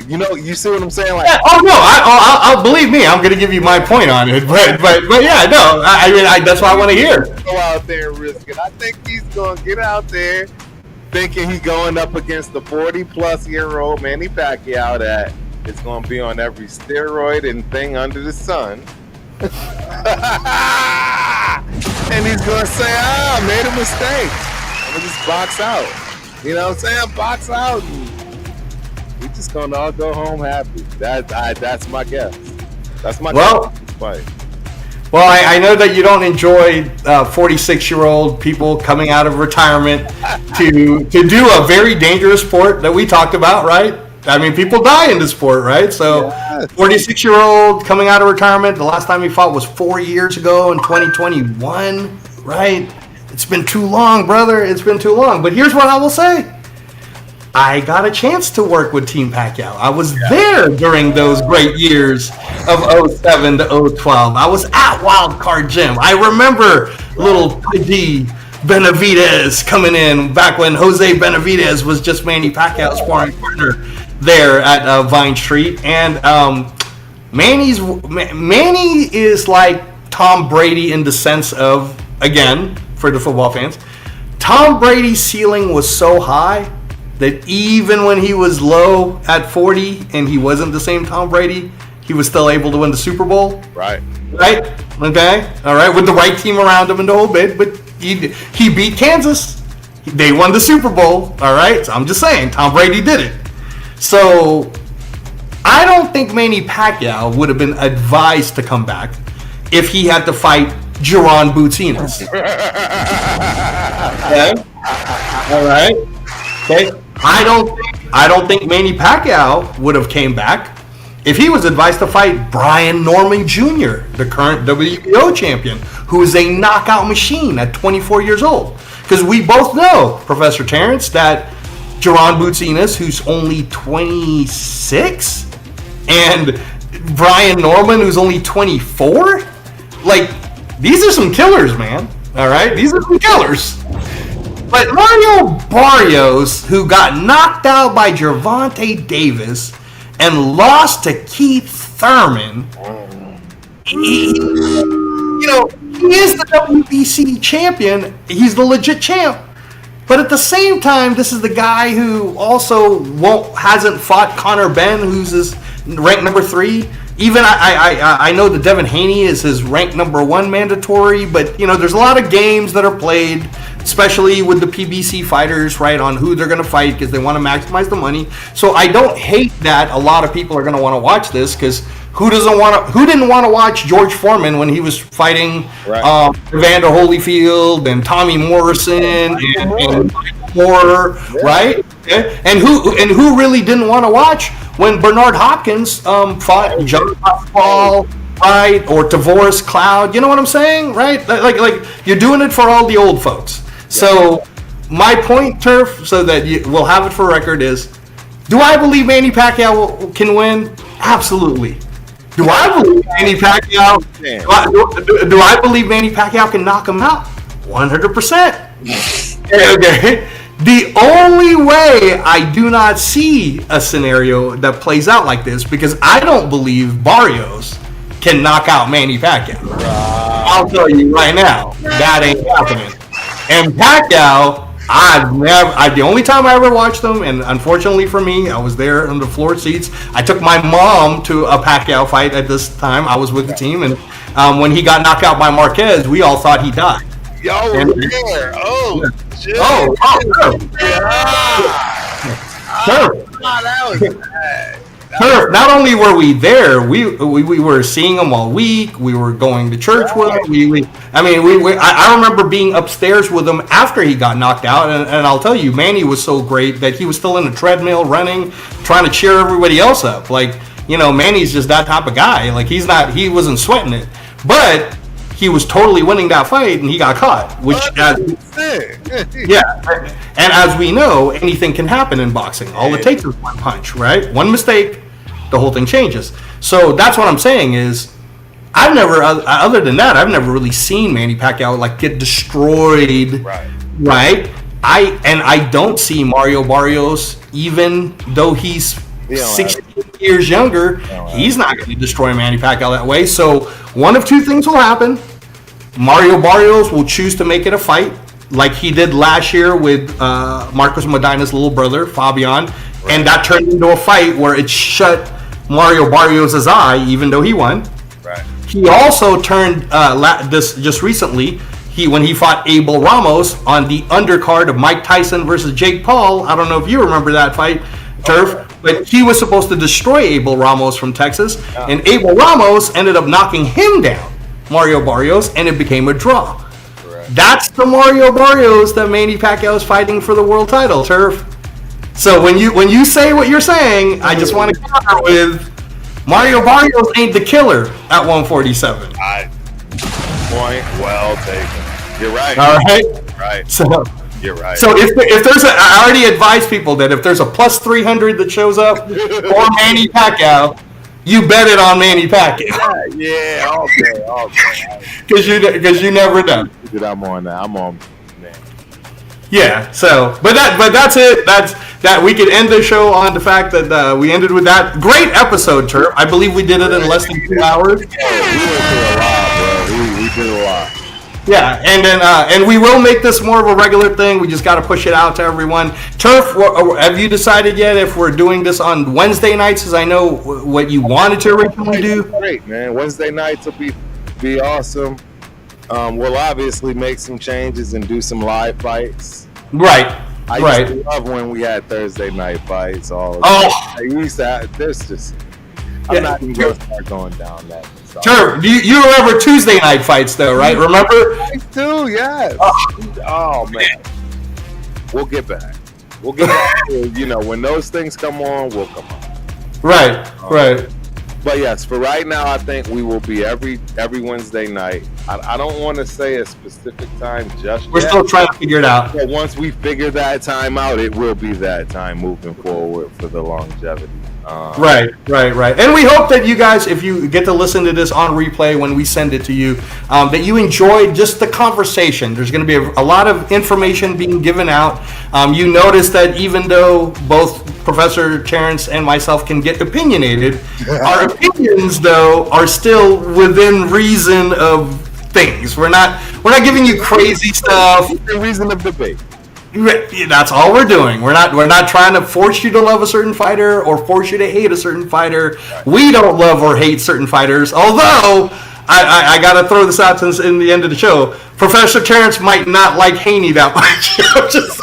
You see what I'm saying? Like,
I'll believe me. I'm going to give you my point on it, but yeah, no. I mean, that's what I want to hear.
Go out there and risk it. I think he's going to get out there thinking he's going up against the 40-plus-year-old Manny Pacquiao that is going to be on every steroid and thing under the sun. And he's going to say, I made a mistake. I'm going to just box out. You know what I'm saying? Box out. We're just going to all go home happy. That's my guess. That's my guess.
Well, I know that you don't enjoy 46-year-old people coming out of retirement to do a very dangerous sport that we talked about, right? I mean, people die in this sport, right? So, 46-year-old coming out of retirement, the last time he fought was 4 years ago in 2021, right? It's been too long, brother. It's been too long. But here's what I will say. I got a chance to work with Team Pacquiao. I was there during those great years of 07 to 012. I was at Wild Card Gym. I remember little D Benavidez coming in back when Jose Benavidez was just Manny Pacquiao's sparring partner there at Vine Street. And Manny is like Tom Brady in the sense of, again, for the football fans, Tom Brady's ceiling was so high that even when he was low at 40 and he wasn't the same Tom Brady, he was still able to win the Super Bowl.
Right.
Okay. All right. With the right team around him and the whole bit. But he beat Kansas. They won the Super Bowl. All right. So I'm just saying, Tom Brady did it. So I don't think Manny Pacquiao would have been advised to come back if he had to fight Jaron Bootsinas. Okay. All right. Okay. I don't think Manny Pacquiao would have came back if he was advised to fight Brian Norman Jr., the current WBO champion, who is a knockout machine at 24 years old. Because we both know, Professor Terence, that Jaron Bootsinas, who's only 26, and Brian Norman, who's only 24, like, these are some killers, man. All right? These are some killers. But Mario Barrios, who got knocked out by Gervonta Davis and lost to Keith Thurman, he is the WBC champion. He's the legit champ. But at the same time, this is the guy who also hasn't fought Conor Benn, who's his ranked number 3. Even I know that Devin Haney is his ranked number 1 mandatory, but there's a lot of games that are played, especially with the PBC fighters, right, on who they're going to fight because they want to maximize the money. So I don't hate that a lot of people are going to want to watch this because who didn't want to watch George Foreman when he was fighting Evander Holyfield and Tommy Morrison and Moore, right? And who really didn't want to watch when Bernard Hopkins fought John Paul, right, or Tavoris Cloud. You know what I'm saying, right? Like you're doing it for all the old folks. So my point, Turf, so that we'll have it for record is, do I believe Manny Pacquiao can win? Absolutely. Do I believe Manny Pacquiao? Do I believe Manny Pacquiao can knock him out? 100%. Okay. The only way I do not see a scenario that plays out like this, because I don't believe Barrios can knock out Manny Pacquiao. I'll tell you right now, that ain't happening. And Pacquiao, the only time I ever watched them, and unfortunately for me, I was there on the floor seats. I took my mom to a Pacquiao fight at this time. I was with the team, and when he got knocked out by Marquez, we all thought he died.
Y'all were there. Oh, shit.
Oh, Turf.
That was bad.
Turf. Not only were we there, we were seeing him all week. We were going to church with him. I remember being upstairs with him after he got knocked out, and I'll tell you, Manny was so great that he was still in the treadmill running, trying to cheer everybody else up. Like, Manny's just that type of guy. Like, he wasn't sweating it, but he was totally winning that fight, and he got caught. And as we know, anything can happen in boxing. All it takes is one punch, right? One mistake, the whole thing changes. So that's what I'm saying is, I've never, other than that, I've never really seen Manny Pacquiao like get destroyed, right? I don't see Mario Barrios, even though he's 16 years younger, he's not going to destroy Manny Pacquiao that way. So one of two things will happen. Mario Barrios will choose to make it a fight, like he did last year with Marcos Medina's little brother, Fabian, and that turned into a fight where it shut Mario Barrios' eye, even though he won.
Right.
He also turned just recently, when he fought Abel Ramos on the undercard of Mike Tyson versus Jake Paul. I don't know if you remember that fight, Turf. But he was supposed to destroy Abel Ramos from Texas, and Abel Ramos ended up knocking him down, Mario Barrios, and it became a draw. Correct. That's the Mario Barrios that Manny Pacquiao is fighting for the world title, Turf. So when you say what you're saying, I just want to counter with Mario Barrios ain't the killer at 147.
Point well taken. You're right.
All right.
Right.
So.
You're right.
So if there's I already advise people that if there's a plus 300 that shows up for Manny Pacquiao, you bet it on Manny Pacquiao.
Yeah, all day.
Because you never know.
I'm on that. I'm on, man.
Yeah. So, but that's it. That we could end the show on the fact that we ended with that great episode, Turf. I believe we did it in less than 2 hours.
Yeah, we went through a lot, bro. We did a lot.
Yeah, and then and we will make this more of a regular thing. We just got to push it out to everyone. Turf, have you decided yet if we're doing this on Wednesday nights? Because I know what you wanted to originally do.
Great, man. Wednesday nights will be awesome. We'll obviously make some changes and do some live fights.
Right.
I used to love when we had Thursday night fights. I used to have, I'm not even going to start going down that.
Sure. You remember Tuesday night fights, though, right? Remember?
Too, yes. Oh, man. We'll get back. To, when those things come on, we'll come on.
Right.
But yes, for right now, I think we will be every Wednesday night. I don't want to say a specific time just yet.
We're still trying to figure it out.
But once we figure that time out, it will be that time moving forward for the longevity.
Right. And we hope that you guys, if you get to listen to this on replay when we send it to you, that you enjoyed just the conversation. There's going to be a lot of information being given out. You notice that even though both Professor Terence and myself can get opinionated, our opinions, though, are still within reason of things. We're not giving you crazy stuff.
Within reason of debate.
That's all we're doing. We're not trying to force you to love a certain fighter or force you to hate a certain fighter. Right. We don't love or hate certain fighters. Although I got to throw this out since in the end of the show, Professor Terence might not like Haney that much. I'm just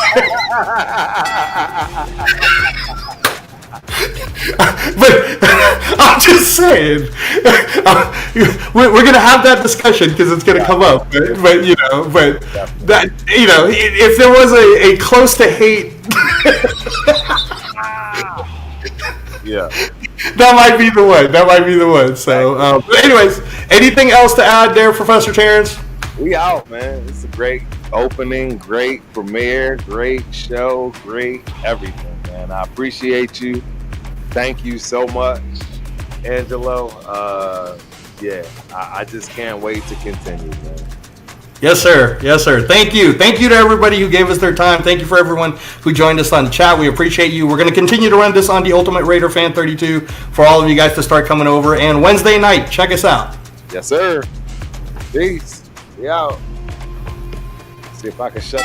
but I'm just saying, we're gonna have that discussion because it's gonna come up. But that if there was a close to hate,
Yeah.
That might be the one. So, but anyways, anything else to add there, Professor Terence?
We out, man. It's a great opening, great premiere, great show, great everything, man. I appreciate you. Thank you so much, Angelo. I just can't wait to continue, man.
Yes, sir. Yes, sir. Thank you. Thank you to everybody who gave us their time. Thank you for everyone who joined us on the chat. We appreciate you. We're going to continue to run this on the Ultimate Raider Fan 32 for all of you guys to start coming over. And Wednesday night, check us out.
Yes, sir. Peace. We out. See if I can shut